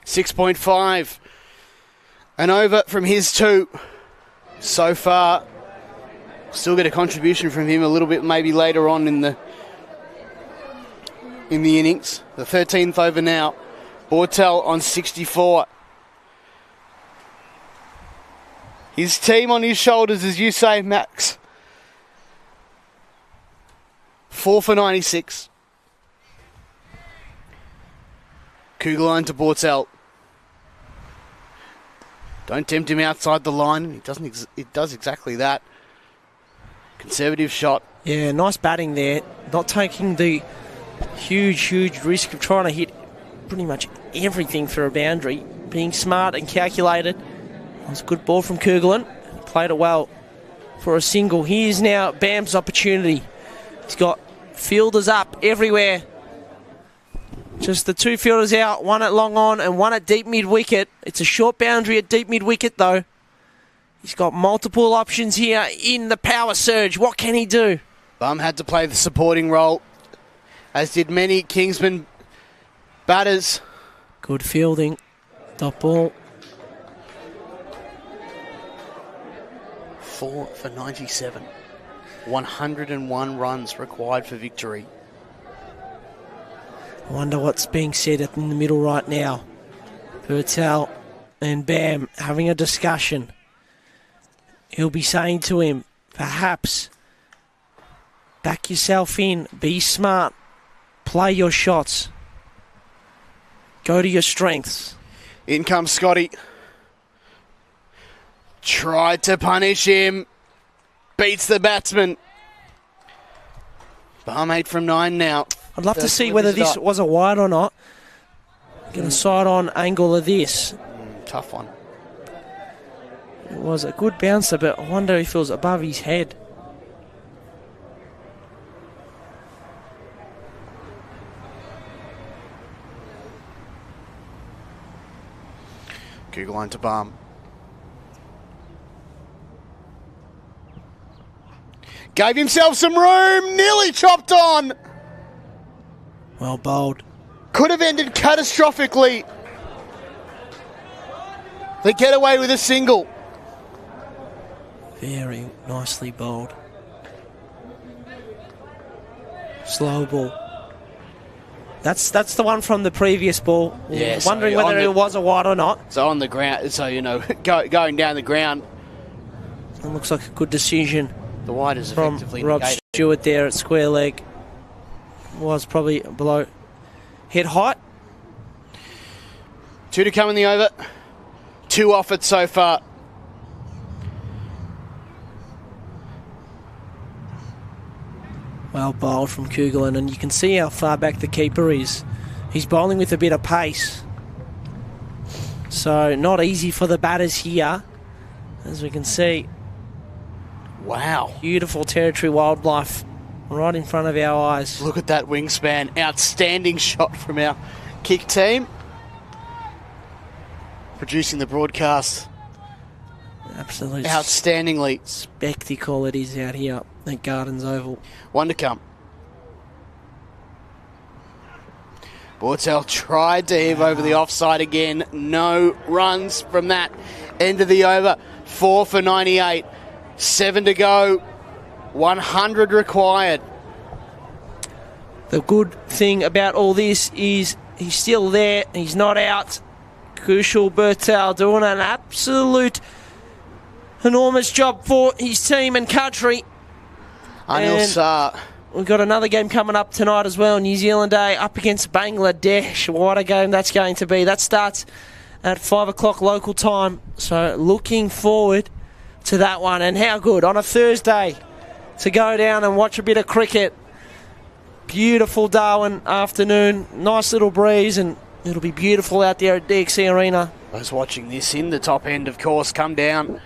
6.5. And over from his 2 so far. Still get a contribution from him a little bit maybe later on in the innings. The 13th over now. Bortel on 64. His team on his shoulders, as you say, Max. 4 for 96. Kugelheim to Bortel. Don't tempt him outside the line. He does exactly that. Conservative shot. Yeah, nice batting there. Not taking the huge risk of trying to hit pretty much everything for a boundary. Being smart and calculated. It was a good ball from Kugelheim. Played it well for a single. Here's now Bam's opportunity. He's got fielders up everywhere. Just the two fielders out, one at long on and one at deep mid-wicket. It's a short boundary at deep mid-wicket though. He's got multiple options here in the power surge. What can he do? Bum had to play the supporting role, as did many Kingsmen batters. Good fielding. Dot ball. 4 for 97. 101 runs required for victory. I wonder what's being said in the middle right now. Purtell and Bam having a discussion. He'll be saying to him, perhaps, back yourself in, be smart, play your shots, go to your strengths. In comes Scotty. Tried to punish him. Beats the batsman. Bum 8 from 9 now. I'd love to see whether this was a wide or not. Get a side-on angle of this. Tough one. It was a good bouncer, but I wonder if it was above his head. Google line to Bum. Gave himself some room. Nearly chopped on. Well bowled. Could have ended catastrophically. They get away with a single. Very nicely bowled. Slow ball. That's the one from the previous ball. Yeah, wondering whether it was a wide or not. So on the ground, so going down the ground. It looks like a good decision. The wide is from effectively Rob negated. Stewart there at square leg. Was probably below head height. 2 to come in the over. 2 off it so far. Well bowled from Kugelin, and you can see how far back the keeper is. He's bowling with a bit of pace. So not easy for the batters here, as we can see. Wow. Beautiful territory wildlife right in front of our eyes. Look at that wingspan. Outstanding shot from our kick team. Producing the broadcast Absolutely outstandingly. spectacle it is out here at Gardens Oval. 1 to come. Bortel tried to heave over the offside again. No runs from that end of the over. 4 for 98. 7 to go. 100 required. The good thing about all this is he's still there. He's not out. Kushal Bertel doing an absolute enormous job for his team and country. Anil Shah. We've got another game coming up tonight as well. New Zealand A up against Bangladesh. What a game that's going to be. That starts at 5 o'clock local time. So looking forward to that one. And how good on a Thursday to go down and watch a bit of cricket. Beautiful Darwin afternoon. Nice little breeze, and it'll be beautiful out there at DXC Arena. Those watching this in the top end, of course, come down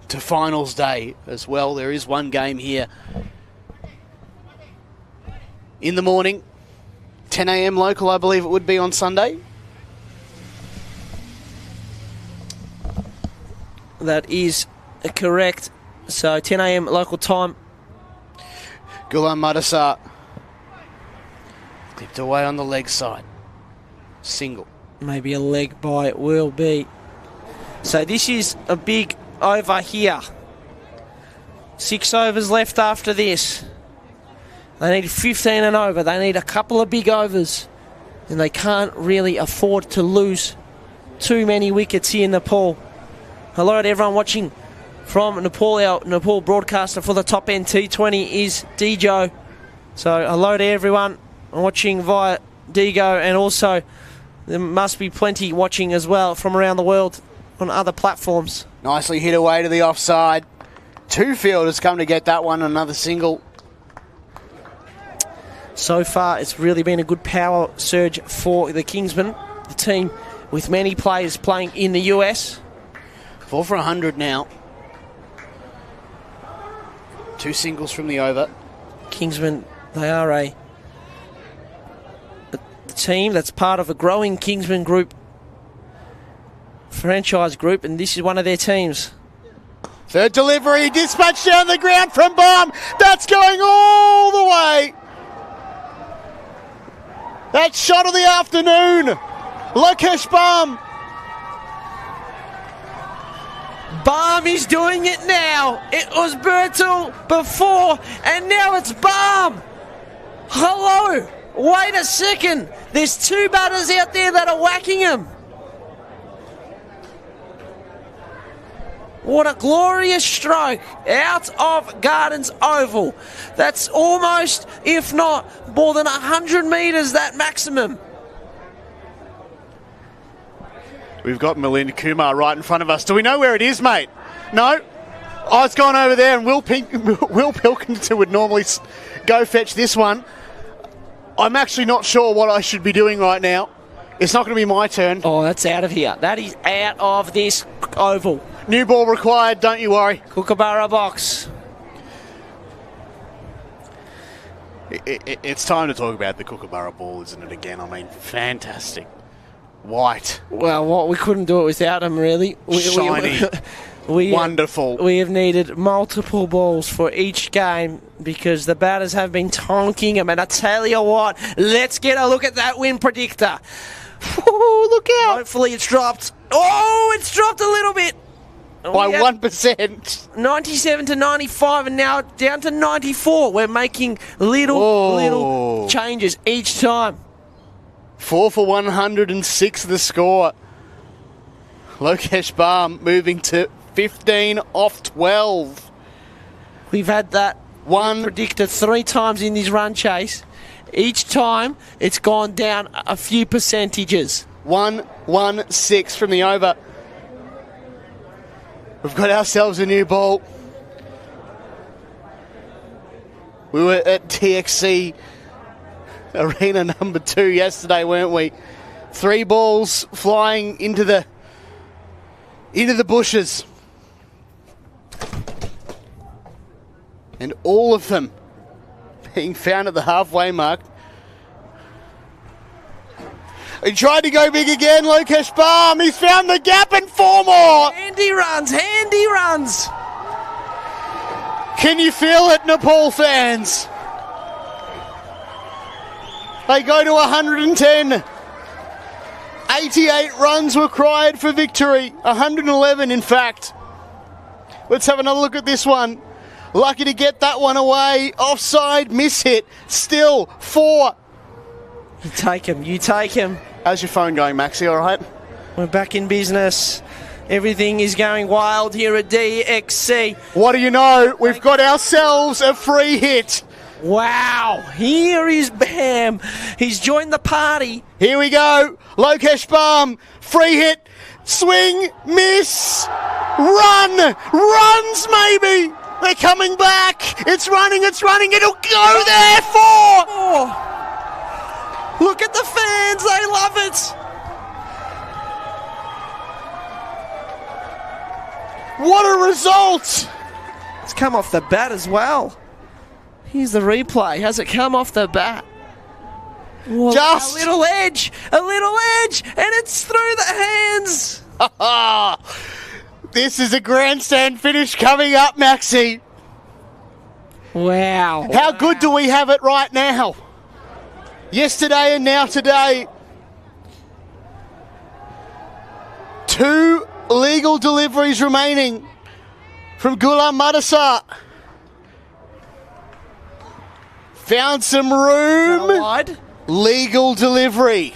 to finals day as well. There is one game here in the morning. 10 a.m. local, I believe it would be on Sunday. That is correct. So 10 a.m. local time. Gulam Madasar clipped away on the leg side. Single. Maybe a leg by it will be. So this is a big over here. 6 overs left after this. They need 15 and over. They need a couple of big overs. And they can't really afford to lose too many wickets here in Nepal. Hello to everyone watching from Nepal. Our Nepal broadcaster for the top end T20 is Dijo. So hello to everyone watching via Digo, and also there must be plenty watching as well from around the world on other platforms. Nicely hit away to the offside. 2 fielders come to get that one, another single. So far, it's really been a good power surge for the Kingsmen, the team with many players playing in the US. 4 for 100 now. 2 singles from the over. Kingsmen, they are a team that's part of a growing Kingsmen group, franchise group, and this is one of their teams. Third delivery, dispatched down the ground from Baum. That's going all the way. That shot of the afternoon. Lokesh Baum. Baum is doing it now. It was Birtle before, and now it's Baum. Hello. Wait a second. There's 2 batters out there that are whacking him. What a glorious stroke out of Gardens Oval. That's almost, if not more than 100 metres, that maximum. We've got Milind Kumar right in front of us. Do we know where it is, mate? No? Oh, it's gone over there, and Will Pilkington would normally go fetch this one. I'm actually not sure what I should be doing right now. It's not going to be my turn. Oh, that's out of here. That is out of this oval. New ball required, don't you worry. Kookaburra box. It's time to talk about the Kookaburra ball, isn't it, again? I mean, fantastic. White. Well, we couldn't do it without him, really. Shiny. Wonderful. We have needed multiple balls for each game because the batters have been tonking him. And I tell you what, let's get a look at that win predictor. Ooh, look out. Hopefully it's dropped. Oh, it's dropped a little bit. By 1%. 97 to 95 and now down to 94. We're making little changes each time. 4 for 106 the score. Lokesh Baum moving to 15 off 12. We've had that one predictor 3 times in this run chase. Each time it's gone down a few percentages. 1-1-6 from the over. We've got ourselves a new ball. We were at TXC Arena number 2 yesterday, weren't we? 3 balls flying into the bushes. And all of them being found at the halfway mark. He tried to go big again, Lokesh Baum. He's found the gap and 4 more. Handy runs. Can you feel it, Nepal fans? They go to 110. 88 runs required for victory. 111, in fact. Let's have another look at this one. Lucky to get that one away. Offside, miss hit. Still 4. You take him. How's your phone going, Maxie? All right? We're back in business. Everything is going wild here at DXC. What do you know? We've got ourselves a free hit. Wow. Here is Bam. He's joined the party. Here we go. Lokesh Baum. Free hit. Swing. Miss. Run. Runs, maybe. They're coming back. It's running. It'll go there. 4. Look at the fans. They love it. What a result. It's come off the bat as well. Here's the replay. Has it come off the bat? Well, just a little edge, and it's through the hands. This is a grandstand finish coming up, Maxie. Wow. How good do we have it right now? Yesterday and now today. 2 legal deliveries remaining from Gulam Madasar. Found some room. Wide. Legal delivery.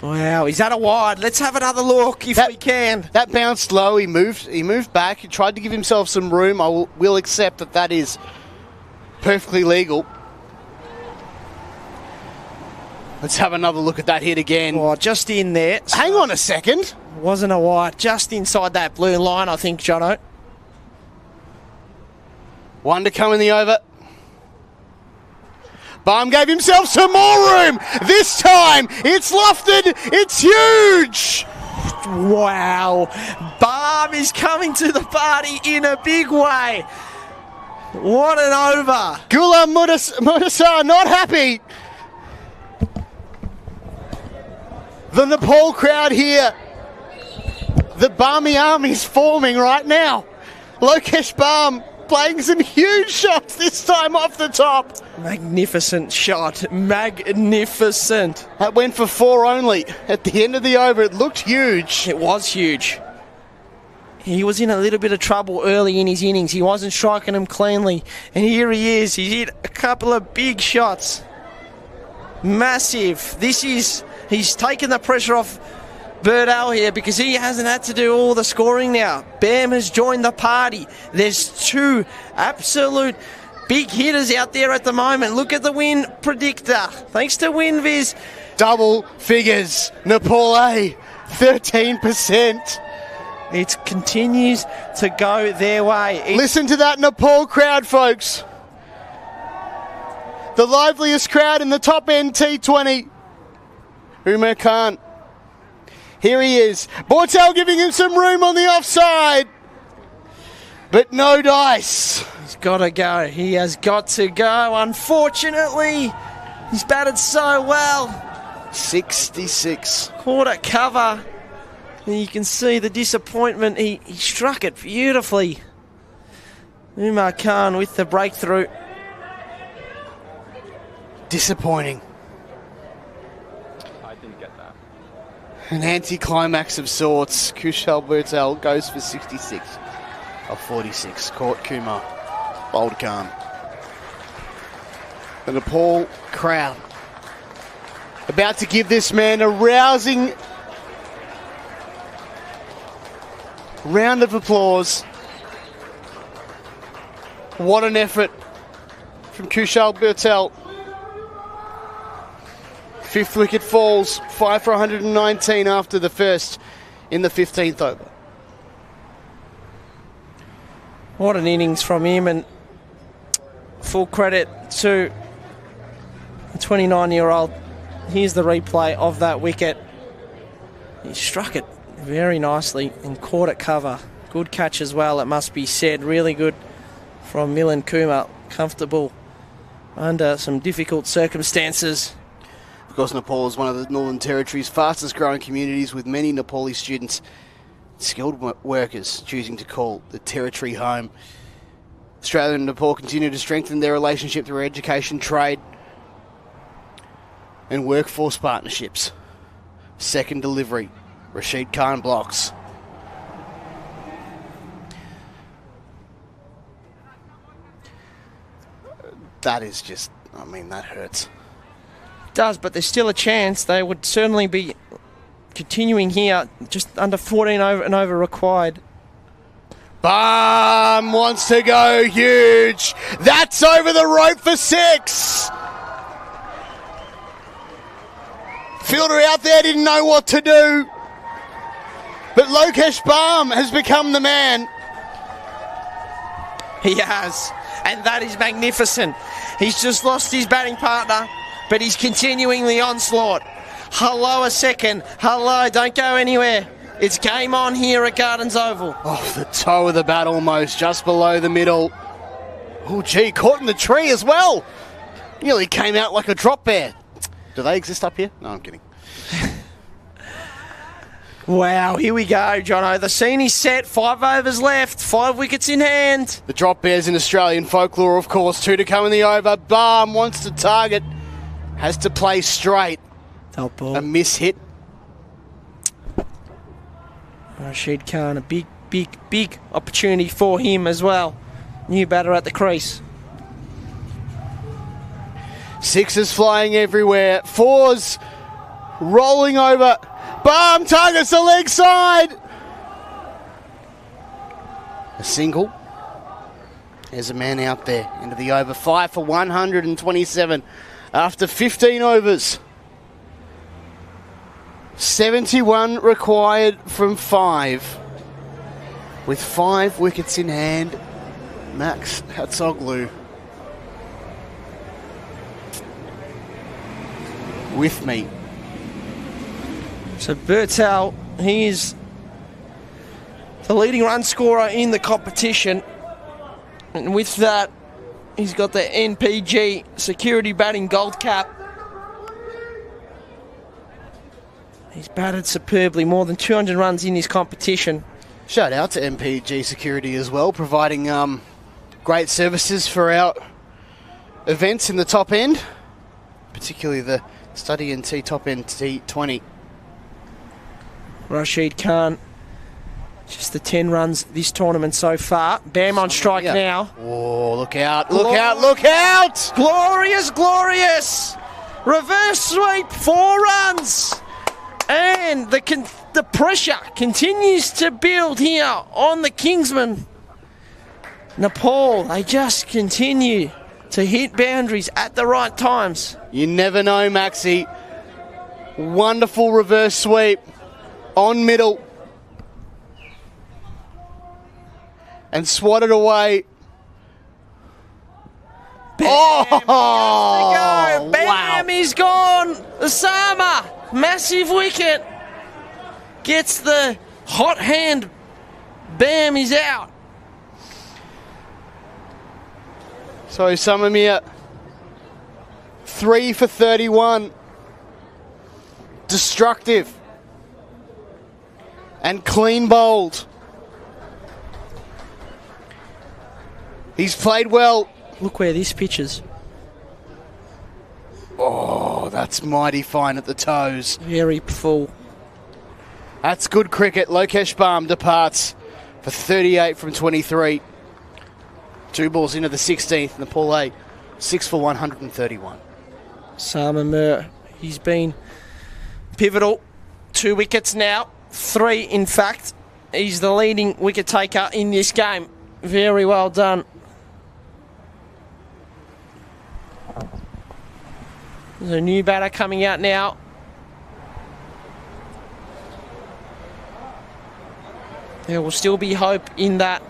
Wow, is that a wide? Let's have another look if we can. That bounced low. He moved back. He tried to give himself some room. I will accept that is perfectly legal. Let's have another look at that hit again. Oh, just in there. Hang on a second. Wasn't a wide. Just inside that blue line, I think, Jono. 1 to come in the over. Baum gave himself some more room. This time, it's lofted. It's huge. Wow. Baum is coming to the party in a big way. What an over. Gula Mudasar not happy. The Nepal crowd here. The Barmy Army's forming right now. Lokesh Balm playing some huge shots, this time off the top. Magnificent shot. Magnificent. That went for 4 only. At the end of the over, it looked huge. It was huge. He was in a little bit of trouble early in his innings. He wasn't striking them cleanly. And here he is. He's hit a couple of big shots. Massive. He's taken the pressure off Birdell here because he hasn't had to do all the scoring now. Bam has joined the party. There's 2 absolute big hitters out there at the moment. Look at the win predictor. Thanks to WinViz. Double figures. Nepal A, 13%. It continues to go their way. Listen to that Nepal crowd, folks. The liveliest crowd in the top End T20. Umar Khan. Here he is. Bortel giving him some room on the offside. But no dice. He's got to go. He has got to go. Unfortunately, he's batted so well. 66. Caught at cover. And you can see the disappointment. He struck it beautifully. Umar Khan with the breakthrough. Disappointing. I didn't get that. An anticlimax of sorts. Kushal Bertel goes for 66 of 46. Caught Kumar. Bowled Khan. The Nepal crowd about to give this man a rousing round of applause. What an effort from Kushal Bertel. 5th wicket falls, 5 for 119 after the first in the 15th over. What an innings from him, and full credit to the 29-year-old. Here's the replay of that wicket. He struck it very nicely and caught it cover. Good catch as well, it must be said. Really good from Milan Kumar. Comfortable under some difficult circumstances. Of course, Nepal is one of the Northern Territory's fastest growing communities, with many Nepali students, skilled workers, choosing to call the territory home. Australia and Nepal continue to strengthen their relationship through education, trade and workforce partnerships. Second delivery, Rashid Khan blocks. That is just, I mean, that hurts. Does, but there's still a chance. They would certainly be continuing here. Just under 14 over required. Bam wants to go huge. That's over the rope for 6. Fielder out there didn't know what to do. But Lokesh Balm has become the man. He has, and that is magnificent. He's just lost his batting partner, but he's continuing the onslaught. Hello a second. Hello, don't go anywhere. It's game on here at Gardens Oval. Off the toe of the bat almost, just below the middle. Oh, gee, caught in the tree as well. Nearly came out like a drop bear. Do they exist up here? No, I'm kidding. Wow, here we go, Jono. The scene is set. 5 overs left. 5 wickets in hand. The drop bears in Australian folklore, of course. 2 to come in the over. Balm wants to target. Has to play straight. Top ball. A miss hit. Rashid Khan, a big opportunity for him as well. New batter at the crease. 6s flying everywhere. 4s rolling over. Balm targets the leg side. A single. There's a man out there into the over. 5 for 127 after 15 overs. 71 required from 5. With 5 wickets in hand, Max Hatzoglu with me. So Bertel, he is the leading run scorer in the competition. And with that, He's got the NPG security batting gold cap. He's batted superbly, more than 200 runs in this competition. Shout out to MPG Security as well, providing great services for our events in the top end, particularly the Study End T Top End T20. Rashid Khan, just the 10 runs this tournament so far. Bam on strike now. Oh, look out, look out, look out! Glorious, glorious! Reverse sweep, 4 runs! And the pressure continues to build here on the Kingsmen. Nepal, they just continue to hit boundaries at the right times. You never know, Maxi. Wonderful reverse sweep on middle. And swatted away. Bam! Oh! Go. Bam! Wow. He's gone! Osama! Massive wicket! Gets the hot hand. Bam! He's out. So Samamir, 3 for 31. Destructive. And clean bowled. He's played well. Look where this pitch is. Oh, that's mighty fine at the toes. Very full. That's good cricket. Lokesh Baum departs for 38 from 23. 2 balls into the 16th. Nepal A, 6 for 131. Sama Mir, he's been pivotal. 2 wickets now. 3, in fact. He's the leading wicket taker in this game. Very well done. There's a new batter coming out now. There will still be hope in that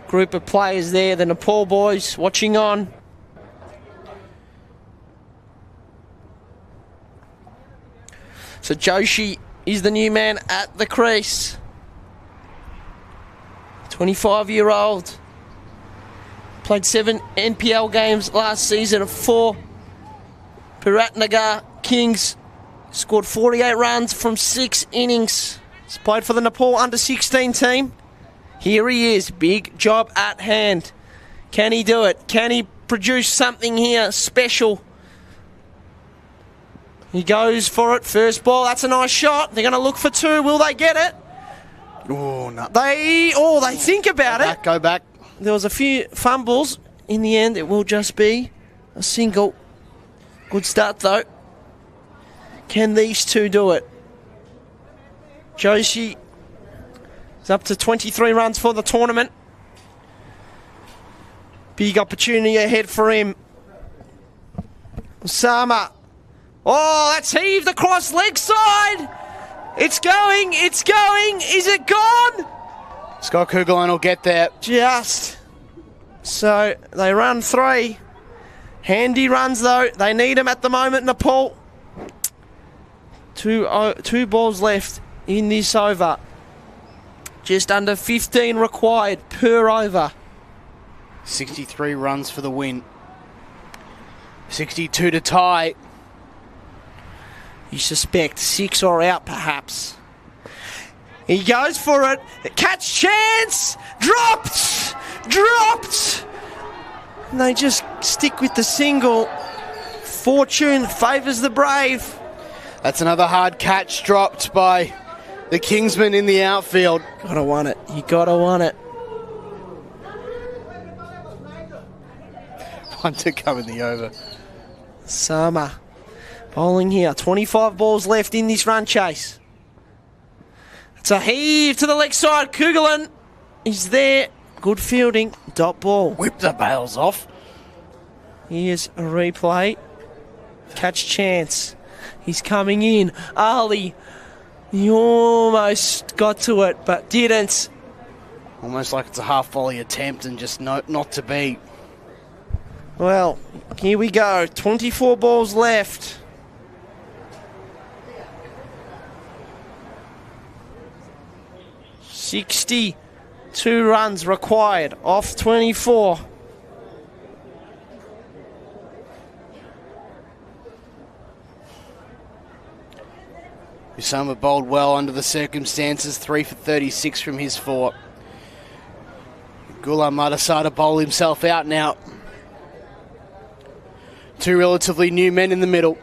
group of players there. The Nepal boys watching on. So Joshi is the new man at the crease. 25-year-old. Played 7 NPL games last season for Piratnagar Kings. Scored 48 runs from 6 innings. He's played for the Nepal under-16 team. Here he is. Big job at hand. Can he do it? Can he produce something here special? He goes for it. First ball. That's a nice shot. They're going to look for 2. Will they get it? Oh, no. They think about it. Go back. There was a few fumbles. In the end, it will just be a single. Good start, though. Can these 2 do it? Joshi is up to 23 runs for the tournament. Big opportunity ahead for him. Osama. Oh, that's heaved across leg side. It's going. It's going. Is it gone? Scott Kugelin will get there. Just. So they run 3. Handy runs, though. They need them at the moment, Nepal. 2 balls left in this over. Just under 15 required per over. 63 runs for the win. 62 to tie. You suspect 6 or out, perhaps. He goes for it. Catch chance! Dropped! Dropped! And they just stick with the single. Fortune favours the brave. That's another hard catch dropped by the Kingsmen in the outfield. Gotta want it. You gotta want it. One to come in the over. Sama bowling here. 25 balls left in this run chase. It's a heave to the leg side. Kugelin is there. Good fielding. Dot ball. Whip the bails off. Here's a replay. Catch chance. He's coming in. Ali. He almost got to it, but didn't. Almost like it's a half volley attempt and just not to be. Well, here we go. 24 balls left. 2 runs required off 24. Usama bowled well under the circumstances, 3 for 36 from his 4. Ghulam Madasada bowl himself out now. 2 relatively new men in the middle.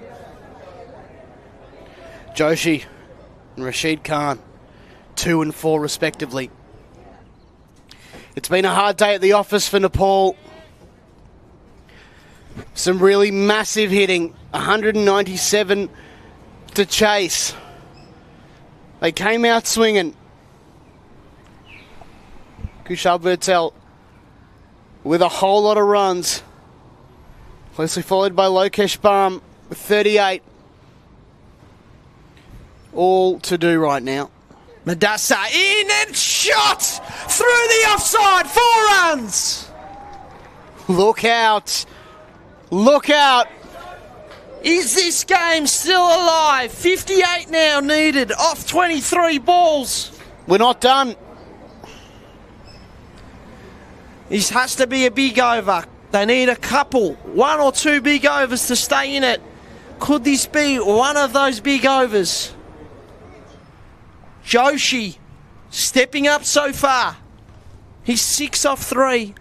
Joshi and Rashid Khan, 2 and 4 respectively. It's been a hard day at the office for Nepal. Some really massive hitting, 197 to chase. They came out swinging. Kushal Bhurtel with a whole lot of runs. Closely followed by Lokesh Balm with 38. All to do right now. Madasa in and shot through the offside. 4 runs. Look out. Look out. Is this game still alive? 58 now needed off 23 balls. We're not done. This has to be a big over. They need a couple, 1 or 2 big overs to stay in it. Could this be one of those big overs? Joshi stepping up so far. He's 6 off 3.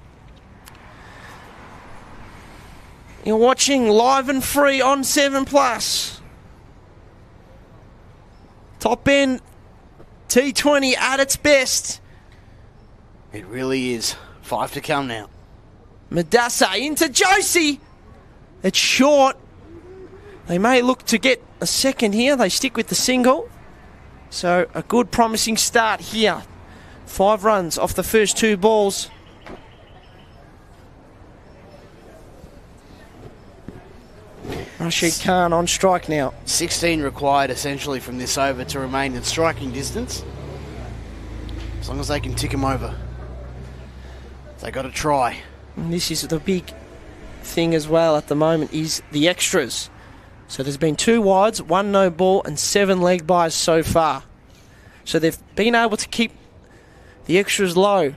You're watching live and free on 7+. Top end T20 at its best. It really is. 5 to come now. Madasa into Joshi. It's short. They may look to get a second here. They stick with the single. So a good promising start here. 5 runs off the first 2 balls. Rashid Khan on strike now. 16 required essentially from this over to remain in striking distance. As long as they can tick him over. They got to try. And this is the big thing as well at the moment is the extras. So there's been 2 wides, 1 no ball and 7 leg byes so far. So they've been able to keep the extras low.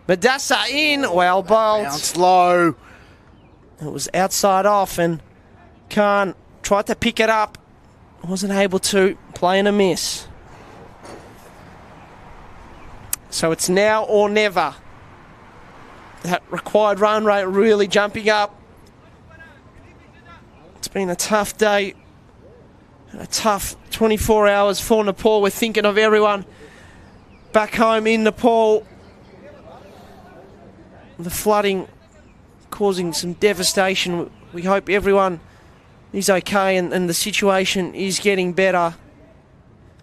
Madasa in, well bowled. Bounced low. It was outside off and Khan tried to pick it up. Wasn't able to, playing a miss. So it's now or never. That required run rate really jumping up. It's been a tough day. A tough 24 hours for Nepal. We're thinking of everyone back home in Nepal. The flooding causing some devastation. We hope everyone is okay and the situation is getting better.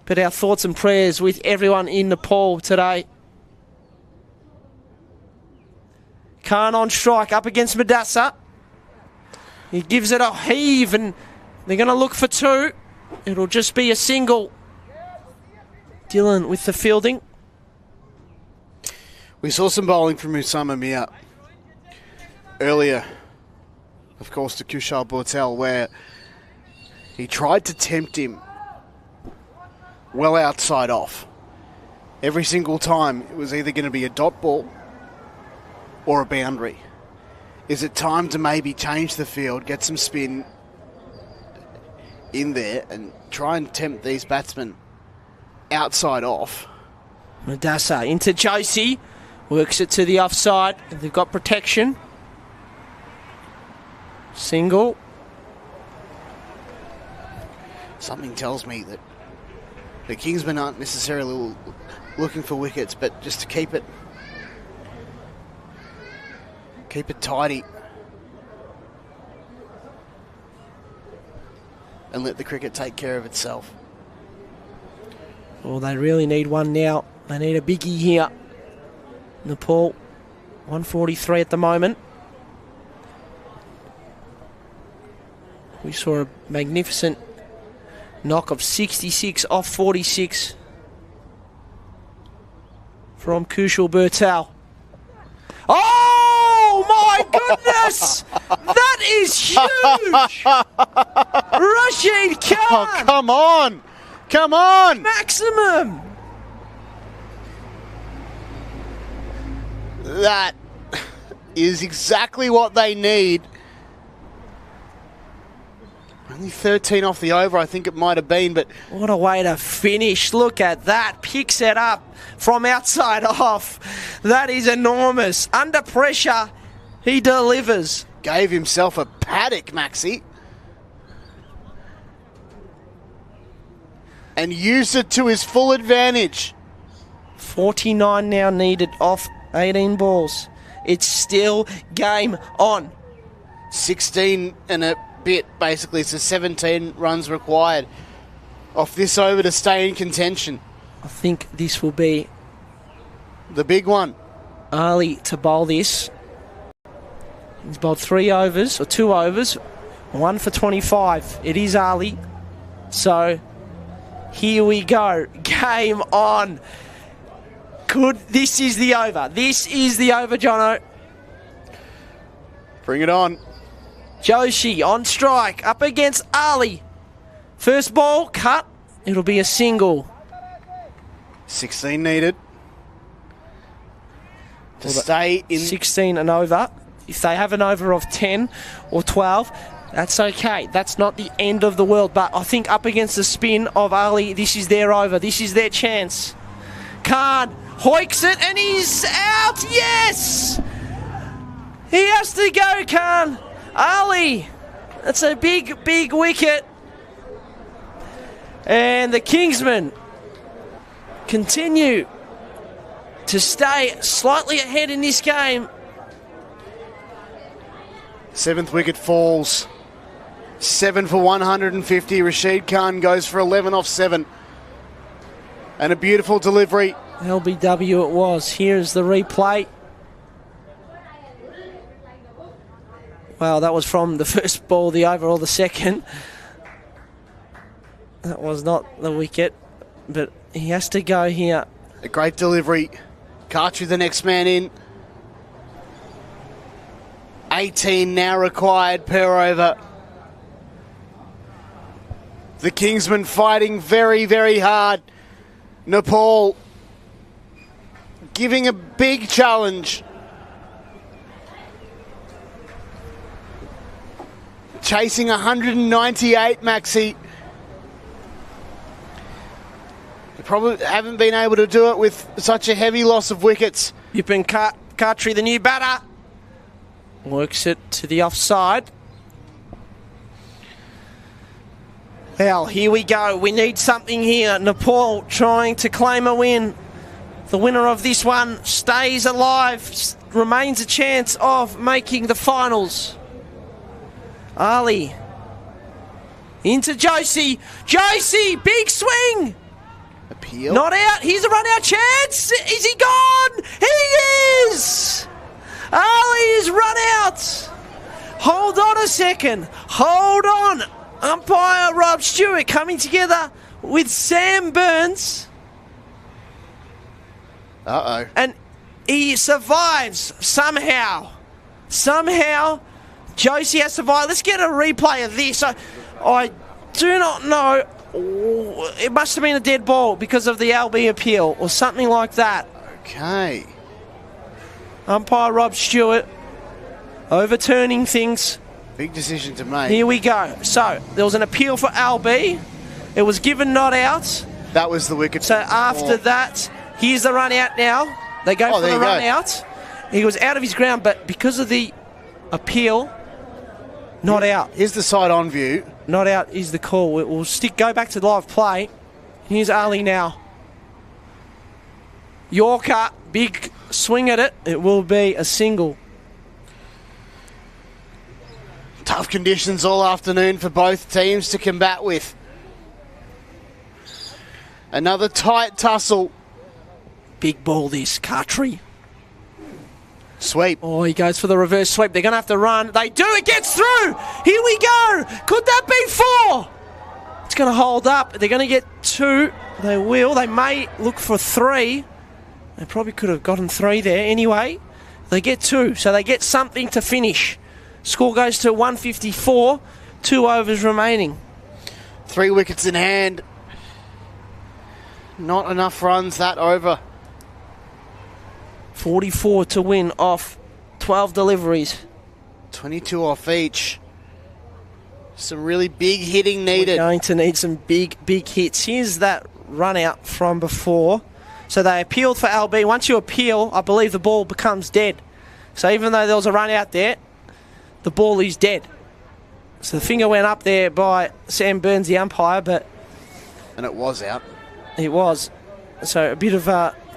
But our thoughts and prayers with everyone in Nepal today. Khan on strike up against Madasa. He gives it a heave and they're going to look for 2. It'll just be a single. Dylan with the fielding. We saw some bowling from Usama Mir earlier, of course, to Kushal Bhurtel, where he tried to tempt him well outside off. Every single time it was either going to be a dot ball or a boundary. Is it time to maybe change the field, get some spin in there and try and tempt these batsmen outside off? Madasa into Joshi. Works it to the offside. They've got protection. Single. Something tells me that the Kingsmen aren't necessarily looking for wickets, but just to keep it tidy and let the cricket take care of itself. Well, they really need one now. They need a biggie here. Nepal, 143 at the moment. We saw a magnificent knock of 66 off 46 from Kushal Bhurtel. Oh my goodness! That is huge! Rashid Khan! Oh, come on! Come on! Maximum! That is exactly what they need. Only 13 off the over, I think it might have been, but What a way to finish. Look at that. Picks it up from outside off. That is enormous. Under pressure, he delivers. gave himself a paddock, Maxi. And used it to his full advantage. 49 now needed off 18 balls. It's still game on. 16 and a bit, basically, so 17 runs required off this over to stay in contention. I think this will be The big one. Ali to bowl this. He's bowled 3 overs, or 2 overs, 1 for 25. It is Ali. So, here we go. Game on. This is the over. This is the over, Jono. Bring it on. Joshi on strike, up against Ali. First ball, cut. It'll be a single. 16 needed. To stay in. 16 and over. If they have an over of 10 or 12, that's okay. That's not the end of the world. But I think up against the spin of Ali, this is their over. This is their chance. Khan hoiks it and he's out. Yes! He has to go, Khan. Ali. That's a big, big wicket. And the Kingsmen continue to stay slightly ahead in this game. 7th wicket falls. 7 for 150. Rashid Khan goes for 11 off 7. And a beautiful delivery. LBW it was. Here's the replay. Wow, that was from the first ball, the over, or the second. That was not the wicket, but he has to go here. A great delivery. Karchu the next man in. 18 now required per over. The Kingsmen fighting very, very hard. Nepal giving a big challenge. Chasing 198, Maxi. They probably haven't been able to do it with such a heavy loss of wickets. Yupin Khatri, the new batter, works it to the offside. Well, here we go. We need something here. Nepal trying to claim a win. The winner of this one stays alive, remains a chance of making the finals. Ali into Josie. Josie, big swing. Appeal. Not out. Here's a run-out chance. Is he gone? He is. Ali is run out. Hold on a second. Hold on. Umpire Rob Stewart coming together with Sam Burns. Uh-oh. And he survives somehow. Somehow, Josie has survived. Let's get a replay of this. I do not know. It must have been a dead ball because of the LB appeal or something like that. Okay. Umpire Rob Stewart overturning things. Big decision to make. Here we go. So, there was an appeal for LB. It was given not out. That was the wicket. So, after that, here's the run out now. They go for the run out. He was out of his ground, but because of the appeal, not out. Here's the side on view. Not out is the call. We'll go back to live play. Here's Ali now. Yorker, big swing at it. It will be a single. Tough conditions all afternoon for both teams to combat with. Another tight tussle. Big ball this, Khatri. Sweep. Oh, he goes for the reverse sweep. They're going to have to run. They do. It gets through. Here we go. Could that be 4? It's going to hold up. They're going to get 2. They will. They may look for 3. They probably could have gotten 3 there. Anyway, they get 2. So they get something to finish. Score goes to 154. 2 overs remaining. 3 wickets in hand. Not enough runs that over. 44 to win off 12 deliveries. 22 off each. Some really big hitting needed. We're going to need some big hits. Here's that run out from before. So they appealed for LB. Once you appeal, I believe the ball becomes dead. So even though there was a run out there, the ball is dead. So the finger went up there by Sam Burns, the umpire, but... And it was out. It was. So a bit of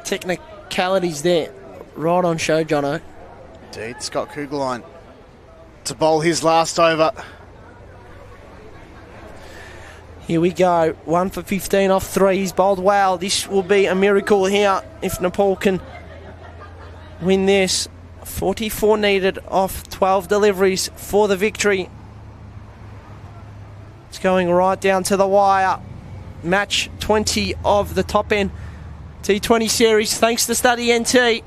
technicalities there. Right on show, Jono. Indeed, Scott Kugelheim to bowl his last over. Here we go. 1 for 15 off 3. He's bowled well. This will be a miracle here if Nepal can win this. 44 needed off 12 deliveries for the victory. It's going right down to the wire. Match 20 of the top end T20 series, thanks to Study NT.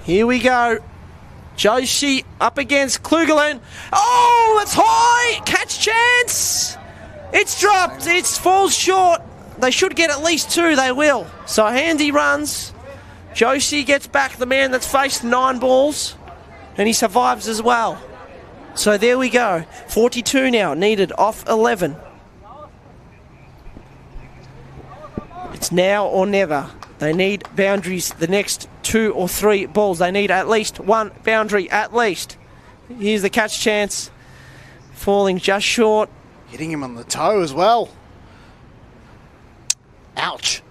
Here we go. Joshi up against Klugelin. Oh, it's high! Catch chance! It's dropped. It falls short. They should get at least 2. They will. So handy runs. Joshi gets back the man that's faced 9 balls. And he survives as well. So there we go. 42 now needed off 11. It's now or never. They need boundaries the next 2 or 3 balls. They need at least 1 boundary, at least. Here's the catch chance. Falling just short. Hitting him on the toe as well. Ouch.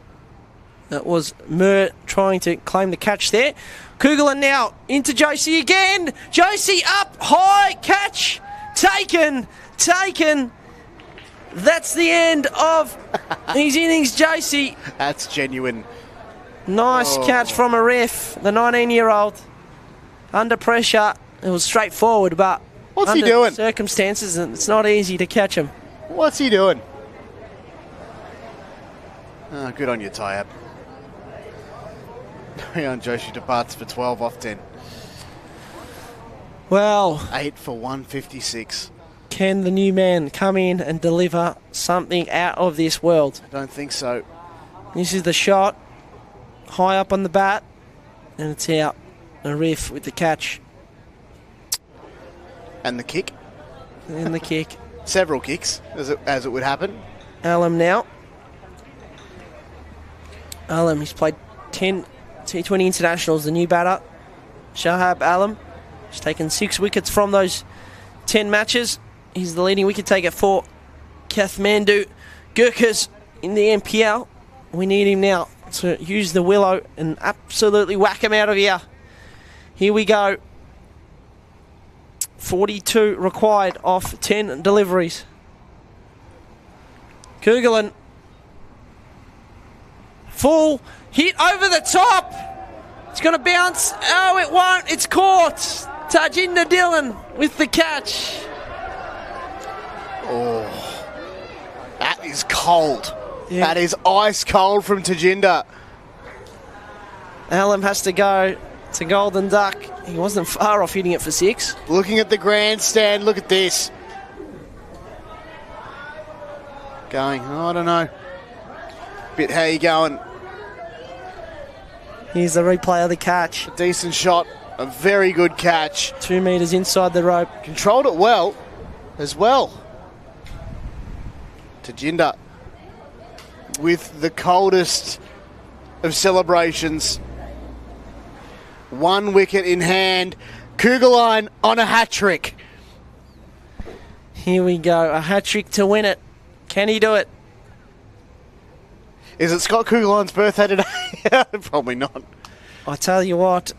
That was Murr trying to claim the catch there. Kugelin now into Josie again. Josie up, high, catch. Taken. That's the end of his innings, Josie. That's genuine. Nice catch from a ref, the 19-year-old. Under pressure, it was straightforward, but what's he under doing? Circumstances, it's not easy to catch him. What's he doing? Oh, good on you, Tyab. Joshi departs for 12 off 10. Well, 8 for 156. Can the new man come in and deliver something out of this world? I don't think so. This is the shot. High up on the bat. And it's out. A ref with the catch. And the kick. And the kick. Several kicks, as it would happen. Alam now. Alam, he's played 10 T20 internationals, the new batter. Shahab Alam. He's taken 6 wickets from those 10 matches. He's the leading wicket taker for Kathmandu Gurkhas in the NPL. We need him now to use the willow and absolutely whack him out of here. Here we go. 42 required off 10 deliveries. Kugelin. Full hit over the top. It's going to bounce. Oh, it won't. It's caught. Tajinder Dhillon with the catch. Oh, that is cold. Yeah. That is ice cold from Tajinder. Alam has to go to Golden Duck. He wasn't far off hitting it for 6. Looking at the grandstand, look at this. Going, I don't know. Bit how you going? Here's the replay of the catch. A decent shot, a very good catch. 2 metres inside the rope. Controlled it well, as well. Tajinder with the coldest of celebrations. 1 wicket in hand. Kugelheim on a hat-trick. Here we go. A hat-trick to win it. Can he do it? Is it Scott Kugelheim's birthday today? Probably not. I tell you what,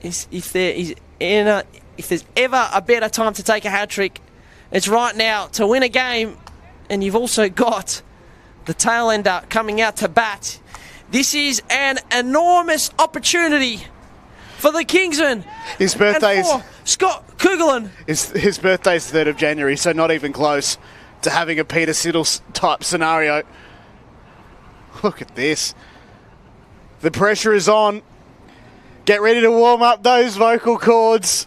if there's ever a better time to take a hat-trick, it's right now to win a game. And you've also got the tail ender coming out to bat. This is an enormous opportunity for the Kingsmen. His birthday is Scott Kugelin. His birthday's 3rd of January, so not even close to having a Peter Siddle type scenario. Look at this. The pressure is on. Get ready to warm up those vocal cords.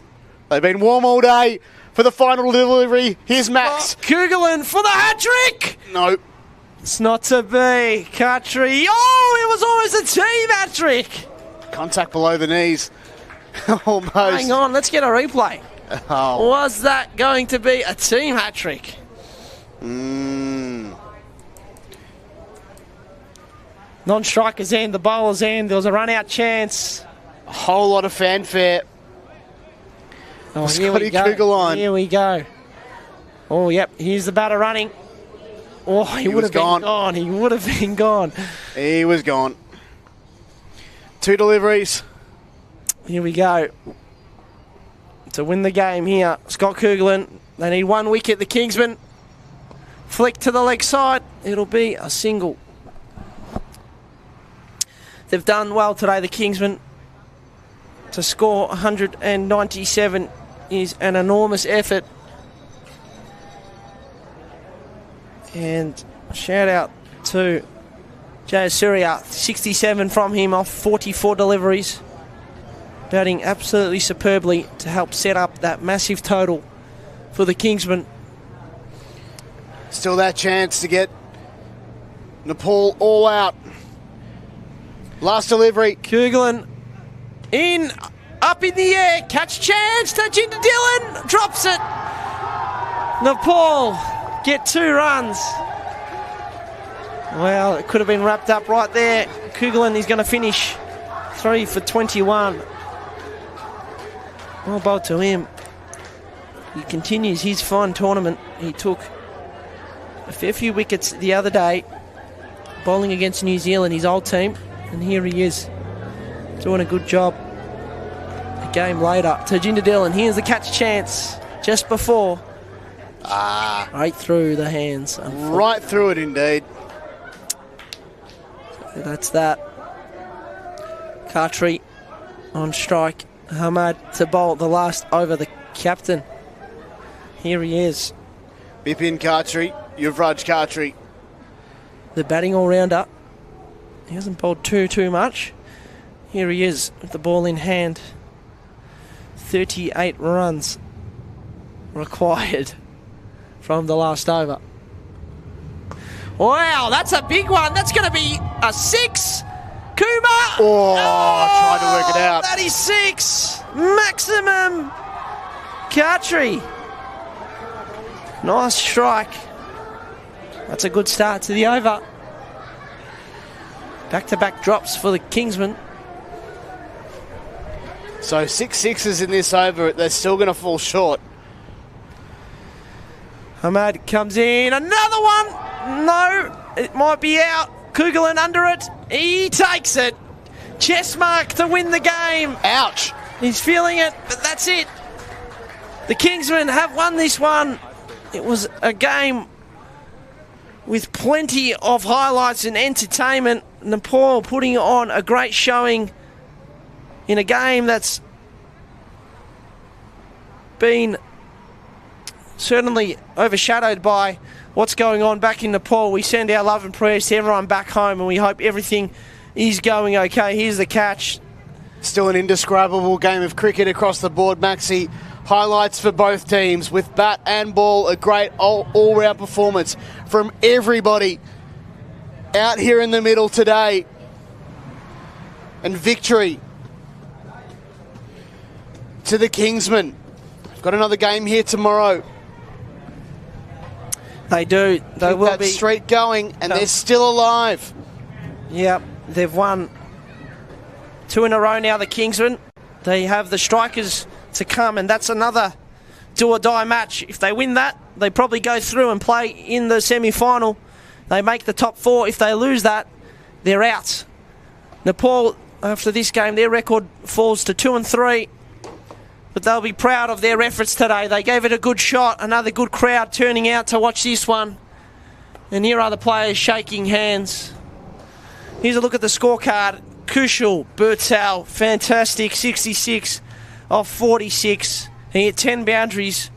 They've been warm all day. For the final delivery, here's Max. Kugelin for the hat-trick! No. It's not to be. Khatri. Oh, it was almost a team hat-trick. Contact below the knees. Almost. Hang on, let's get a replay. Oh. Was that going to be a team hat-trick? Non-striker's end, the bowler's end. There was a run-out chance. A whole lot of fanfare. Oh, Scotty Kugelheim. Here we go. Oh, yep. Here's the batter running. Oh, he would have been gone. He would have been gone. He was gone. 2 deliveries. Here we go. To win the game here, Scott Kugelheim. They need 1 wicket. The Kingsmen flick to the leg side. It'll be a single. They've done well today, the Kingsmen. To score 197 is an enormous effort. And shout out to Jay Surya, 67 from him off 44 deliveries. Batting absolutely superbly to help set up that massive total for the Kingsmen. Still that chance to get Nepal all out. Last delivery. Kugelheim in, up in the air, catch chance, touch into Dylan, drops it. Nepal get 2 runs. Well, it could have been wrapped up right there. Kugelheim is going to finish 3 for 21. Well bowled to him. He continues his fine tournament. He took a fair few wickets the other day, bowling against New Zealand, his old team, and here he is, doing a good job. A game later, Tajinder Dylan, here's the catch chance, just before. Right through the hands. Right through it indeed. That's that. Khatri on strike. Hamad to bowl the last over, the captain. Here he is. Bipin Khatri, Yuvraj Khatri. The batting all-rounder. He hasn't bowled too much. Here he is with the ball in hand. 38 runs required from the last over. Wow, that's a big one. That's going to be a 6. Kumar! Trying to work it out. That is 6. Maximum. Khatri. Nice strike. That's a good start to the over. Back-to-back drops for the Kingsmen. So 6 sixes in this over. They're still going to fall short. Hamad comes in. Another one. No, it might be out. Kugelheim under it. He takes it. Chest mark to win the game. Ouch. He's feeling it, but that's it. The Kingsmen have won this one. It was a game with plenty of highlights and entertainment. Nepal putting on a great showing in a game that's been certainly overshadowed by what's going on back in Nepal. We send our love and prayers to everyone back home, and we hope everything is going okay. Here's the catch. Still an indescribable game of cricket across the board, Maxi. Highlights for both teams with bat and ball. A great all-round performance from everybody out here in the middle today. And victory to the Kingsmen. We've got another game here tomorrow. They do. They Keep will that be streak going, and they're still alive. Yep, they've won 2 in a row now, the Kingsmen. They have the strikers to come, and that's another do-or-die match. If they win that, they probably go through and play in the semi-final. They make the top 4. If they lose that, they're out. Nepal, after this game, their record falls to 2-3. But they'll be proud of their efforts today. They gave it a good shot. Another good crowd turning out to watch this one. And here are the players shaking hands. Here's a look at the scorecard. Kushal, Birdsell, fantastic, 66 off 46. He hit 10 boundaries.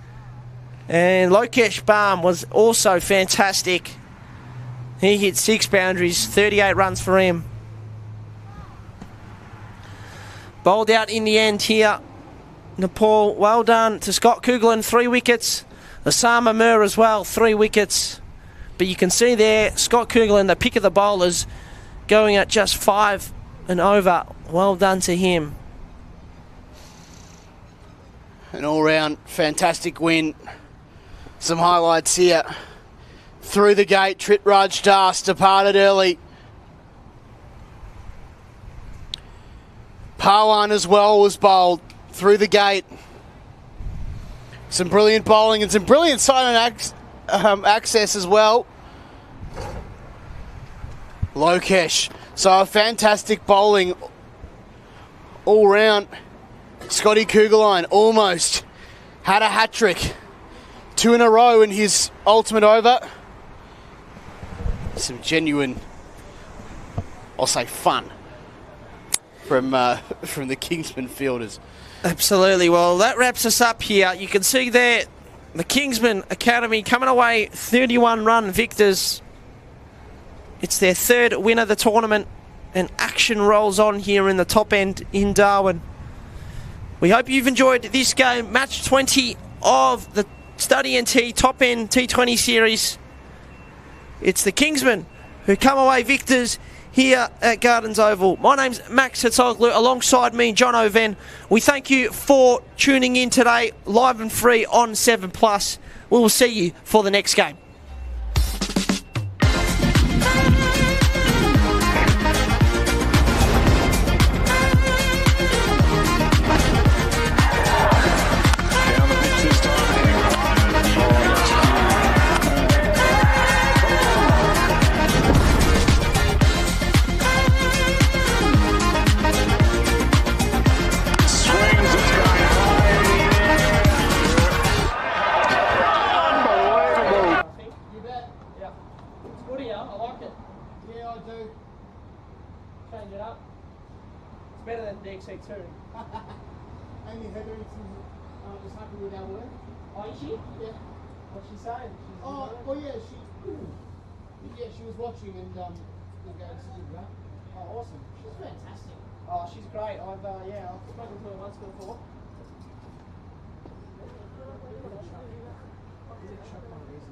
And Lokesh Baum was also fantastic. He hit 6 boundaries, 38 runs for him. Bowled out in the end here. Nepal, well done to Scott Kugelheim, 3 wickets. Osama Mir as well, 3 wickets. But you can see there, Scott Kugelin, the pick of the bowlers, going at just 5 and over. Well done to him. An all-round fantastic win. Some highlights here. Through the gate, Tritraj Das departed early. Pawan as well was bowled through the gate. Some brilliant bowling and some brilliant silent access as well. Lokesh. So a fantastic bowling all round. Scotty Kugelin almost had a hat-trick. 2 in a row in his ultimate over. Some genuine, I'll say fun, from the Kingsman fielders. Absolutely. Well, that wraps us up here. You can see there the Kingsmen Academy coming away 31-run victors. It's their 3rd win of the tournament, and action rolls on here in the top end in Darwin. We hope you've enjoyed this game, match 20 of the Study NT Top End T20 Series. It's the Kingsmen who come away victors here at Gardens Oval. My name's Max Hatzoglu, alongside me, John Oven. We thank you for tuning in today, live and free on 7+. We will see you for the next game. Amy Heather is happy with our work. Oh, is she? Yeah. What's she saying? She was watching and we'll go to see her. Oh, awesome. She's fantastic. Oh, she's great. I've spoken to her once before. Is it chuck one of these?